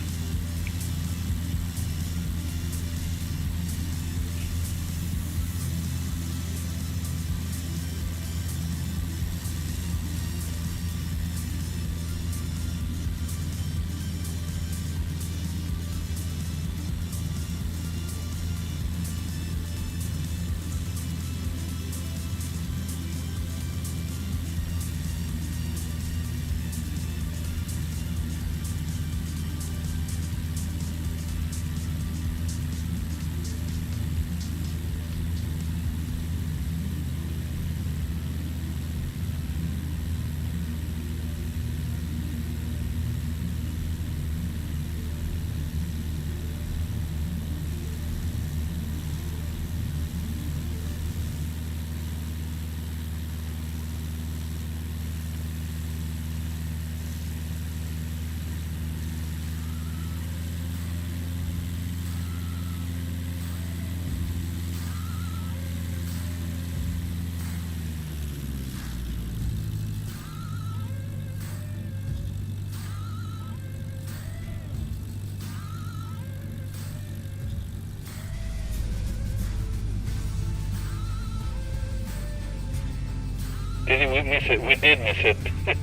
Did we miss it? We did miss it.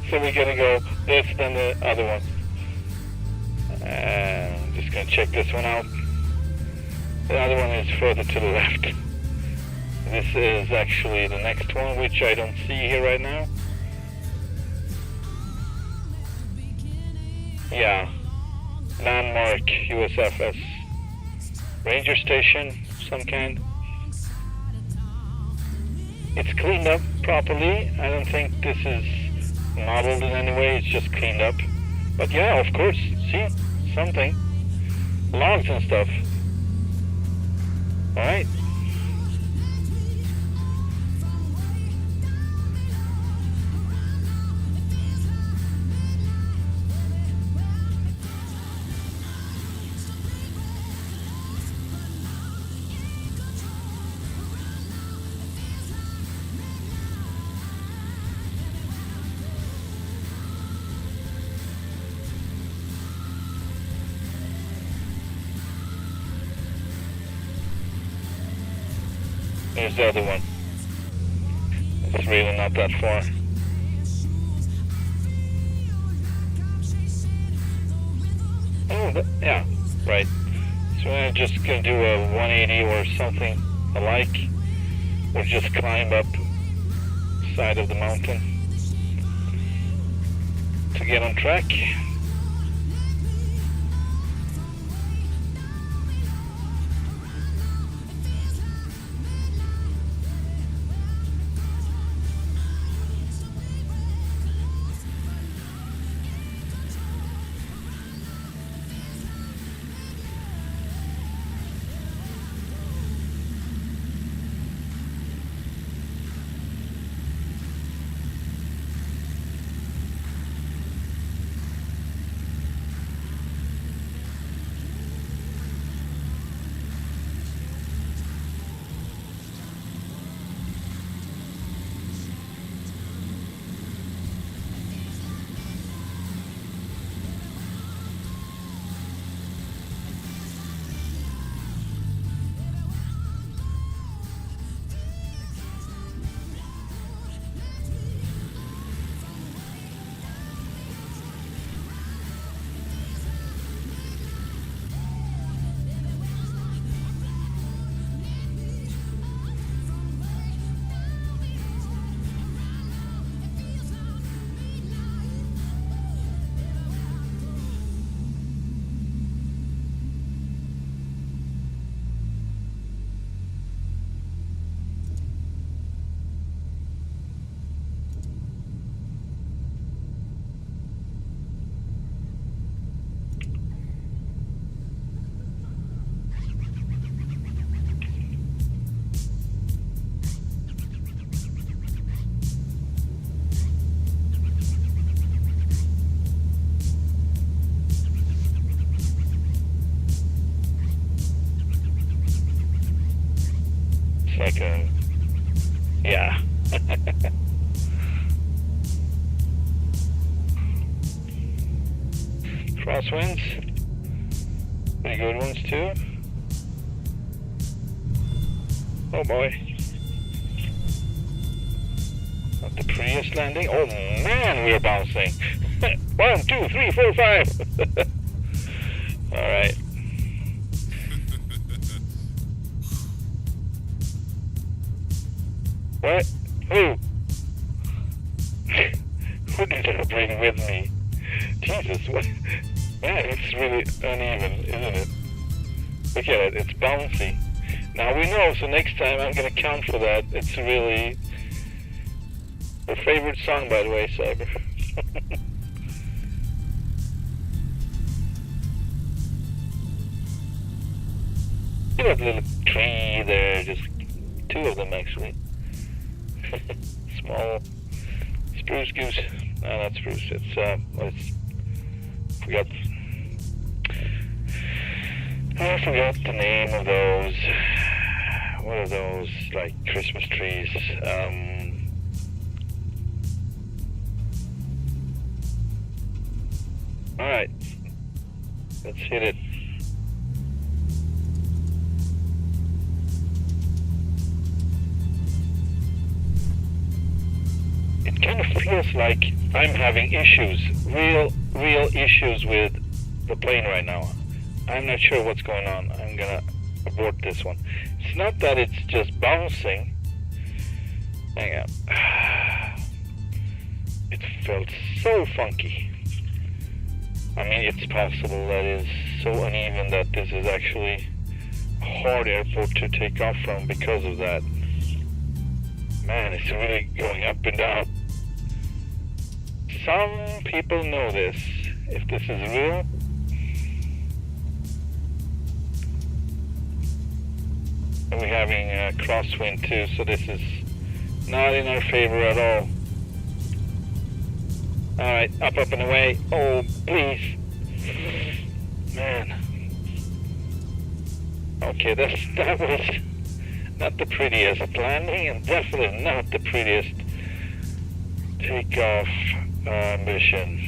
So we're gonna go this, then the other one. I'm just gonna check this one out. The other one is further to the left. This is actually the next one, which I don't see here right now. Yeah, landmark USFS. Ranger station, some kind. It's cleaned up properly. I don't think this is modeled in any way, it's just cleaned up. But yeah, of course, see, something. Logs and stuff. Alright. Here's the other one. It's really not that far. Oh, yeah, right. So I'm just gonna do a 180 or something alike, or just climb up the side of the mountain to get on track. like a... yeah. Crosswinds. Pretty good ones too. Oh boy. Not the prettiest landing. Oh man, we're bouncing. 1, 2, 3, 4, 5. Alright. What? Who? Who did I bring with me? Jesus, what? Man, it's really uneven, isn't it? Look at it, it's bouncy. Now we know, so next time I'm gonna count for that. It's really your favorite song, by the way, Cyber. See that little tree there, just 2 of them actually. Small spruce goose. No, not spruce, it's I forgot the name of those. What are those, like Christmas trees? Alright, let's hit it. It kind of feels like I'm having issues, real issues with the plane right now. I'm not sure what's going on. I'm gonna abort this one. It's not that it's just bouncing. Hang on. It felt so funky. I mean, it's possible that it's so uneven that this is actually a hard airport to take off from because of that. Man, it's really going up and down. Some people know this. If this is real, we're having a crosswind too, so this is not in our favor at all. Alright, up and away. Oh, please. Man. Okay, that was not the prettiest landing, and definitely not the prettiest takeoff ambition.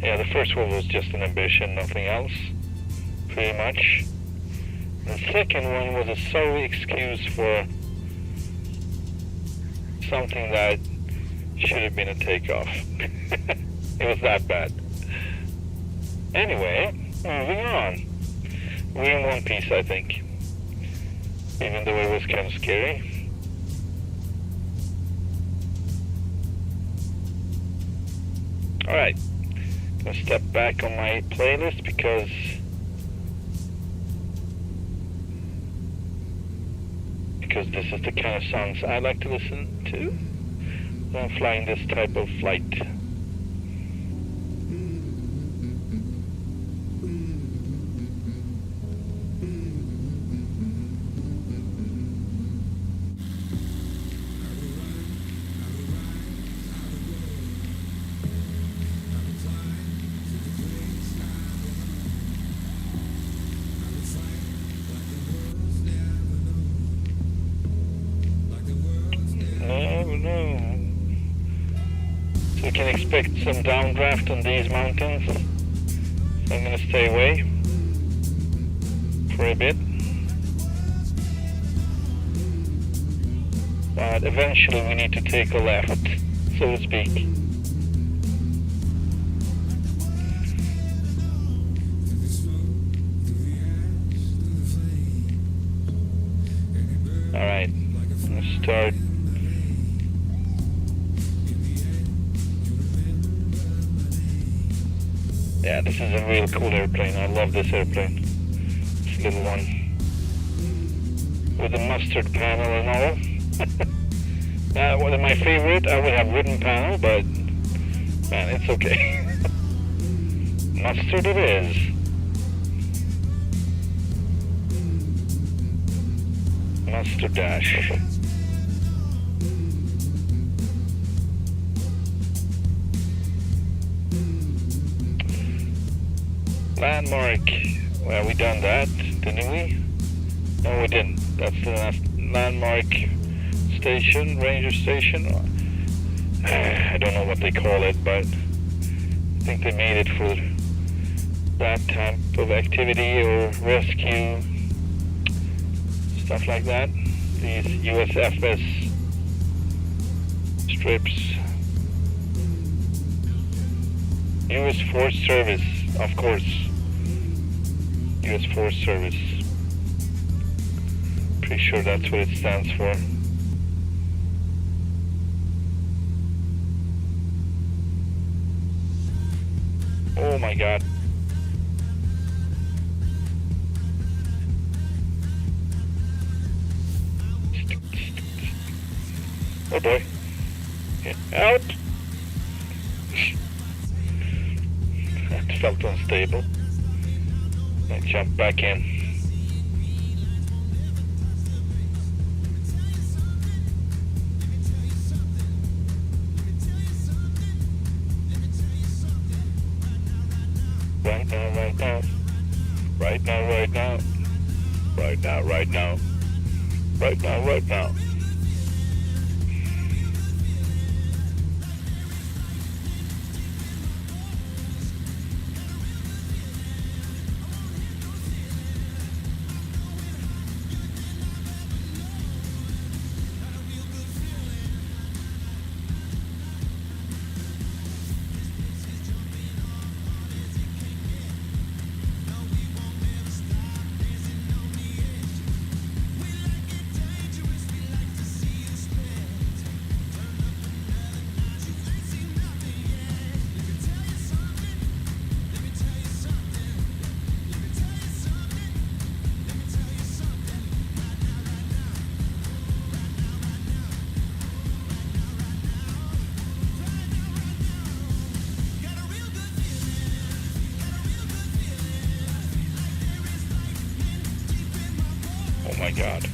Yeah, the first one was just an ambition, nothing else, pretty much. The second one was a sorry excuse for something that should have been a takeoff. It was that bad. Anyway, moving on. We're in one piece, I think. Even though it was kind of scary. Alright. Gonna step back on my playlist because this is the kind of songs I like to listen to when I'm flying this type of flight. So we can expect some downdraft on these mountains. So I'm going to stay away for a bit. But eventually we need to take a left, so to speak. Alright, let's start. Yeah, this is a real cool airplane. I love this airplane. This little one. With the mustard panel and all. One of my favorite, I would have wooden panel, but man, it's okay. Mustard it is. Mustard dash. Landmark. Well, we done that, didn't we? No, we didn't. That's the last landmark station, ranger station. I don't know what they call it, but I think they made it for that type of activity or rescue, stuff like that. These USFS strips. US Forest Service, of course. US Forest Service. Pretty sure that's what it stands for. Oh my God. Oh boy. Get out. That felt unstable. I jumped back in. Right now, right now. Right now, right now. Right now, right now. Right now, right now. Oh my God.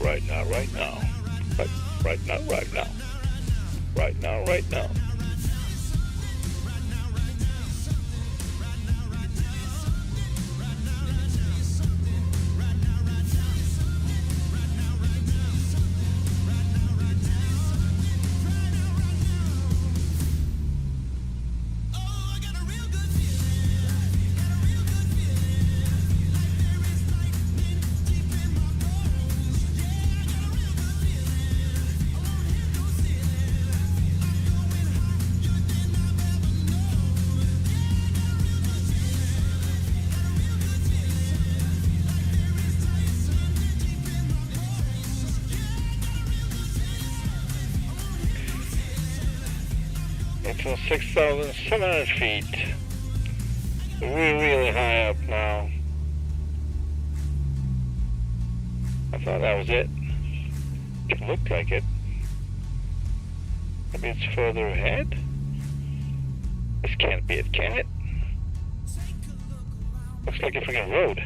Right now, right now. Right now, right now. Right now, right now. It's on 6,700 feet. We're really high up now. I thought that was it. It looked like it. Maybe it's further ahead. This can't be it, can it? Looks like a freaking road.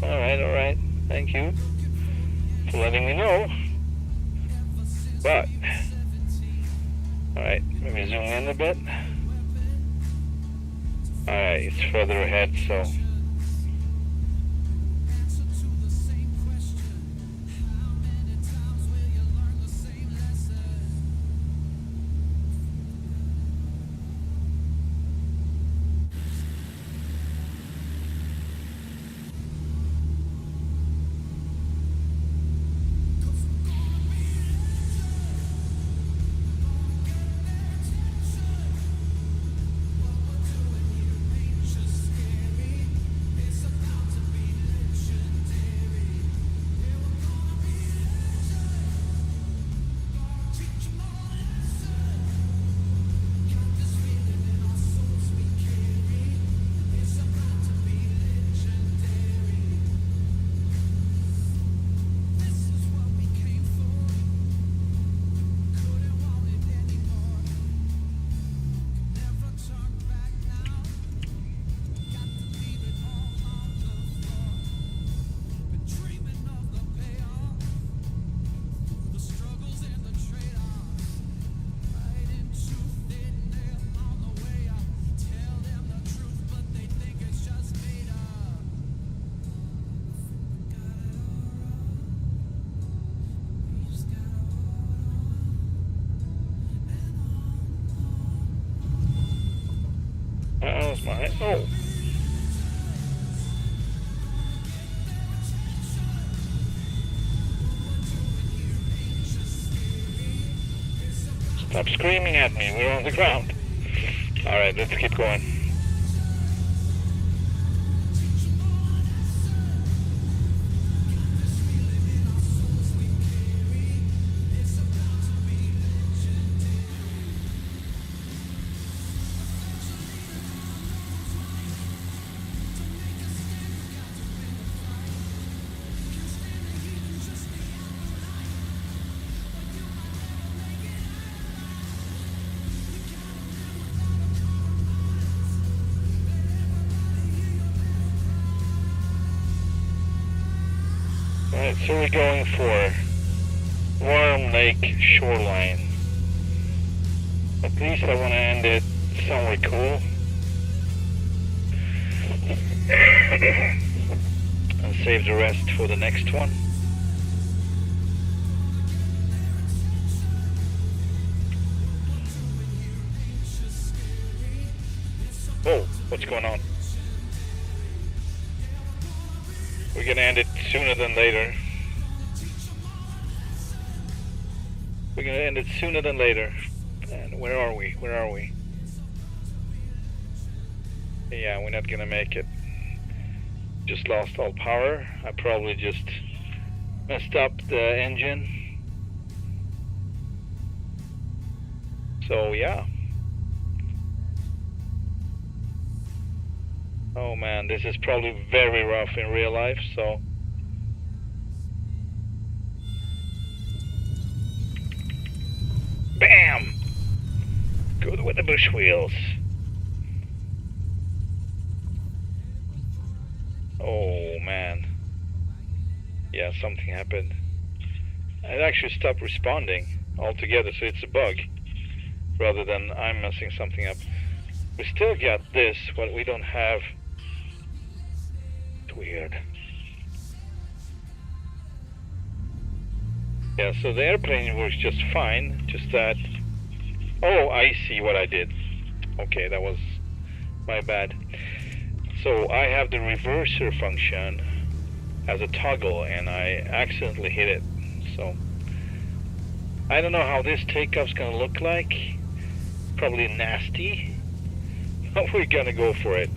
Alright. Thank you for letting me know. But, alright, maybe zoom in a bit. Alright, it's further ahead, so. That's my... Oh. Stop screaming at me, we're on the ground. Alright, let's keep going. Alright, so we're going for Warm Lake shoreline. At least I want to end it somewhere cool. And save the rest for the next one. Whoa, what's going on? We're gonna end it sooner than later. We're gonna end it sooner than later. And where are we? Where are we? Yeah, we're not gonna make it. Just lost all power. I probably just messed up the engine. So yeah. Oh man, this is probably very rough in real life, so... Bam! Good with the bush wheels. Oh man. Yeah, something happened. It actually stopped responding altogether, so it's a bug. Rather than I'm messing something up. We still got this, but we don't have... It's weird. Yeah, so the airplane works just fine, just that... Oh, I see what I did. Okay, that was my bad. So I have the reverser function as a toggle, and I accidentally hit it. So I don't know how this takeoff's gonna look like. Probably nasty. But we're gonna go for it.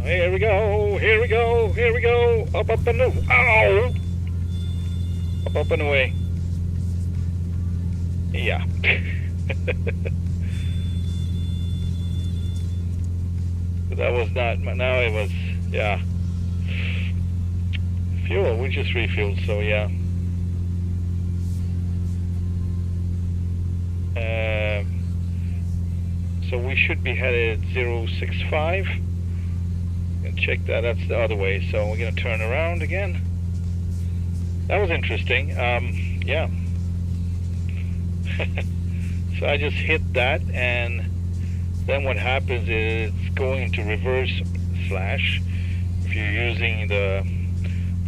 Here we go, here we go, here we go. Up and away. Ow! Up and away. Yeah. That was not, now it was, yeah. Fuel, we just refueled, so yeah. So we should be headed 065. Check that, that's the other way, so we're gonna turn around again. That was interesting, yeah. So I just hit that, and then what happens is it's going to reverse slash. If you're using the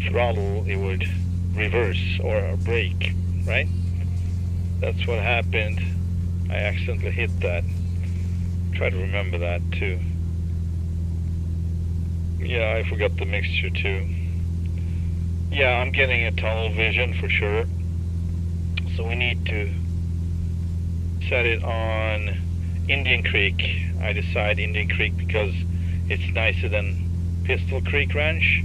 throttle, it would reverse or brake, right? That's what happened. I accidentally hit that. Try to remember that too. Yeah, I forgot the mixture too. Yeah, I'm getting a tunnel vision for sure. So we need to set it on Indian Creek. I decide Indian Creek because it's nicer than Pistol Creek Ranch.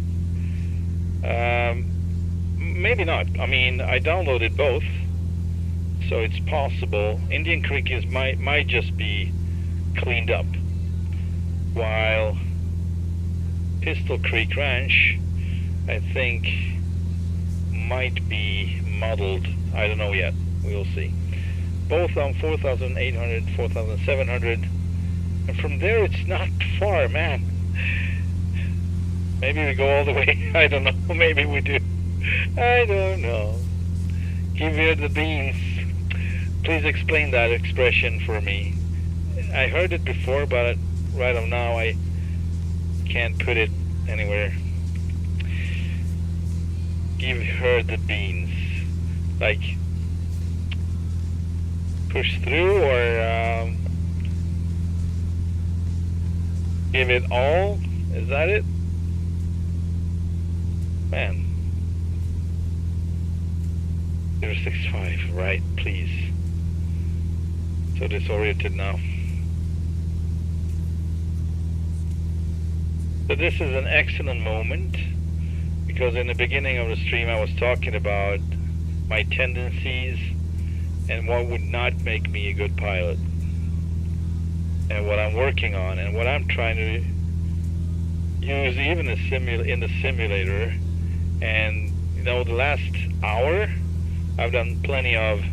Maybe not. I mean, I downloaded both, so it's possible. Indian Creek might just be cleaned up, while Pistol Creek Ranch, I think, might be modeled. I don't know yet. We'll see. Both on 4,800, 4,700, and from there it's not far, man. Maybe we go all the way. I don't know. Maybe we do. I don't know. Give her the beans. Please explain that expression for me. I heard it before, but right now I can't put it anywhere. Give her the beans. Like, push through, or give it all? Is that it? Man. 065, right, please. So disoriented now. So this is an excellent moment, because in the beginning of the stream I was talking about my tendencies and what would not make me a good pilot, and what I'm working on, and what I'm trying to use even in the simulator. And you know, the last hour I've done plenty of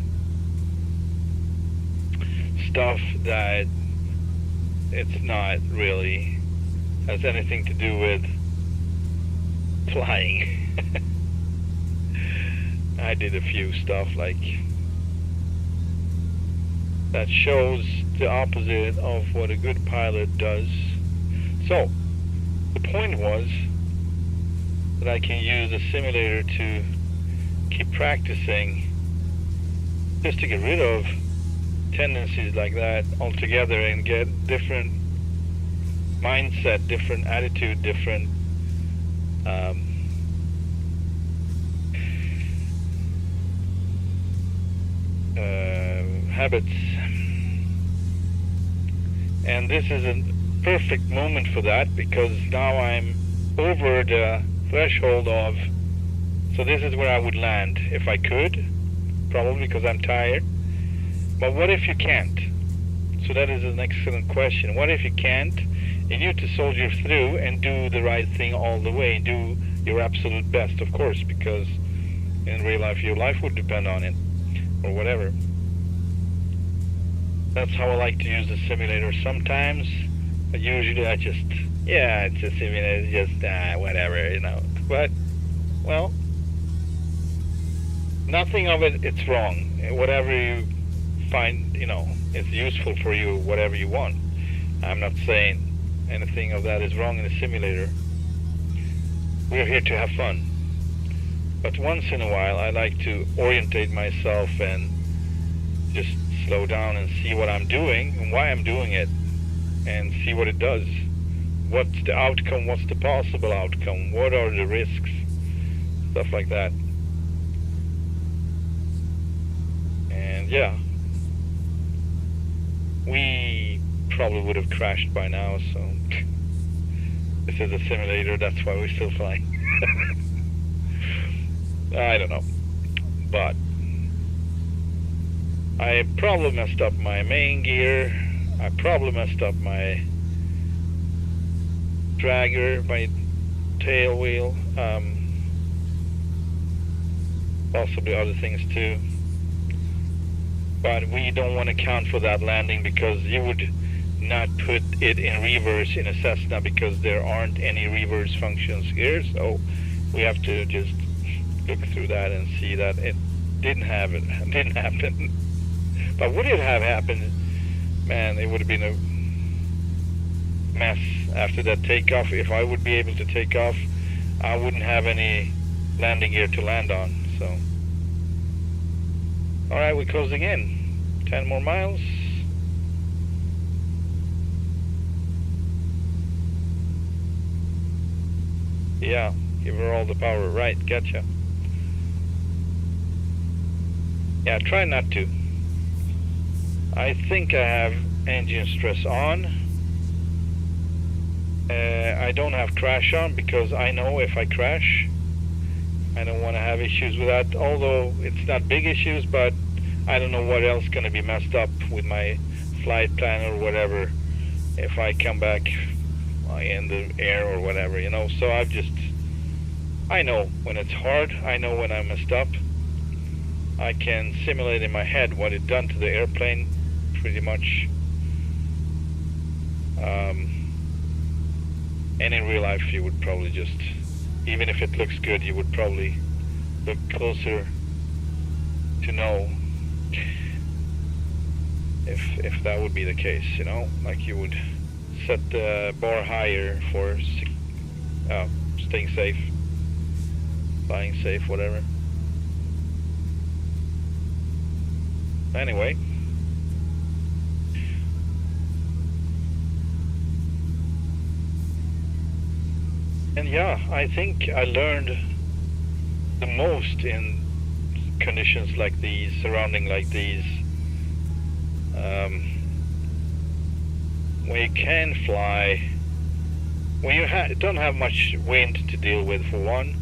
stuff that it's not really has anything to do with flying. I did a few stuff like that shows the opposite of what a good pilot does. So the point was that I can use a simulator to keep practicing, just to get rid of tendencies like that altogether and get different mindset, different attitude, different habits. And this is a perfect moment for that, because now I'm over the threshold of, so this is where I would land if I could, probably because I'm tired. But what if you can't? So that is an excellent question. What if you can't, and you have to soldier through and do the right thing all the way, do your absolute best, of course, because in real life your life would depend on it, or whatever. That's how I like to use the simulator sometimes, but usually I just, yeah, it's a simulator, it's just whatever, you know. But, well, nothing of it's wrong. Whatever you find, you know, it's useful for you, whatever you want. I'm not saying anything of that is wrong in a simulator. We're here to have fun. But once in a while I like to orientate myself and just slow down and see what I'm doing and why I'm doing it, and see what it does. What's the outcome? What's the possible outcome? What are the risks? Stuff like that. And yeah, we probably would have crashed by now, so this is a simulator, that's why we're still flying. I don't know, but I probably messed up my main gear, I probably messed up my dragger, my tail wheel, possibly other things too. But we don't want to count for that landing, because you would not put it in reverse in a Cessna, because there aren't any reverse functions here. So we have to just look through that and see that it didn't happen. But would it have happened? Man, it would have been a mess after that takeoff. If I would be able to take off, I wouldn't have any landing gear to land on. So, all right, we're closing in. 10 more miles. Yeah, give her all the power. Right, gotcha. Yeah, try not to. I think I have engine stress on. I don't have crash on, because I know if I crash, I don't want to have issues with that. Although it's not big issues, but I don't know what else going to be messed up with my flight plan or whatever if I come back in the air or whatever, you know. So I know when it's hard, I know when I messed up. I can simulate in my head what it done to the airplane, pretty much. And in real life you would probably just, even if it looks good, you would probably look closer to know if that would be the case, you know, like you would set the bar higher for staying safe, flying safe, whatever. Anyway, And yeah, I think I learned the most in conditions like these, surrounding like these, when you can fly, when you don't have much wind to deal with for one,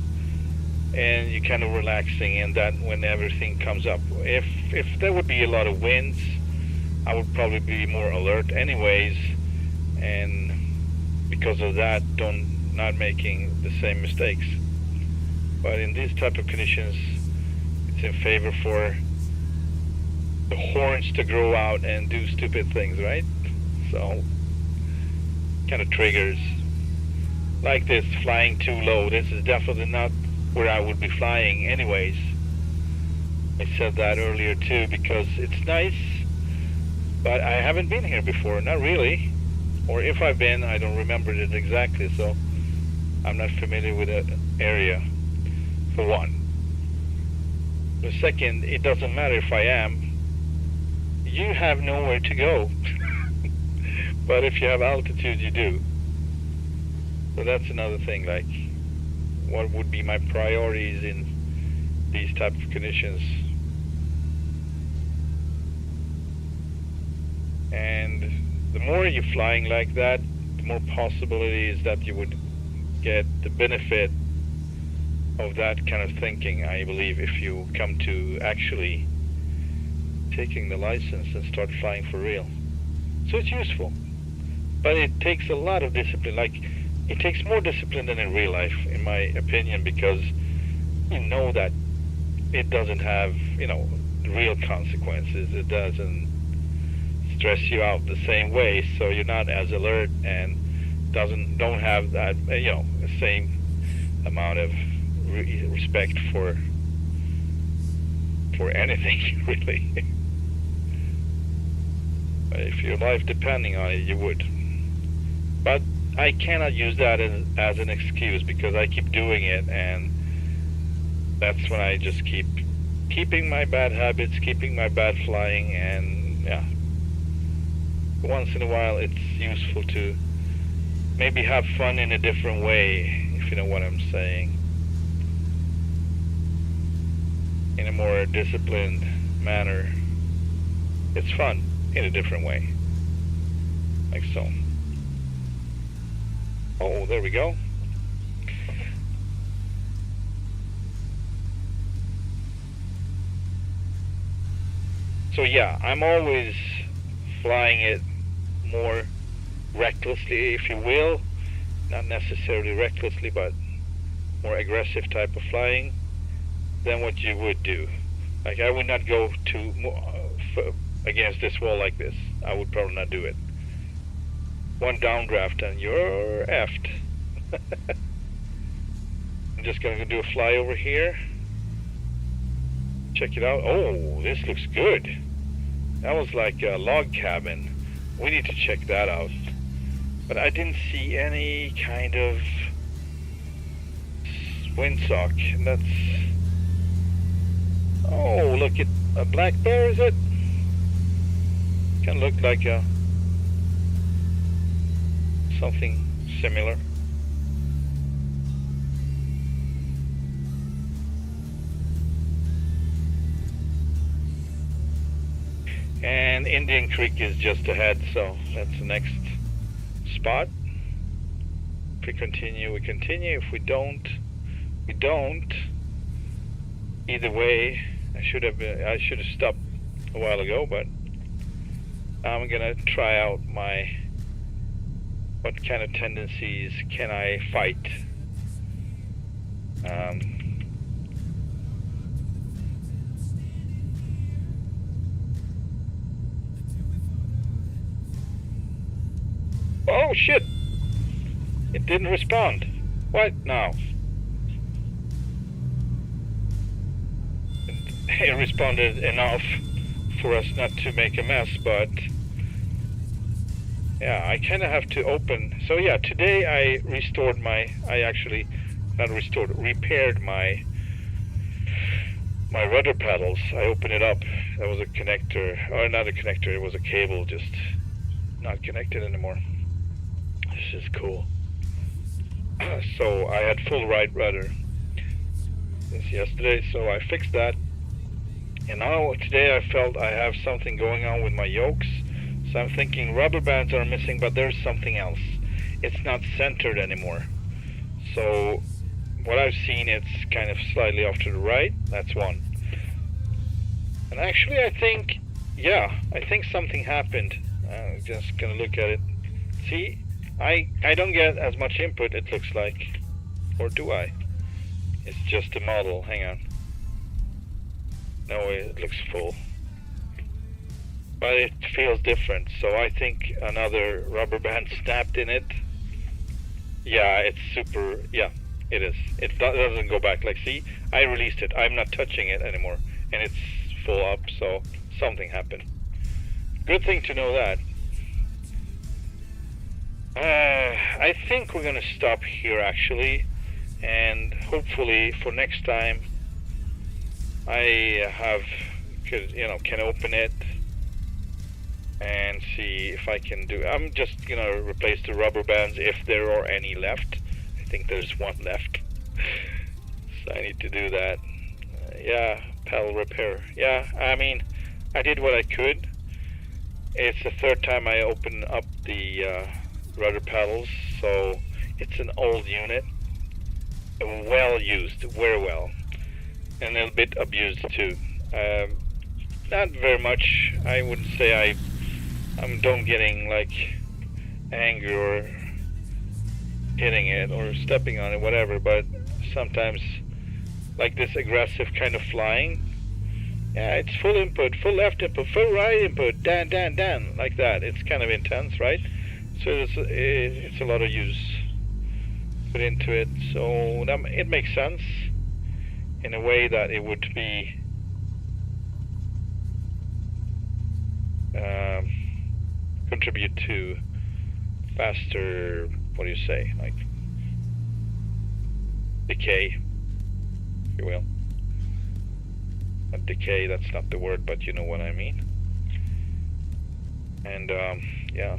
and you're kind of relaxing in that when everything comes up. If there would be a lot of winds, I would probably be more alert anyways, and because of that, not making the same mistakes. But in these type of conditions, it's in favor for the horns to grow out and do stupid things, right? So, kind of triggers. Like this, flying too low. This is definitely not where I would be flying anyways. I said that earlier too, because it's nice, but I haven't been here before, not really. Or if I've been, I don't remember it exactly, so I'm not familiar with the area, for one. The second, it doesn't matter if I am. You have nowhere to go. But if you have altitude, you do. So that's another thing, like, what would be my priorities in these type of conditions? And the more you're flying like that, the more possibilities that you would get the benefit of that kind of thinking, I believe, if you come to actually taking the license and start flying for real. So it's useful, but it takes a lot of discipline. Like, it takes more discipline than in real life, in my opinion, because you know that it doesn't have, real consequences. It doesn't stress you out the same way, so you're not as alert and don't have that, the same amount of respect for anything, really. If your life depending on it, you would. But I cannot use that as an excuse, because I keep doing it, and that's when I just keeping my bad habits, keeping my bad flying, and yeah. Once in a while, it's useful to maybe have fun in a different way, if you know what I'm saying. In a more disciplined manner. It's fun in a different way. Like so. Oh, there we go. So yeah, I'm always flying it more recklessly, if you will. Not necessarily recklessly, but more aggressive type of flying than what you would do. Like, I would not go against this wall like this. I would probably not do it. One downdraft and you're effed. I'm just gonna do a fly over here. Check it out. Oh, this looks good. That was like a log cabin. We need to check that out. But I didn't see any kind of windsock. That's... Oh, look at a black bear, is it? Kind of looked like something similar. And Indian Creek is just ahead, so that's the next spot. If we continue, we continue. If we don't, we don't. Either way, I should have stopped a while ago, but I'm gonna try out what kind of tendencies can I fight. Oh shit! It didn't respond. What now? It responded enough for us not to make a mess, but yeah, I kind of have to open. So yeah, today I repaired my rudder paddles. I opened it up. That was a connector, or not a connector, it was a cable just not connected anymore. This is cool. So I had full right rudder since yesterday, so I fixed that. And now today I felt I have something going on with my yokes. So I'm thinking rubber bands are missing, but there's something else. It's not centered anymore. So what I've seen, it's kind of slightly off to the right. That's one. And actually I think, yeah, I think something happened. I'm just gonna look at it. See, I don't get as much input, it looks like. Or do I? It's just a model. Hang on. No, it looks full. But it feels different. So I think another rubber band snapped in it. Yeah, it's super. Yeah, it is. It doesn't go back. Like, see, I released it. I'm not touching it anymore. And it's full up, so something happened. Good thing to know that. I think we're gonna stop here actually, and hopefully for next time I can open it and see if I can do. I'm just gonna replace the rubber bands if there are any left. I think there's one left, so I need to do that. Yeah, pedal repair. Yeah, I mean, I did what I could. It's the third time I open up the rudder pedals, so it's an old unit, well used, very well, and a little bit abused too. Not very much. I wouldn't say I'm getting like angry or hitting it or stepping on it, whatever, but sometimes like this aggressive kind of flying. Yeah, it's full input, full left input, full right input, dan, like that. It's kind of intense, right? So it's a lot of use put into it. So it makes sense in a way that it would be contribute to faster, what do you say, like decay, if you will. Not decay, that's not the word, but you know what I mean. And yeah.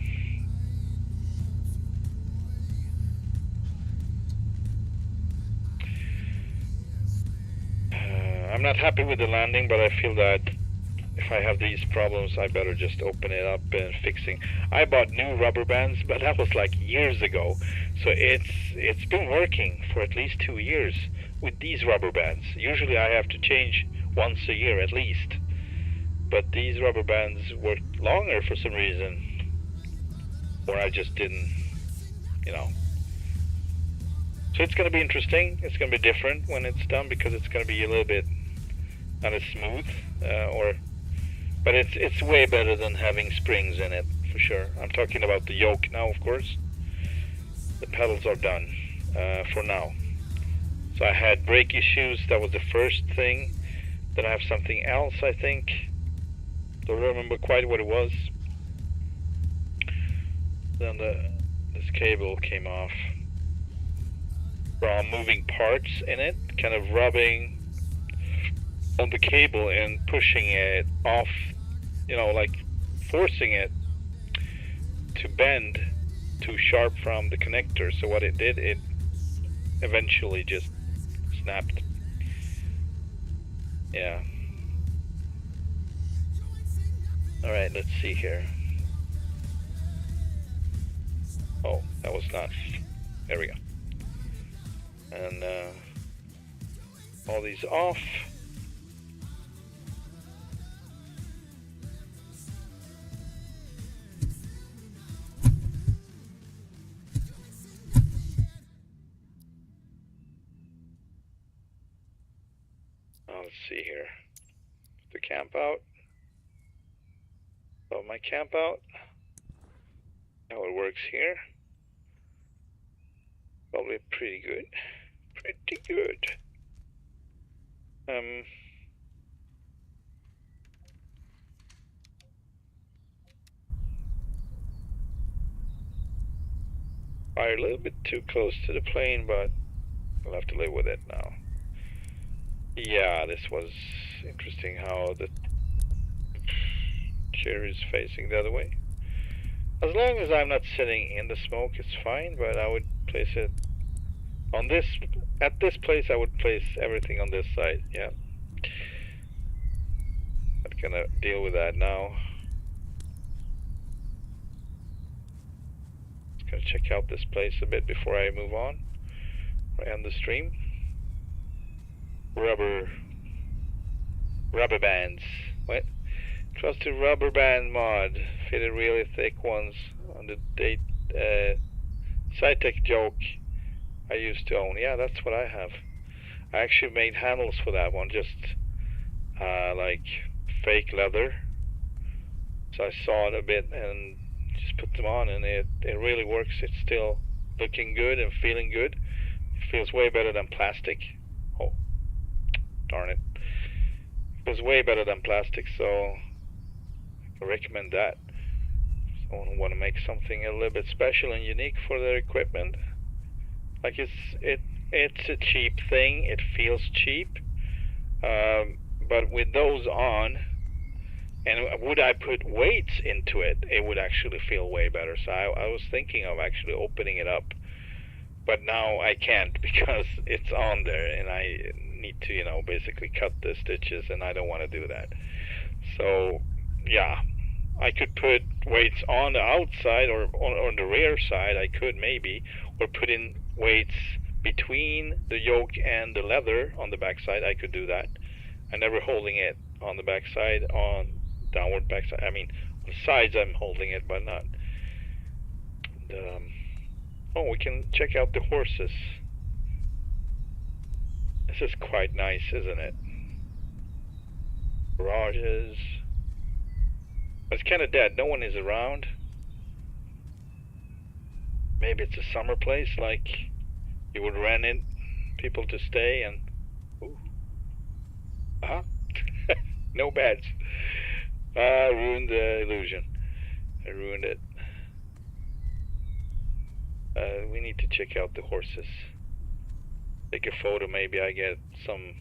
I'm not happy with the landing, but I feel that if I have these problems, I better just open it up and fixing. I bought new rubber bands, but that was like years ago. So it's been working for at least 2 years with these rubber bands. Usually I have to change once a year at least. But these rubber bands worked longer for some reason. Or I just didn't, you know. So it's going to be interesting. It's going to be different when it's done because it's going to be a little bit not as smooth, but it's way better than having springs in it for sure. I'm talking about the yoke now, of course. The pedals are done for now. So I had brake issues. That was the first thing. Then I have something else, I think. Don't remember quite what it was. Then this cable came off from moving parts in it, kind of rubbing on the cable and pushing it off, you know, like forcing it to bend too sharp from the connector. So what it did, it eventually just snapped. Yeah. All right, let's see here. Oh, that was not. There we go. And all these off. Let's see here. The camp out. So my camp out. How it works here. Probably pretty good. Pretty good. Fire a little bit too close to the plane, but we'll have to live with it now. Yeah, this was interesting how the chair is facing the other way. As long as I'm not sitting in the smoke, it's fine, but I would place it On this, at this place, I would place everything on this side. Yeah. I'm gonna deal with that now. Just gonna check out this place a bit before I move on or end the stream. Rubber bands. What? Trusted rubber band mod. Fitted really thick ones on the SciTech joke I used to own. Yeah, that's what I have. I actually made handles for that one, just like fake leather. So I saw it a bit and just put them on, and it really works. It's still looking good and feeling good. It feels way better than plastic. Oh, darn it. It feels way better than plastic, so I can recommend that. Someone who want to make something a little bit special and unique for their equipment. Like it's a cheap thing. It feels cheap, but with those on, and would I put weights into it, it would actually feel way better. So I was thinking of actually opening it up, but now I can't because it's on there, and I need to, you know, basically cut the stitches, and I don't want to do that. So yeah, I could put weights on the outside or on the rear side. I could maybe, or put in weights between the yoke and the leather on the backside. I could do that. I'm never holding it on the backside, on downward backside. I mean, on the sides I'm holding it, but not. And, oh, we can check out the horses. This is quite nice, isn't it? Garages. It's kind of dead. No one is around. Maybe it's a summer place, like you would rent in people to stay and. Ooh. No beds. I ruined the illusion. I ruined it. We need to check out the horses. Take a photo. Maybe I get some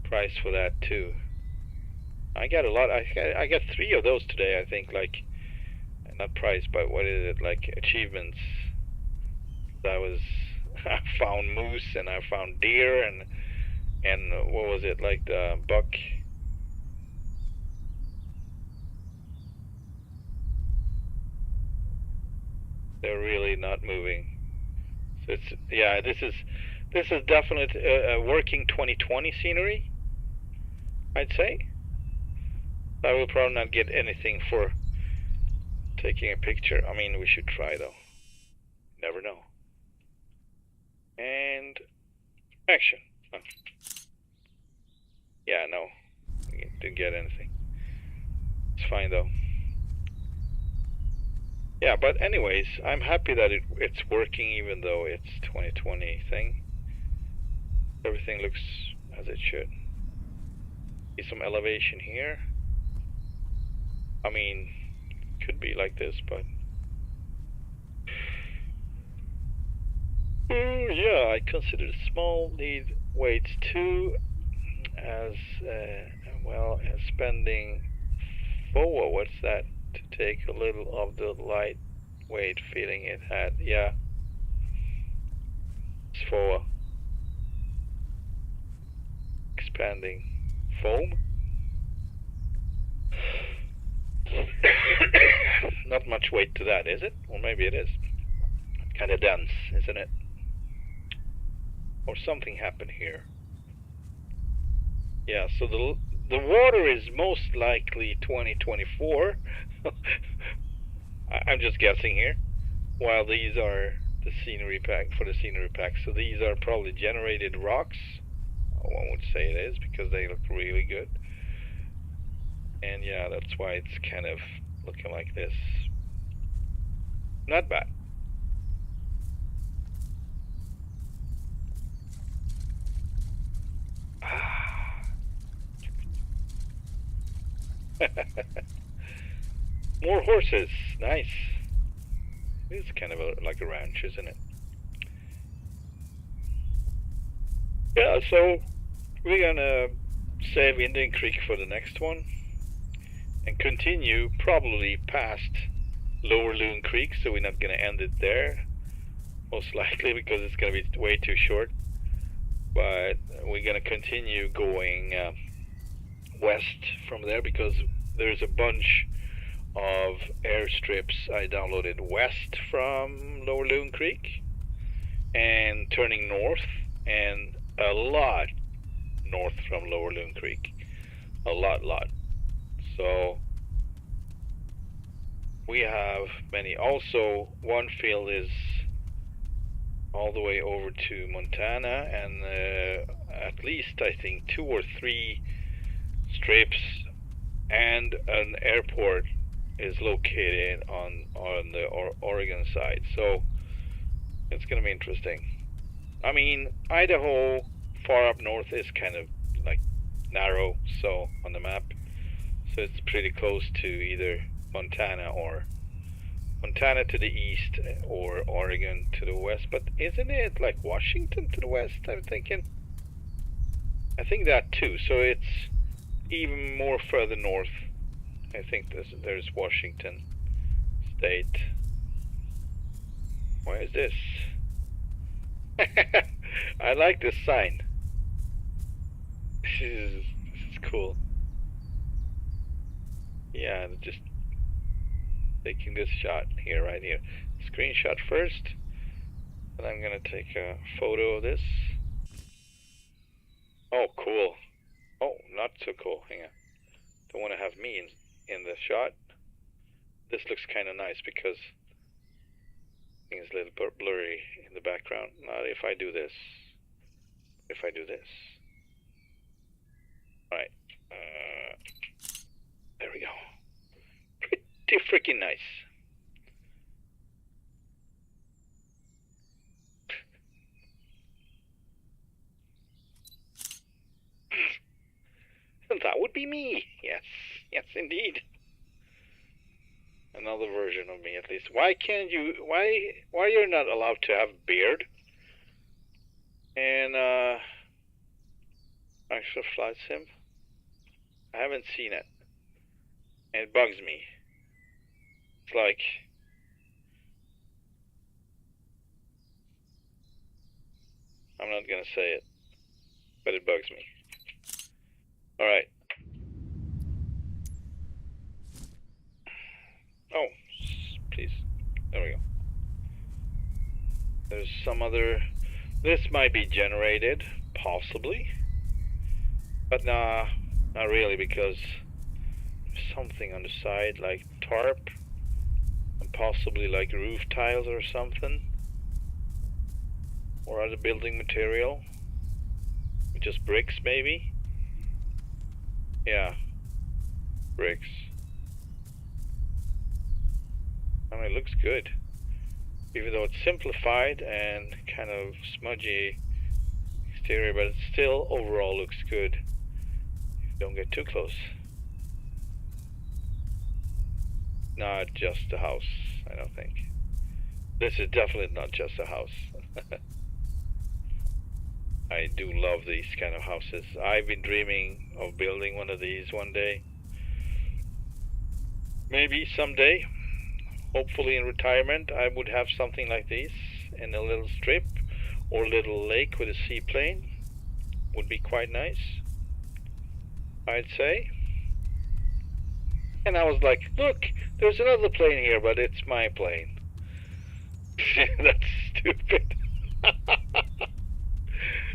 price for that too. I got a lot. I got 3 of those today. I think, like, not price, but what is it, like achievements? I found moose and I found deer and what was it, like the buck? They're really not moving. So it's, yeah, this is definitely a working 2020 scenery, I'd say. I will probably not get anything for taking a picture. I mean, we should try though. Never know. And action. Oh. Yeah, no, we didn't get anything. It's fine though. Yeah, but anyways, I'm happy that it's working, even though it's 2020 thing. Everything looks as it should. See some elevation here. I mean, could be like this, but yeah, I consider small need weights too, as well as spending FOA. What's that? To take a little of the lightweight feeling it had. Yeah, it's FOA. Expanding foam. Not much weight to that, is it? Or maybe it is. Kind of dense, isn't it? Or something happened here. Yeah, so the water is most likely 2024. I'm just guessing here. While these are the scenery pack, for the scenery pack. So these are probably generated rocks. One would say it is, because they look really good. And yeah, that's why it's kind of looking like this. Not bad. More horses. Nice. It's kind of like a ranch, isn't it? Yeah, so we're gonna save Indian Creek for the next one and continue probably past Lower Loon Creek, so we're not gonna end it there. most likely, because it's going to be way too short. But we're going to continue going west from there, because there's a bunch of airstrips I downloaded west from Lower Loon Creek and turning north, and a lot north from Lower Loon Creek. A lot. So we have many. Also, one field is all the way over to Montana, and at least I think 2 or 3 strips and an airport is located on the Oregon side. So it's going to be interesting. I mean, Idaho far up north is kind of like narrow, so on the map, so it's pretty close to either Montana to the east or Oregon to the west. But isn't it like Washington to the west, I'm thinking? I think that too. So it's even more further north. I think there's Washington State. Where is this? I like this sign. This is cool. Yeah, just taking this shot here, right here. Screenshot first, and I'm gonna take a photo of this. Oh, cool. Oh, not so cool. Hang on. Don't want to have me in the shot. This looks kind of nice because it's a little blurry in the background. Not if I do this. If I do this. Alright. There we go. Pretty freaking nice. That would be me. Yes, indeed. Another version of me, at least. Why can't you? Why you're not allowed to have beard? And actual flight sim. I haven't seen it, and it bugs me. It's like I'm not gonna say it, but it bugs me. All right. Oh, please. There we go. There's some other. This might be generated, possibly. But nah, not really, because there's something on the side, like tarp, and possibly like roof tiles or something. Or other building material. Just bricks, maybe? Yeah. Bricks. I mean, it looks good. Even though it's simplified and kind of smudgy exterior, but it still overall looks good. Don't get too close. Not just a house, I don't think. This is definitely not just a house. I do love these kind of houses. I've been dreaming of building one of these one day. Maybe someday. Hopefully in retirement I would have something like this in a little strip or little lake with a seaplane. Would be quite nice, I'd say. And I was like, look, there's another plane here, but it's my plane. That's stupid.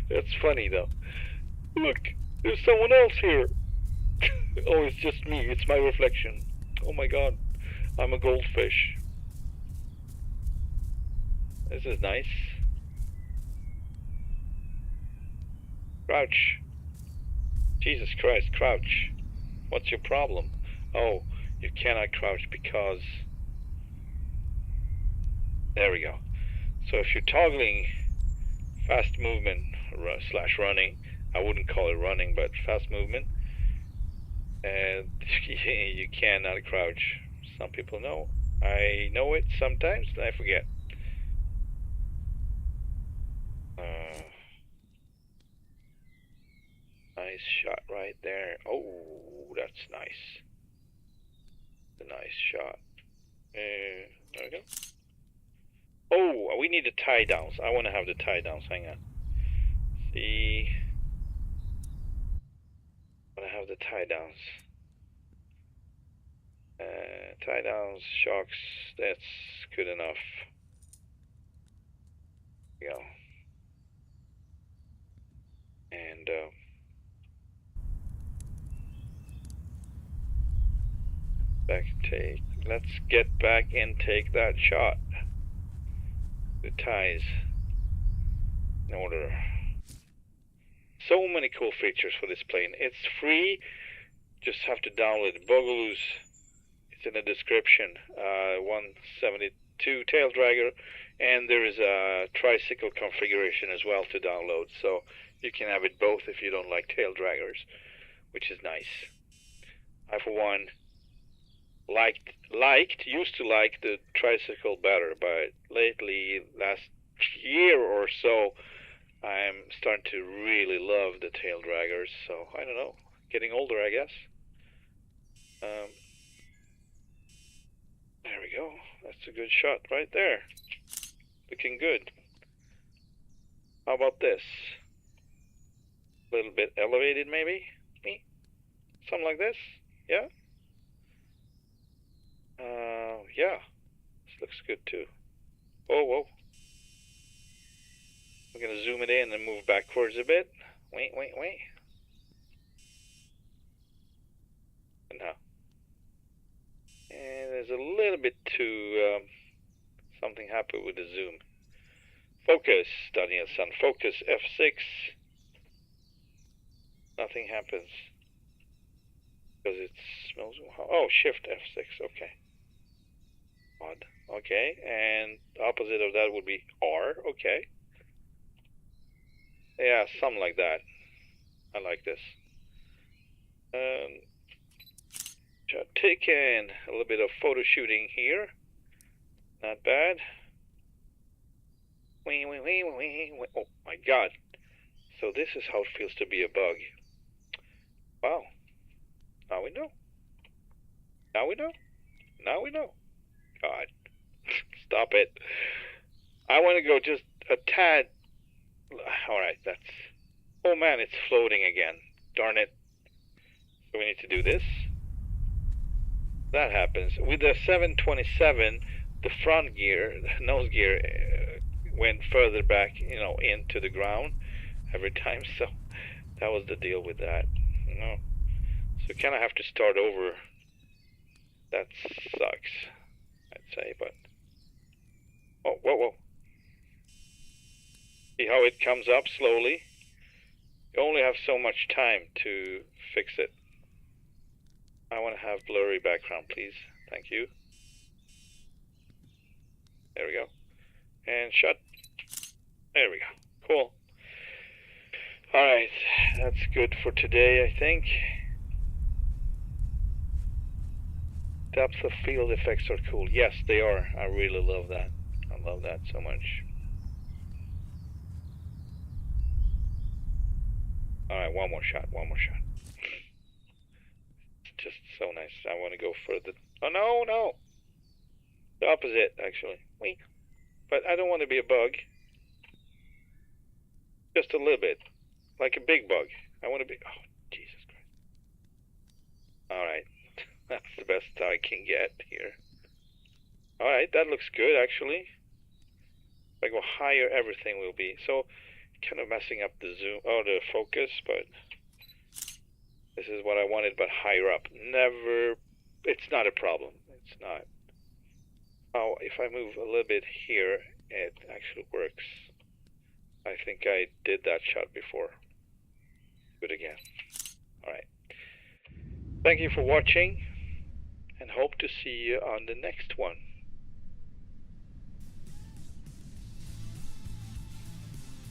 That's funny though. Look, there's someone else here. Oh, it's just me. It's my reflection. Oh my god. I'm a goldfish. This is nice. Crouch. Jesus Christ, crouch. What's your problem? Oh, you cannot crouch because... There we go. So if you're toggling fast movement slash running, I wouldn't call it running, but fast movement, and you cannot crouch. Some people know. I know it sometimes, and I forget. Nice shot right there. Oh, that's nice. A nice shot. There we go. Oh, we need the tie downs. I want to have the tie downs. Hang on. See. I want to have the tie downs. Tie downs, shocks. That's good enough. There we go. And back take. Let's get back and take that shot. The ties in order. So many cool features for this plane. It's free. Just have to download it. Bagolus. It's in the description. 172 Taildragger, and there is a tricycle configuration as well to download. So you can have it both if you don't like Taildraggers, which is nice. I, for one, used to like the tricycle better, but lately, last year or so, I'm starting to really love the Taildraggers. So I don't know, getting older, I guess. There we go. That's a good shot right there. Looking good. How about this? A little bit elevated, maybe? Something like this? Yeah? Yeah. This looks good too. Oh, whoa. We're gonna zoom it in and move backwards a bit. Wait. And now. And there's a little bit too, something happened with the zoom. Focus, Daniel Sun. Focus, F6. Nothing happens. Because it smells. Oh, Shift F6. Okay. Odd. Okay. And opposite of that would be R. Okay. Yeah, something like that. I like this. Taking a little bit of photo shooting here. Not bad. Oh my God. So this is how it feels to be a bug. Wow. Now we know. Now we know. Now we know. God. Stop it. I want to go just a tad. Alright, that's... Oh man, it's floating again. Darn it. So we need to do this. That happens. With the 727, the front gear, the nose gear, went further back, into the ground every time. So that was the deal with that. So kind of have to start over. That sucks, I'd say, but... Oh, whoa. See how it comes up slowly? You only have so much time to fix it. I want to have blurry background, please. Thank you. There we go. And shut. There we go. Cool. Alright, that's good for today, I think. Depth of field effects are cool. Yes, they are. I really love that. I love that so much. Alright, one more shot. It's just so nice. I want to go further. Oh, no. The opposite, actually. Wait. But I don't want to be a bug. Just a little bit. Like a big bug. I want to be... Oh, Jesus Christ. Alright. That's the best I can get here. Alright, that looks good, actually. If I go higher, everything will be... So, kind of messing up the zoom... Oh, the focus, but... This is what I wanted, but higher up. Never... It's not a problem. It's not. Oh, if I move a little bit here, it actually works. I think I did that shot before. Do it again. Alright. Thank you for watching, and hope to see you on the next one.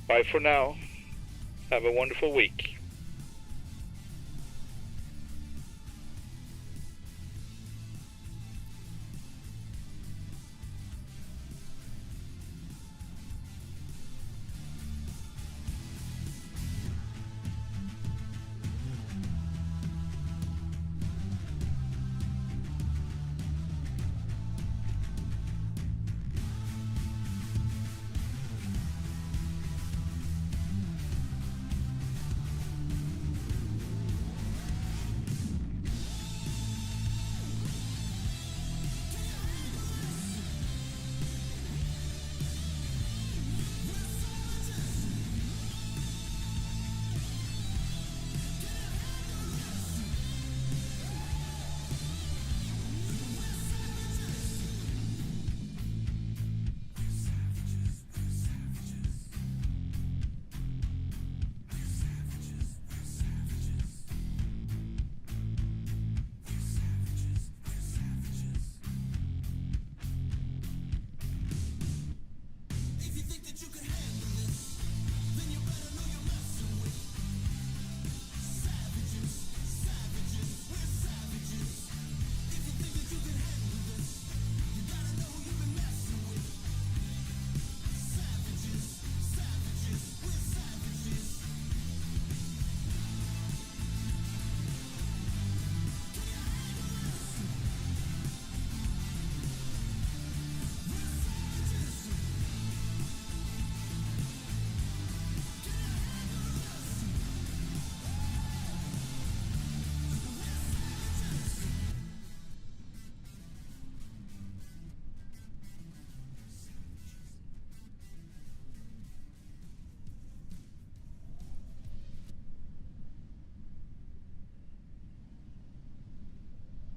Bye for now. Have a wonderful week.